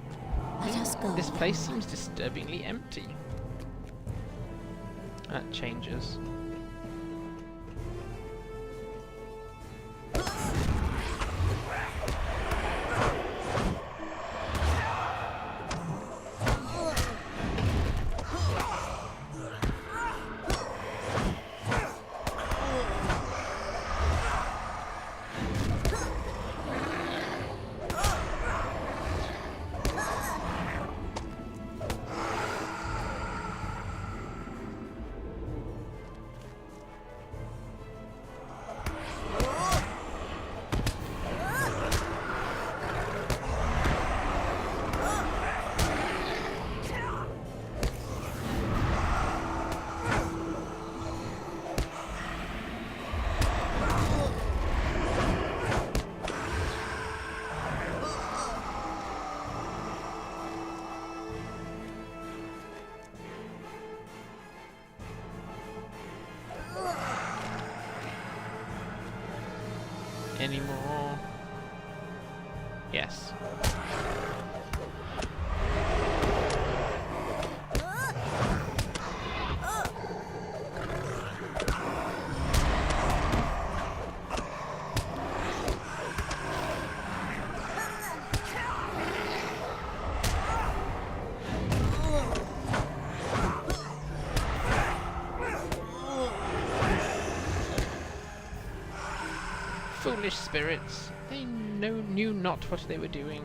let us go. This place seems disturbingly empty. That changes. Anymore? Yes. Foolish spirits. They knew not what they were doing.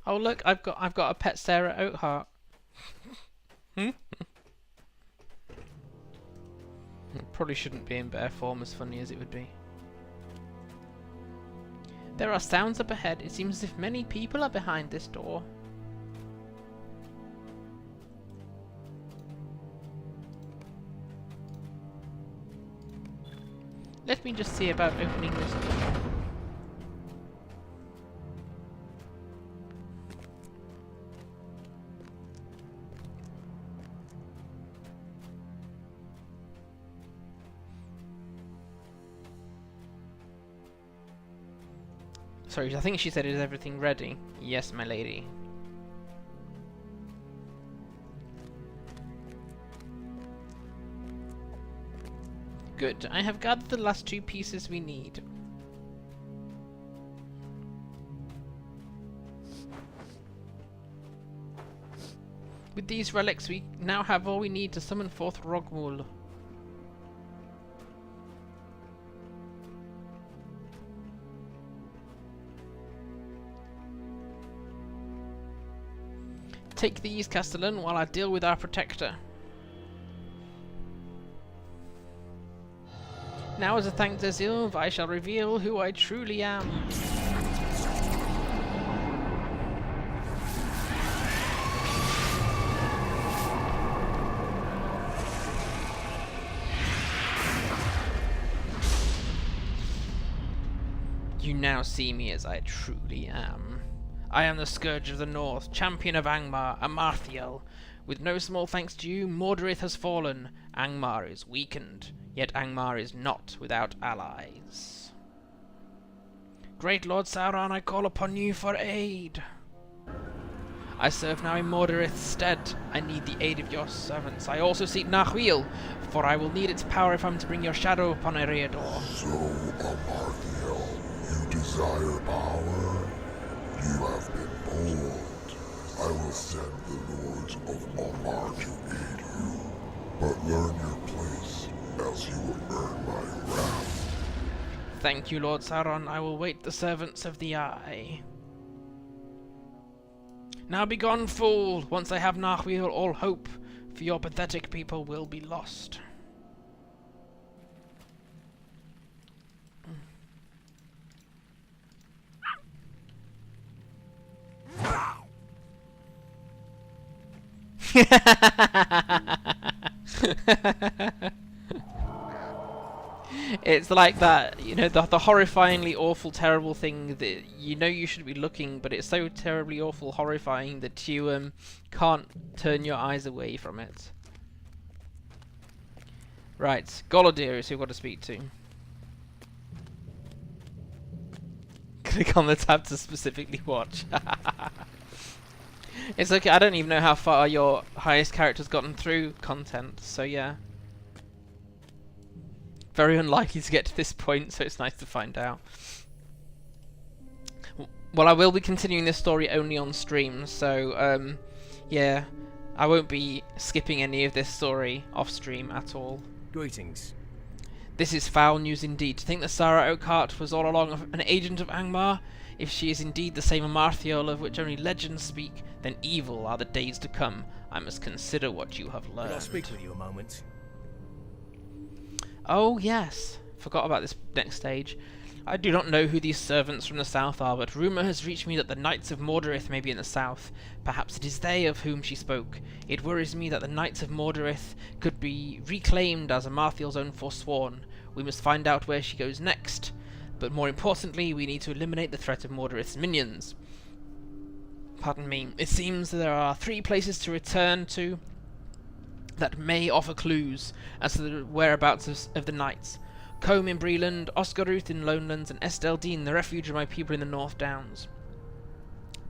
Oh look, I've got a pet Sara Oakheart. It probably shouldn't be in bear form, as funny as it would be. There are sounds up ahead. It seems as if many people are behind this door. Let me just see about opening this door. Sorry, I think she said, is everything ready? Yes, my lady. Good, I have gathered the last two pieces we need. With these relics, we now have all we need to summon forth Rogmul. Take these, Castellan, while I deal with our protector. Now, as a thanks to Esilve, I shall reveal who I truly am. You now see me as I truly am. I am the Scourge of the North, champion of Angmar, Amarthiel. With no small thanks to you, Mordirith has fallen. Angmar is weakened, yet Angmar is not without allies. Great Lord Sauron, I call upon you for aid. I serve now in Mordirith's stead. I need the aid of your servants. I also seek Nahuil, for I will need its power if I'm to bring your shadow upon Eriador. So, Amarthiel, you desire power? You have been bold. I will send the lords of Angmar to aid you. But learn your place, else you will earn my wrath. Thank you, Lord Sauron. I will wait the servants of the Eye. Now be gone, fool! Once I have Nahuil, all hope for your pathetic people will be lost. It's like that, you know, the horrifyingly awful, terrible thing that you know you should be looking, but it's so terribly awful, horrifying that you can't turn your eyes away from it. Right, Golodir is who we've got to speak to. Click on the tab to specifically watch. It's okay, I don't even know how far your highest character's gotten through content, so yeah. Very unlikely to get to this point, so it's nice to find out. Well, I will be continuing this story only on stream, so yeah, I won't be skipping any of this story off stream at all. Greetings. This is foul news indeed. To think that Sara Oakheart was all along an agent of Angmar? If she is indeed the same Amarthiel of which only legends speak, then evil are the days to come. I must consider what you have learned. Could I speak with you a moment? Oh yes, forgot about this next stage. I do not know who these servants from the south are, but rumour has reached me that the Knights of Mordirith may be in the south. Perhaps it is they of whom she spoke. It worries me that the Knights of Mordirith could be reclaimed as Amarthiel's own forsworn. We must find out where she goes next. But more importantly, we need to eliminate the threat of Mordirith's minions. Pardon me. It seems that there are 3 places to return to that may offer clues as to the whereabouts of the knights. Combe in Breland, Oscaruth in Lonelands, and Esteldine, the refuge of my people in the North Downs.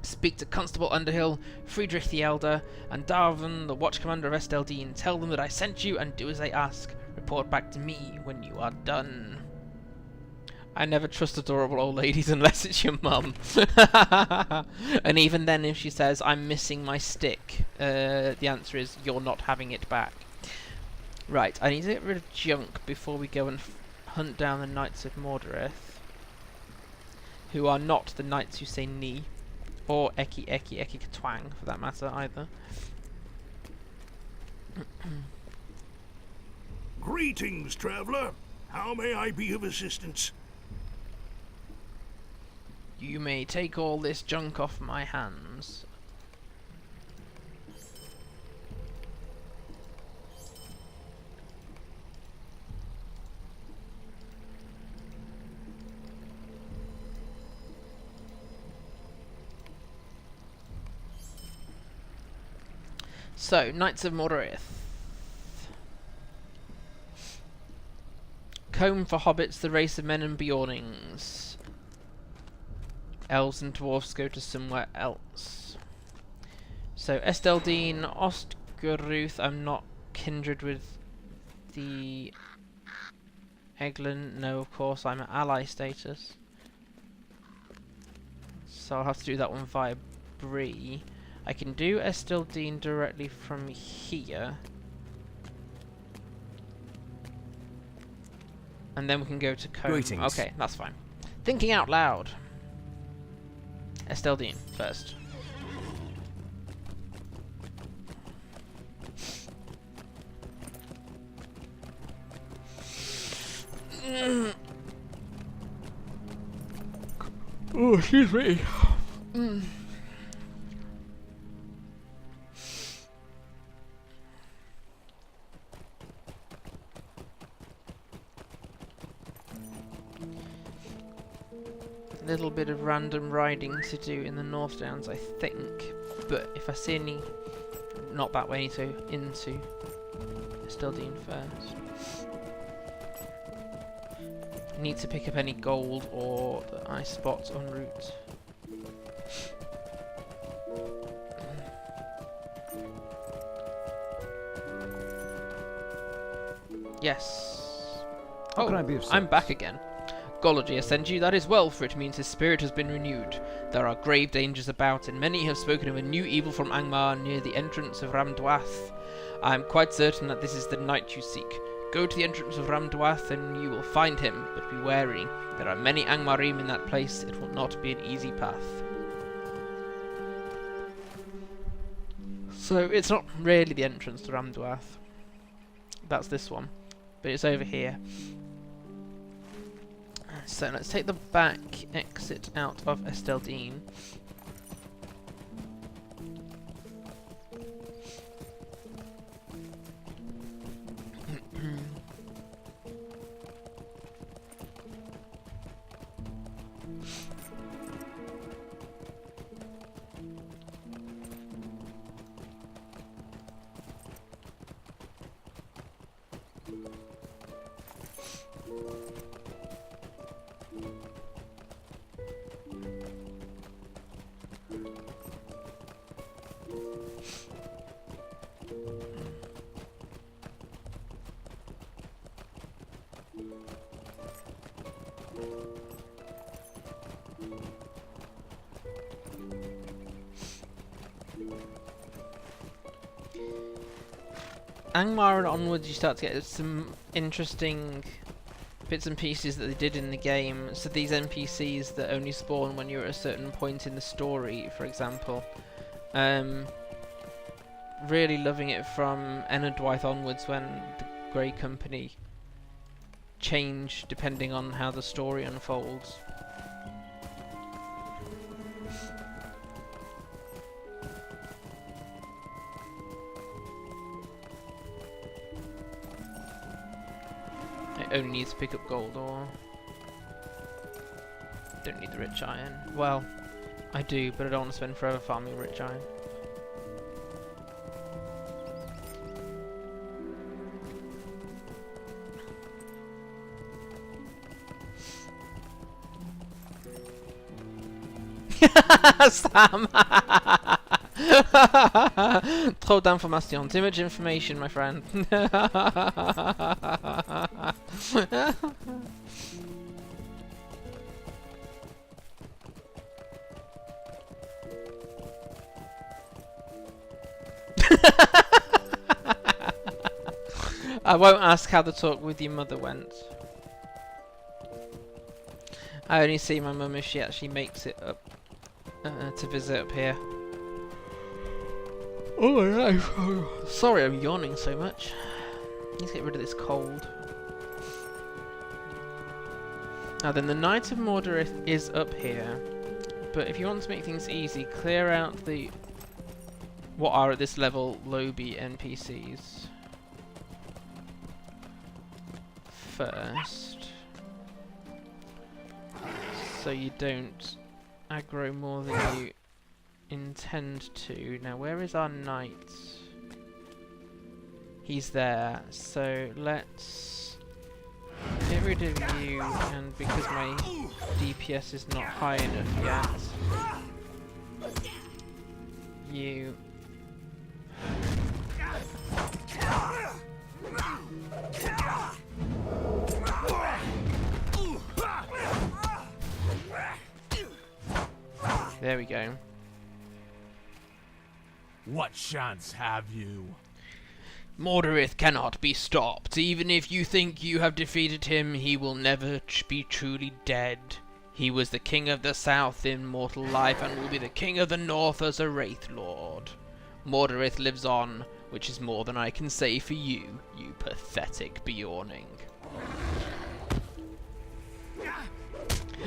Speak to Constable Underhill, Friedrich the Elder, and Darvan, the watch commander of Esteldine. Tell them that I sent you and do as they ask. Report back to me when you are done. I never trust adorable old ladies unless it's your mum. And even then, if she says, I'm missing my stick, the answer is, you're not having it back. Right, I need to get rid of junk before we go and hunt down the Knights of Mordirith, who are not the knights who say ni, or Eki Katwang, for that matter, either. Greetings, traveler. How may I be of assistance? You may take all this junk off my hands. So, Knights of Mordirith. Comb for hobbits, the race of men and Beornings. Elves and dwarfs go to somewhere else. So Esteldine, Oscaruth, I'm not kindred with the Eglin. No, of course, I'm at ally status. So I'll have to do that one via Bree. I can do Esteldine directly from here. And then we can go to Combe. Greetings. Okay, that's fine. Thinking out loud. Esteldine first. Oh, excuse me. Little bit of random riding to do in the North Downs, I think. But if I see any, not that way, into Esteldine first. Need to pick up any gold or that I spot en route. Yes. How can I be of I'm service? back again. Golodir sent you, that is well, for it means his spirit has been renewed. There are grave dangers about, and many have spoken of a new evil from Angmar near the entrance of Ramdwath. I am quite certain that this is the knight you seek. Go to the entrance of Ramdwath and you will find him, but be wary. There are many Angmarim in that place, it will not be an easy path. So it's not really the entrance to Ramdwath. That's this one. But it's over here. So let's take the back exit out of Esteldine. Angmar and onwards you start to get some interesting bits and pieces that they did in the game. So these NPCs that only spawn when you're at a certain point in the story, for example. Really loving it from Enadwaith onwards when the Grey Company change depending on how the story unfolds. I only need to pick up gold ore. Don't need the rich iron. Well, I do, but I don't want to spend forever farming rich iron. Sam! Trop d'information. Too much information, my friend. I won't ask how the talk with your mother went. I only see my mum if she actually makes it up to visit up here. Oh my god. Sorry I'm yawning so much. Let's get rid of this cold. Now then, the Knights of Mordirith is up here. But if you want to make things easy, clear out the what are at this level lobby NPCs first. So you don't aggro more than you intend to. Now where is our knight? He's there, so let's get rid of you, and because my DPS is not high enough yet, you there we go. What chance have you? Mordirith cannot be stopped. Even if you think you have defeated him, he will never be truly dead. He was the king of the south in mortal life and will be the king of the north as a wraith lord. Mordirith lives on, which is more than I can say for you, you pathetic Beorning.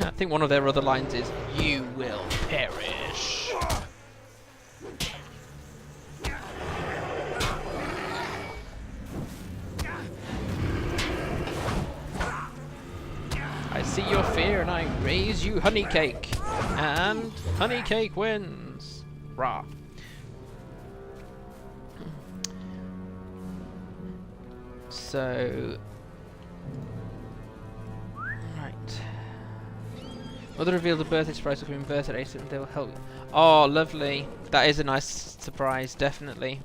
I think one of their other lines is, you will perish. I see your fear and I raise you honey cake. And honey cake wins. Rah. So... right. Mother revealed the birthday surprise of inverted ace and they will help. Oh, lovely. That is a nice surprise, definitely.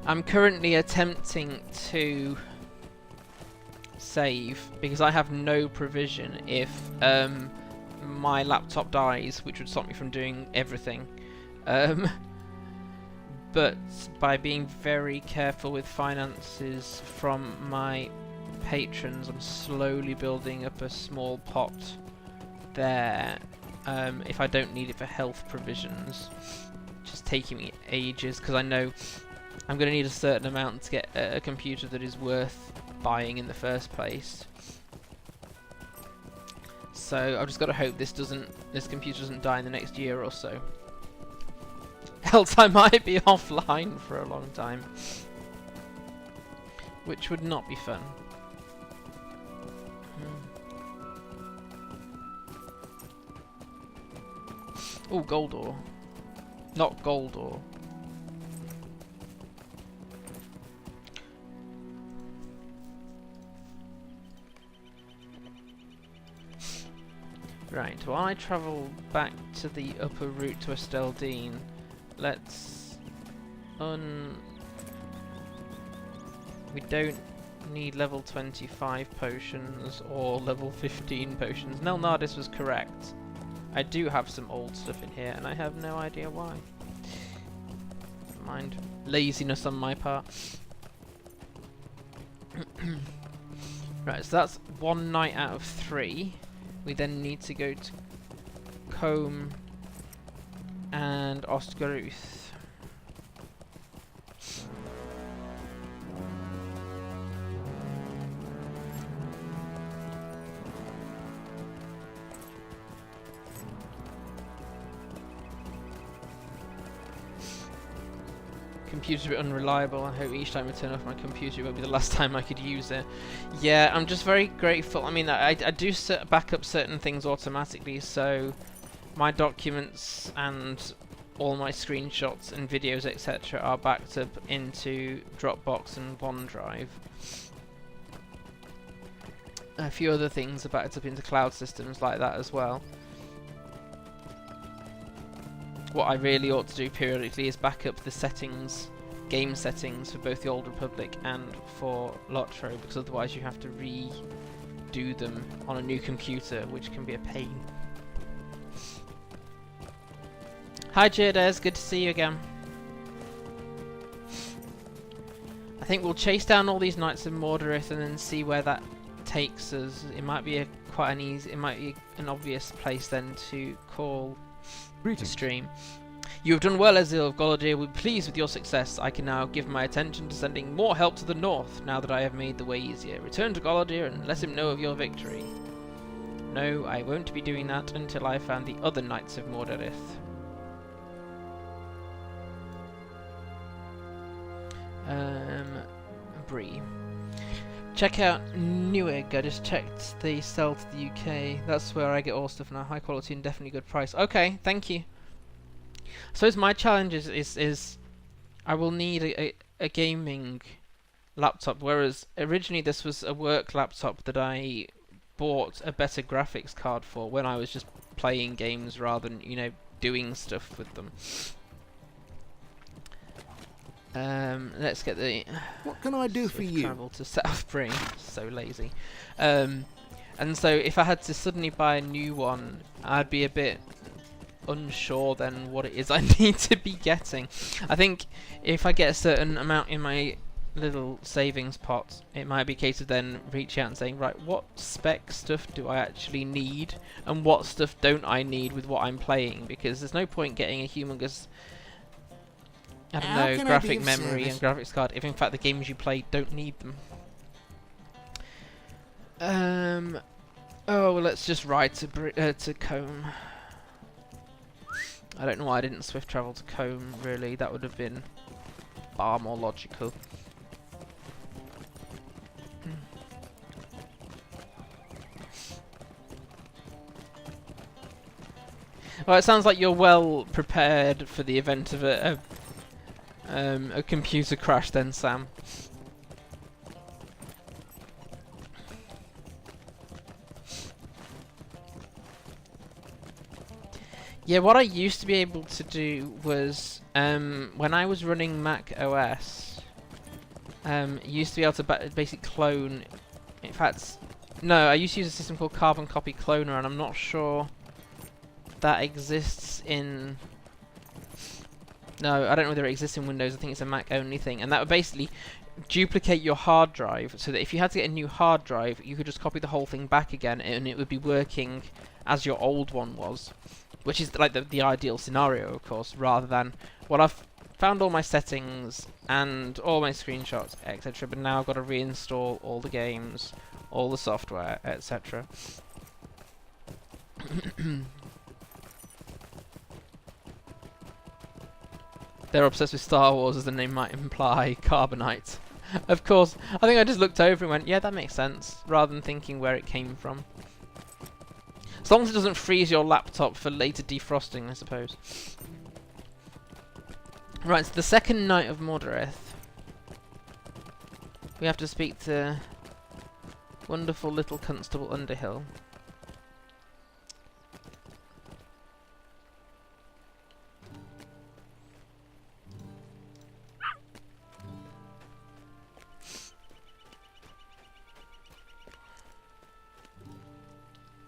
I'm currently attempting to save because I have no provision if my laptop dies, which would stop me from doing everything. But by being very careful with finances from my patrons, I'm slowly building up a small pot there. If I don't need it for health provisions, just taking me ages because I know I'm going to need a certain amount to get a computer that is worth buying in the first place. So I've just got to hope this computer doesn't die in the next year or so. Else I might be offline for a long time, which would not be fun. Oh, gold ore. Not gold ore. Right, while I travel back to the upper route to Esteldine, let's we don't need level 25 potions or level 15 potions. Nelnardis was correct. I do have some old stuff in here and I have no idea why. Mind laziness on my part. Right, so that's 1 night out of 3. We then need to go to Combe and Osgaruth. Computer's a bit unreliable. I hope each time I turn off my computer it won't be the last time I could use it. Yeah, I'm just very grateful. I mean, I do back up certain things automatically, so my documents and all my screenshots and videos, etc., are backed up into Dropbox and OneDrive. A few other things are backed up into cloud systems like that as well. What I really ought to do periodically is back up the settings, game settings for both the Old Republic and for LOTRO, because otherwise you have to redo them on a new computer, which can be a pain. Hi Jades, good to see you again. I think we'll chase down all these Knights of Mordirith and then see where that takes us. It might be an obvious place then to call the stream. You have done well, Esilve. Golodir will be pleased with your success. I can now give my attention to sending more help to the north, now that I have made the way easier. Return to Golodir and let him know of your victory. No, I won't be doing that until I found the other Knights of Mordirith. Bree. Check out Newegg. I just checked they sell to the UK. That's where I get all stuff now. High quality and definitely good price. Okay, thank you. I suppose my challenge is I will need a gaming laptop, whereas originally this was a work laptop that I bought a better graphics card for when I was just playing games rather than, you know, doing stuff with them. Let's get the... What can I do for you? Travel to South Bree. So lazy. And so if I had to suddenly buy a new one, I'd be a bit unsure then what it is I need to be getting. I think if I get a certain amount in my little savings pot, it might be a case of then reaching out and saying, right, what spec stuff do I actually need and what stuff don't I need with what I'm playing, because there's no point getting a humongous, I don't know, graphic memory and graphics card if in fact the games you play don't need them. Oh, well, let's just ride to Combe. I don't know why I didn't swift travel to Combe, really. That would have been far more logical. Well, it sounds like you're well prepared for the event of a computer crash then, Sam. Yeah, what I used to be able to do was, when I was running Mac OS, used to be able to basically clone. In fact, no, I used to use a system called Carbon Copy Cloner, and I'm not sure that exists in. No, I don't know whether it exists in Windows. I think it's a Mac only thing, and that would basically duplicate your hard drive, so that if you had to get a new hard drive, you could just copy the whole thing back again, and it would be working as your old one was, which is like the ideal scenario, of course, rather than, well, I've found all my settings and all my screenshots, etc., but now I've got to reinstall all the games, all the software, etc. They're obsessed with Star Wars, as the name might imply. Carbonite. Of course, I think I just looked over and went, yeah, that makes sense, rather than thinking where it came from. As long as it doesn't freeze your laptop for later defrosting, I suppose. Right, so the second Knight of Mordirith. We have to speak to wonderful little Constable Underhill.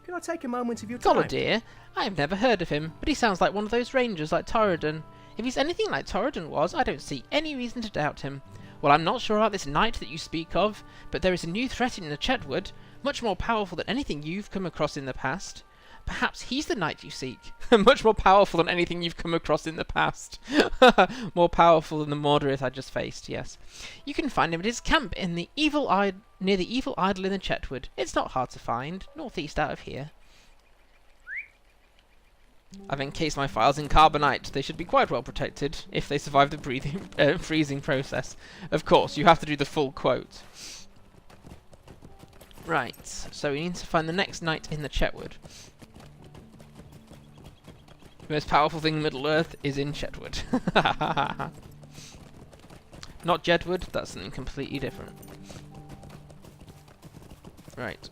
Can I take a moment of your time? Golodir? I have never heard of him, but he sounds like one of those rangers like Torridon. If he's anything like Torridon was, I don't see any reason to doubt him. Well, I'm not sure about this knight that you speak of, but there is a new threat in the Chetwood, much more powerful than anything you've come across in the past. Perhaps he's the knight you seek. Much more powerful than anything you've come across in the past. More powerful than the Mordirith I just faced, yes. You can find him at his camp in the near the evil idol in the Chetwood. It's not hard to find, northeast out of here. I've encased my files in carbonite. They should be quite well protected if they survive the freezing process. Of course, you have to do the full quote. Right, so we need to find the next knight in the Chetwood. The most powerful thing in Middle-earth is in Chetwood. Not Jedwood, that's something completely different. Right.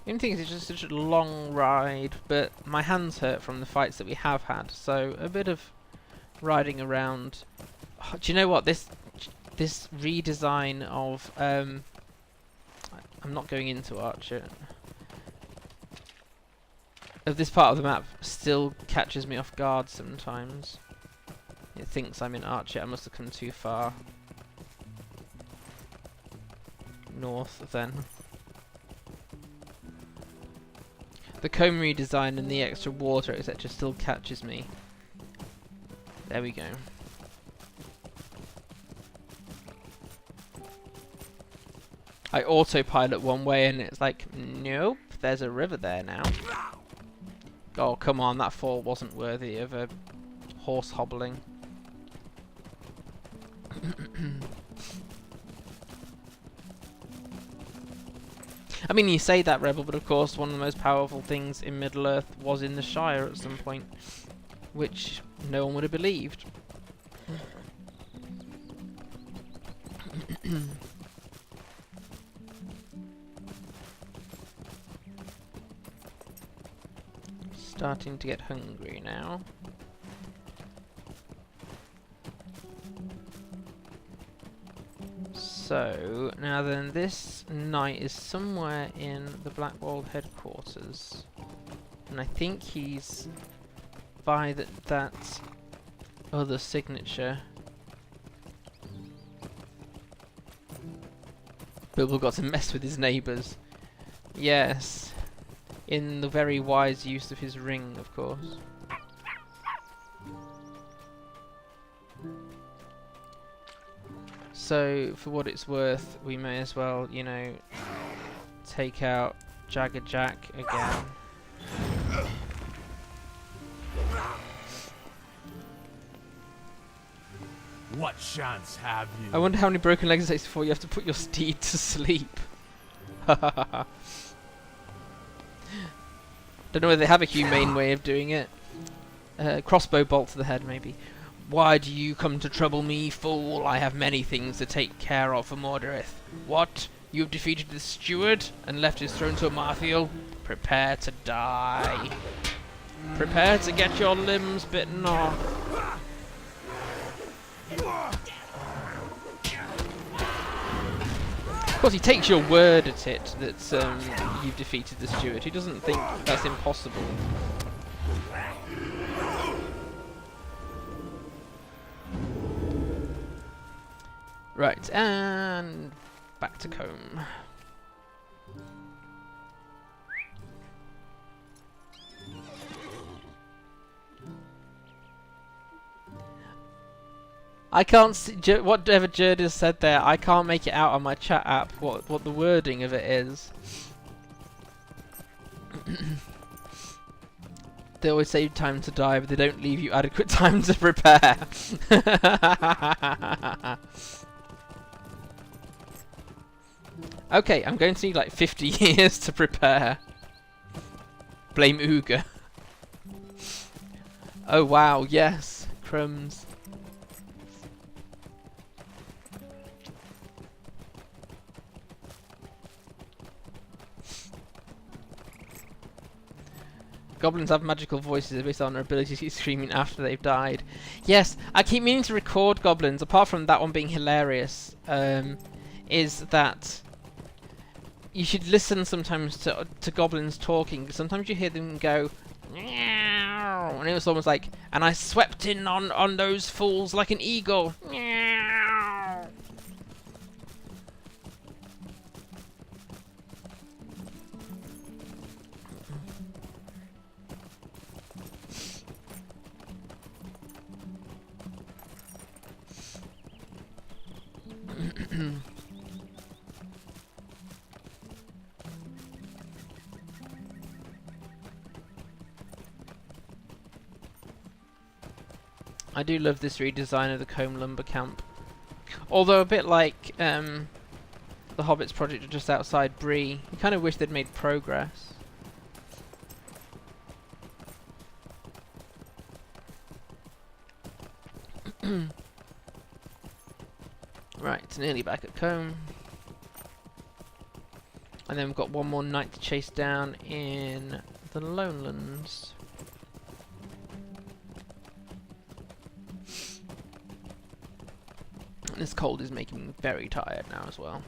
The only thing is, it's just such a long ride, but my hands hurt from the fights that we have had, so a bit of riding around. Oh, do you know what? This redesign of I'm not going into Archer. Of this part of the map still catches me off guard sometimes. It thinks I'm in Archer. I must have come too far north then. The comb redesign and the extra water, etc. still catches me. There we go. I autopilot one way and it's like, nope, there's a river there now. Oh, come on, that fall wasn't worthy of a horse hobbling. I mean, you say that, Rebel, but of course one of the most powerful things in Middle-earth was in the Shire at some point, which no one would have believed. Starting to get hungry now. So, now then, this knight is somewhere in the Blackwold headquarters. And I think he's by that other signature. Bilbo got to mess with his neighbours. Yes. In the very wise use of his ring, of course. So, for what it's worth, we may as well, you know, take out Jagger Jack again. What chance have you? I wonder how many broken legs it takes before you have to put your steed to sleep. Don't know whether they have a humane way of doing it. Crossbow bolt to the head, maybe. Why do you come to trouble me, fool? I have many things to take care of for Mordirith. What? You have defeated the steward and left his throne to Amarthiel? Prepare to die. Prepare to get your limbs bitten off. Of course, he takes your word at it that you've defeated the steward. He doesn't think that's impossible. Right, and back to Combe. I can't see whatever Jerd has said there. I can't make it out on my chat app what the wording of it is. They always save time to die, but they don't leave you adequate time to prepare. Okay, I'm going to need like 50 years to prepare. Blame Ooga. Oh wow, yes, crumbs. Goblins have magical voices based on their ability to keep screaming after they've died. Yes, I keep meaning to record goblins, apart from that one being hilarious, is that you should listen sometimes to goblins talking. Sometimes you hear them go, meow, and it was almost like, and I swept in on those fools like an eagle. Meow. I do love this redesign of the Combe Lumber Camp. Although a bit like the Hobbits project just outside Bree, I kind of wish they'd made progress. Right, nearly back at Combe. And then we've got one more knight to chase down in the Lowlands. This cold is making me very tired now as well.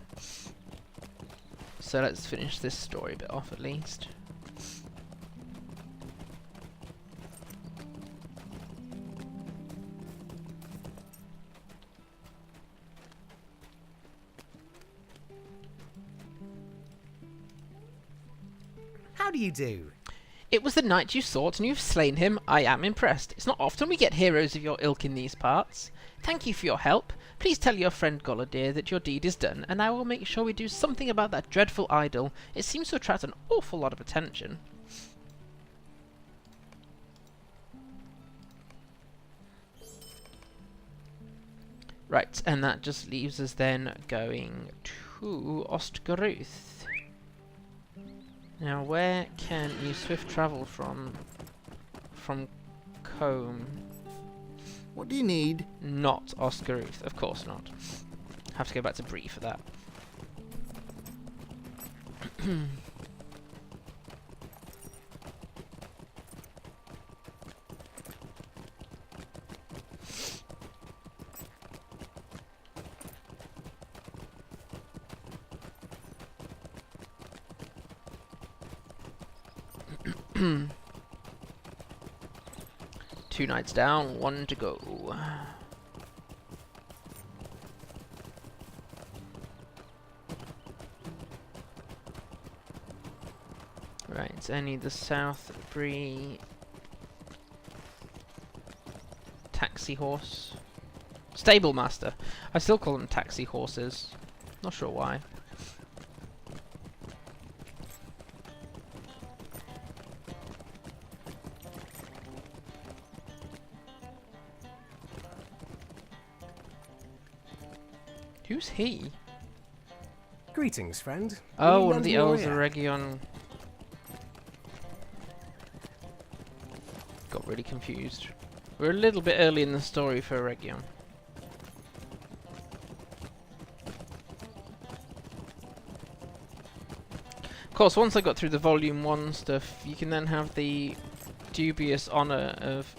So let's finish this story bit off at least. How do you do? It was the knight you sought, and you've slain him. I am impressed. It's not often we get heroes of your ilk in these parts. Thank you for your help. Please tell your friend Golodir that your deed is done, and I will make sure we do something about that dreadful idol. It seems to attract an awful lot of attention. Right, and that just leaves us then going to Ostgaruth. Now, where can you swift travel from Combe? What do you need? Not Ostgaruth, of course not. Have to go back to Bree for that. Two knights down, one to go. Right, I need the South Bree taxi horse. Stable master. I still call them taxi horses. Not sure why. Who's he? Greetings, friend. Oh, one of the elves of Region. Got really confused. We're a little bit early in the story for Region. Of course, once I got through the Volume 1 stuff, you can then have the dubious honour of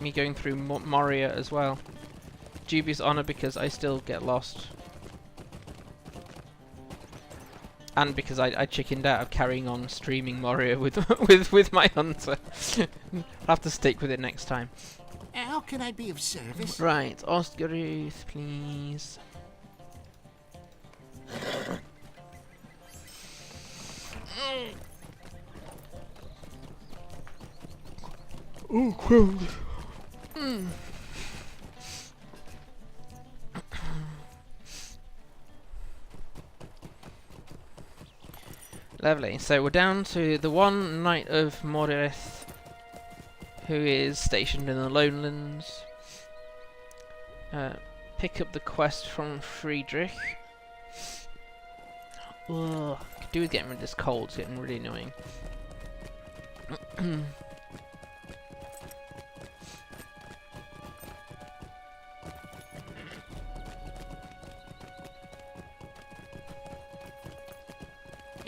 me going through Moria as well. Dubious honour because I still get lost. And because I chickened out of carrying on streaming Moria with with my hunter. I'll have to stick with it next time. How can I be of service? Right, Oscarith, please. Oh, cold. Lovely. So we're down to the one Knight of Mordirith who is stationed in the Lowlands. Pick up the quest from Friedrich. Ugh, could do with getting rid of this cold, it's getting really annoying.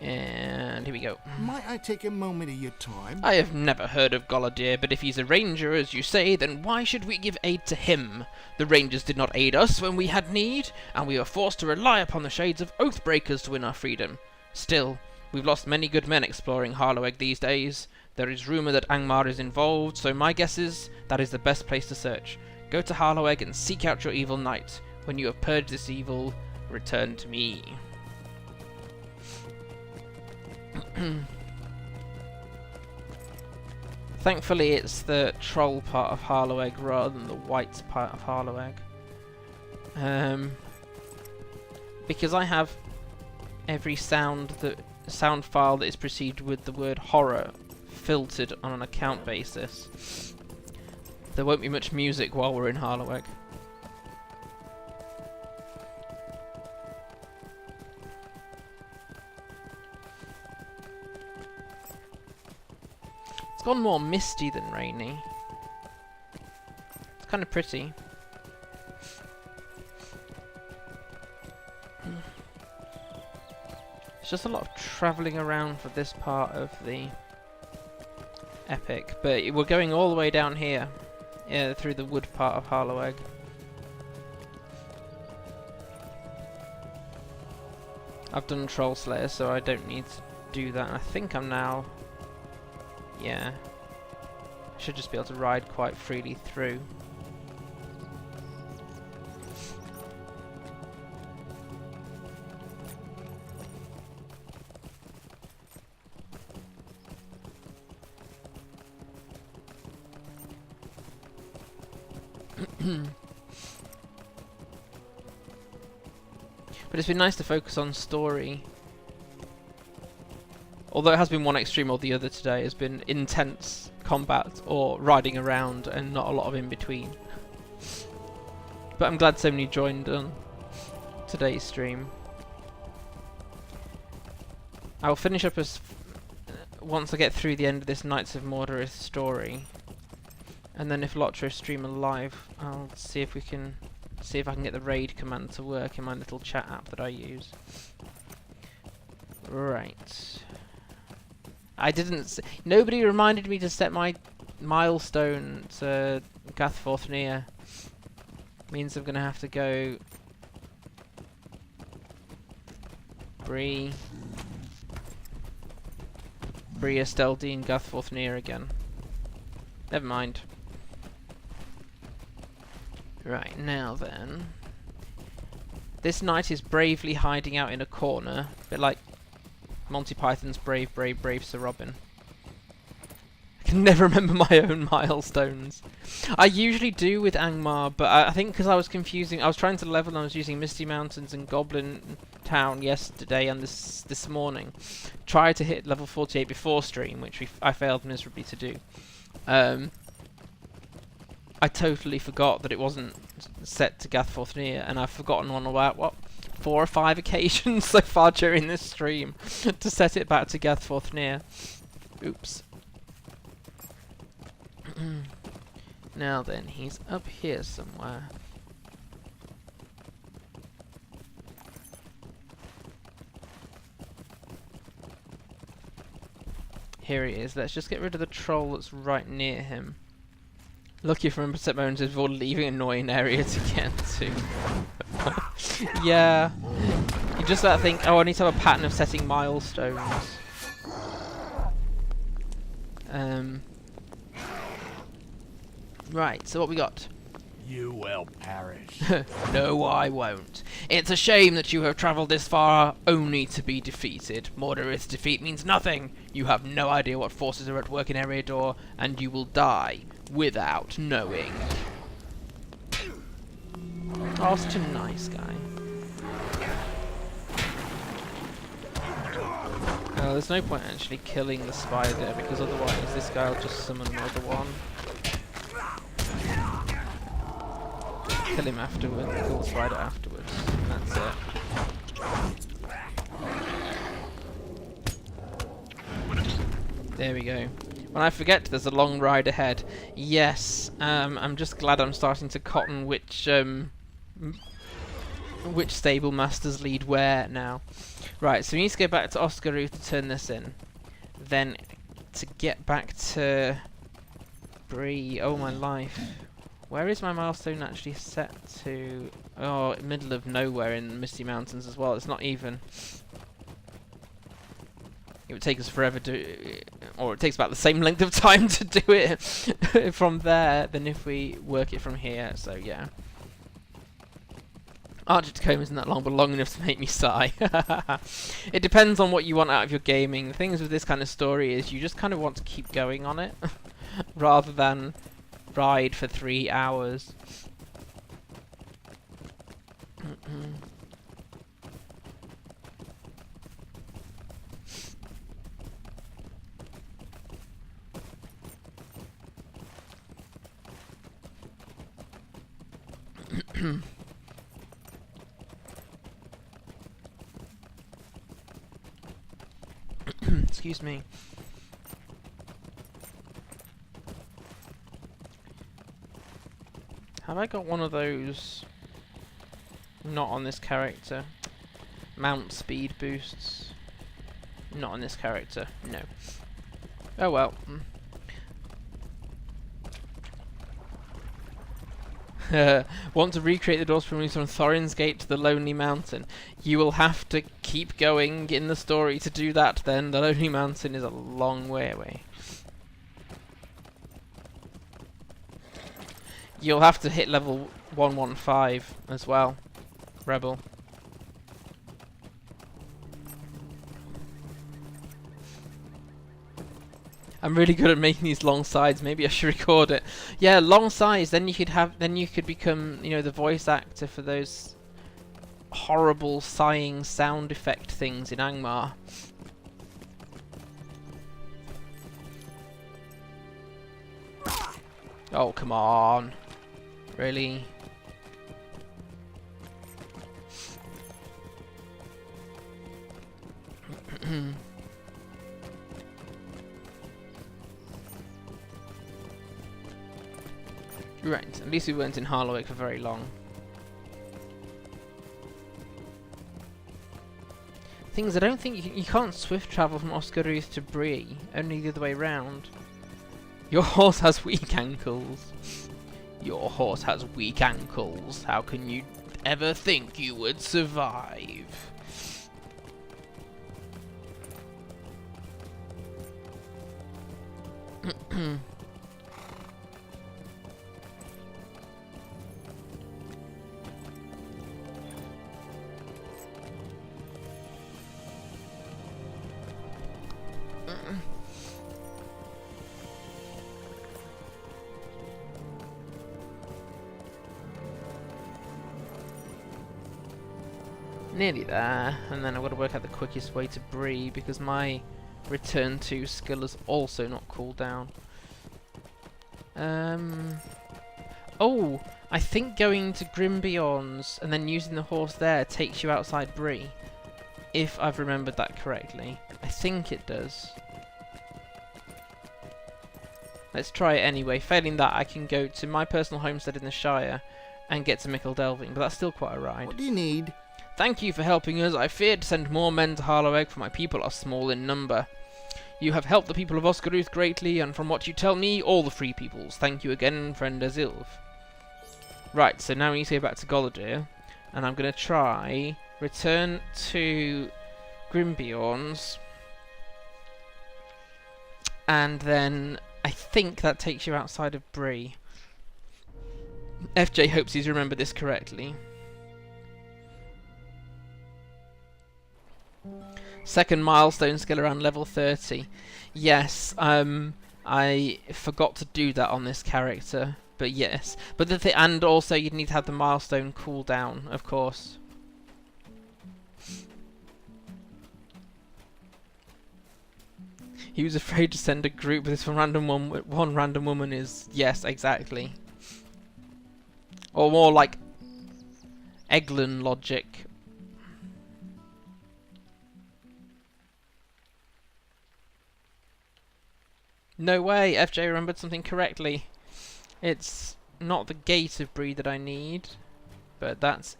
And here we go. Might I take a moment of your time? I have never heard of Golodir, but if he's a ranger, as you say, then why should we give aid to him? The rangers did not aid us when we had need, and we were forced to rely upon the shades of Oathbreakers to win our freedom. Still, we've lost many good men exploring Harlowegg these days. There is rumour that Angmar is involved, so my guess is that is the best place to search. Go to Harlowegg and seek out your evil knight. When you have purged this evil, return to me. Thankfully it's the troll part of Harlowegg rather than the white part of Harlowegg. Because I have every sound file that is preceded with the word horror filtered on an account basis. There won't be much music while we're in Harlowegg. It's gone more misty than rainy. It's kind of pretty. It's just a lot of travelling around for this part of the epic, but we're going all the way down here, through the wood part of Harlowegg. I've done Troll Slayer, so I don't need to do that. And I think I'm now... yeah. I should just be able to ride quite freely through. But it's been nice to focus on story. Although it has been one extreme or the other today, has been intense combat or riding around and not a lot of in between. But I'm glad so many joined on today's stream. I'll finish up as once I get through the end of this Knights of Mordirith story. And then if LOTRO stream alive, I'll see if I can get the raid command to work in my little chat app that I use. Right. Nobody reminded me to set my milestone to Gathforthnia. Means I'm gonna have to go Bree, Esteldine, Gathforthnia again. Never mind. Right, now then. This knight is bravely hiding out in a corner, a bit like Monty Python's Brave, Brave, Brave Sir Robin. I can never remember my own milestones. I usually do with Angmar, but I think because I was confusing, I was trying to level and I was using Misty Mountains and Goblin Town yesterday and this morning. Tried to hit level 48 before stream, which I failed miserably to do. I totally forgot that it wasn't set to Gathforthnia, and I've forgotten on about, what, 4 or 5 occasions so far during this stream to set it back to Gathforthnia. Oops. Now then, he's up here somewhere. Here he is. Let's just get rid of the troll that's right near him. Lucky for him to set moments before leaving an annoying area to get to. Yeah. You just start to think, oh, I need to have a pattern of setting milestones. Right, so what we got? You will perish. No, I won't. It's a shame that you have travelled this far only to be defeated. Mordirith's defeat means nothing. You have no idea what forces are at work in Eriador, and you will die without knowing. Oh, such a nice guy. Oh, there's no point actually killing the spider, because otherwise this guy will just summon another one. Kill him afterwards, kill the spider afterwards, and that's it. There we go. When I forget there's a long ride ahead. Yes, I'm just glad I'm starting to cotton which stable masters lead where now. Right, so we need to go back to Oscaruth to turn this in. Then to get back to Bree, oh my life. Where is my milestone actually set to? Oh, middle of nowhere in the Misty Mountains as well. It's not even. It would take us forever to, or it takes about the same length of time to do it from there than if we work it from here. So yeah. Archer Tacoma isn't that long, but long enough to make me sigh. It depends on what you want out of your gaming. The things with this kind of story is you just kind of want to keep going on it, rather than ride for 3 hours. Excuse me. Have I got one of those? Not on this character. Mount speed boosts. Not on this character. No. Oh well. Want to recreate the doors from Thorin's Gate to the Lonely Mountain? You will have to keep going in the story to do that then. The Lonely Mountain is a long way away. You'll have to hit level 115 as well, Rebel. I'm really good at making these long sides. Maybe I should record it. Yeah, long sides. Then you could become, you know, the voice actor for those horrible sighing sound effect things in Angmar. Oh, come on. Really? Right, at least we weren't in Harlowick for very long. Things I don't think you can't swift travel from Oscaruth to Bree, only the other way round. Your horse has weak ankles. Your horse has weak ankles. How can you ever think you would survive? Nearly there, and then I've got to work out the quickest way to Bree because my return to skill has also not cooled down. Oh, I think going to Grimbeorn's and then using the horse there takes you outside Bree, if I've remembered that correctly. I think it does. Let's try it anyway. Failing that, I can go to my personal homestead in the Shire and get to Mickle Delving, but that's still quite a ride. What do you need? Thank you for helping us. I feared to send more men to Harlowegg, for my people are small in number. You have helped the people of Oscaruth greatly, and from what you tell me, all the free peoples. Thank you again, friend Esilve. Right, so now we need to go back to Golodir, and I'm going to try return to Grimbeorn's, and then I think that takes you outside of Bree. FJ hopes he's remembered this correctly. Second milestone skill around level 30. Yes, I forgot to do that on this character, but yes. But and also you'd need to have the milestone cooldown, of course. He was afraid to send a group with this one random woman is... Yes, exactly. Or more like Eglin logic. No way, FJ remembered something correctly. It's not the gate of Bree that I need, but that's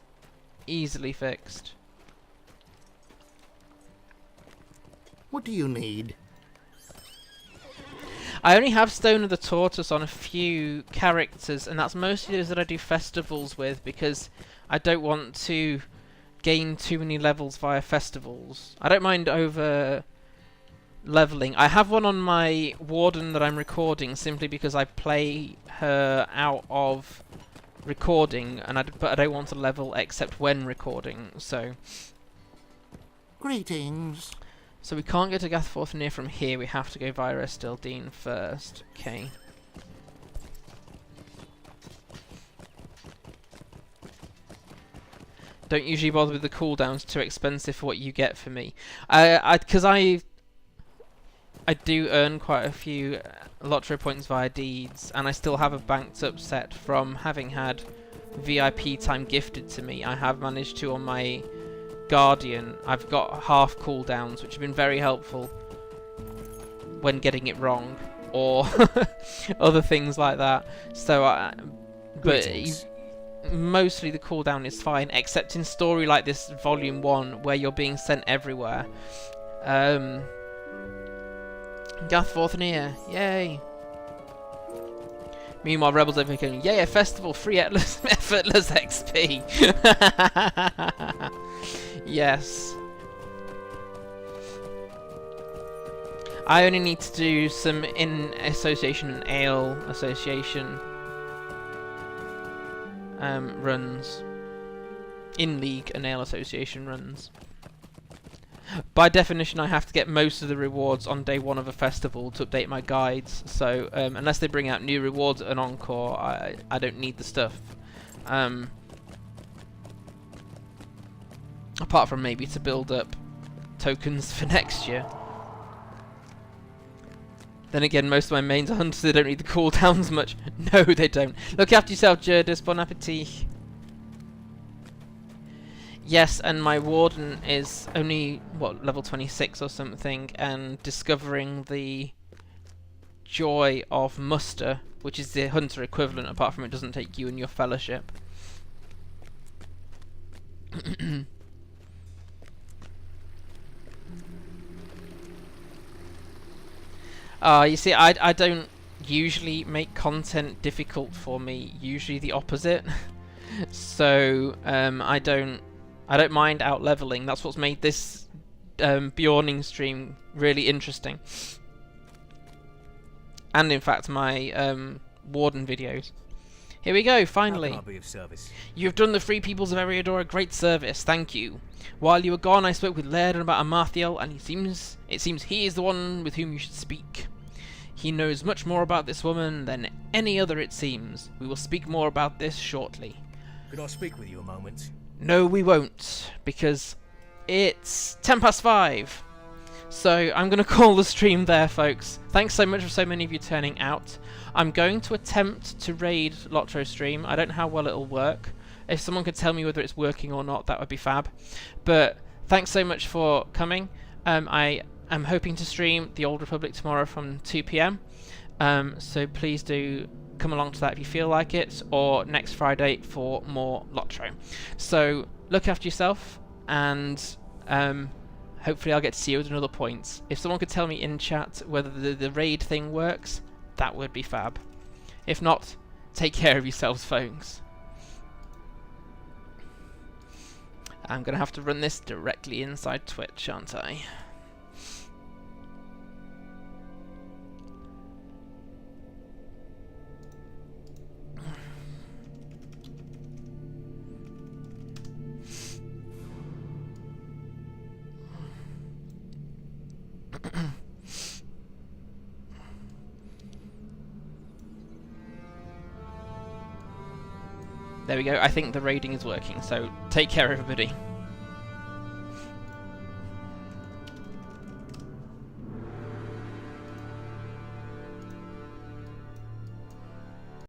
easily fixed. What do you need? I only have Stone of the Tortoise on a few characters, and that's mostly those that I do festivals with, because I don't want to gain too many levels via festivals. I don't mind over leveling. I have one on my Warden that I'm recording simply because I play her out of recording, and but I don't want to level except when recording, so... Greetings. So we can't go to Gathforthnear from here, we have to go via Estildine first. Okay. Don't usually bother with the cooldowns, too expensive for what you get for me. Because I do earn quite a few LOTRO points via deeds, and I still have a banked up set from having had VIP time gifted to me. I have managed to, on my Guardian, I've got half cooldowns, which have been very helpful when getting it wrong, or other things like that. So, but mostly the cooldown is fine, except in story like this Volume 1, where you're being sent everywhere. Gathforthnear, yay! Meanwhile, Rebels over here going, yay, a festival, free effortless XP! Yes. I only need to do some in association and ale association runs. In league and ale association runs. By definition, I have to get most of the rewards on day 1 of a festival to update my guides, so unless they bring out new rewards at an encore, I don't need the stuff. Apart from maybe to build up tokens for next year. Then again, most of my mains are hunters, they don't need the cooldowns much. No, they don't. Look after yourself, Jerdis. Bon appetit. Yes, and my Warden is only, what, level 26 or something, and discovering the joy of muster, which is the hunter equivalent, apart from it doesn't take you and your fellowship. You see, I don't usually make content difficult for me, usually the opposite. So, I don't mind out leveling. That's what's made this Beorning stream really interesting. And in fact, my Warden videos. Here we go, finally. How can I be of service? You have done the free peoples of Eriador a great service, thank you. While you were gone, I spoke with Laerdan about Amarthiel, and it seems he is the one with whom you should speak. He knows much more about this woman than any other, it seems. We will speak more about this shortly. Could I speak with you a moment? No, we won't, because it's 5:10. So I'm going to call the stream there, folks. Thanks so much for so many of you turning out. I'm going to attempt to raid LOTRO stream. I don't know how well it'll work. If someone could tell me whether it's working or not, that would be fab. But thanks so much for coming. I am hoping to stream The Old Republic tomorrow from 2 PM. So please do come along to that if you feel like it, or next Friday for more LOTRO. So look after yourself, and hopefully I'll get to see you at another point. If someone could tell me in chat whether the raid thing works, that would be fab. If not, take care of yourselves, folks. I'm gonna have to run this directly inside Twitch, aren't I? There we go. I think the raiding is working, so take care, everybody.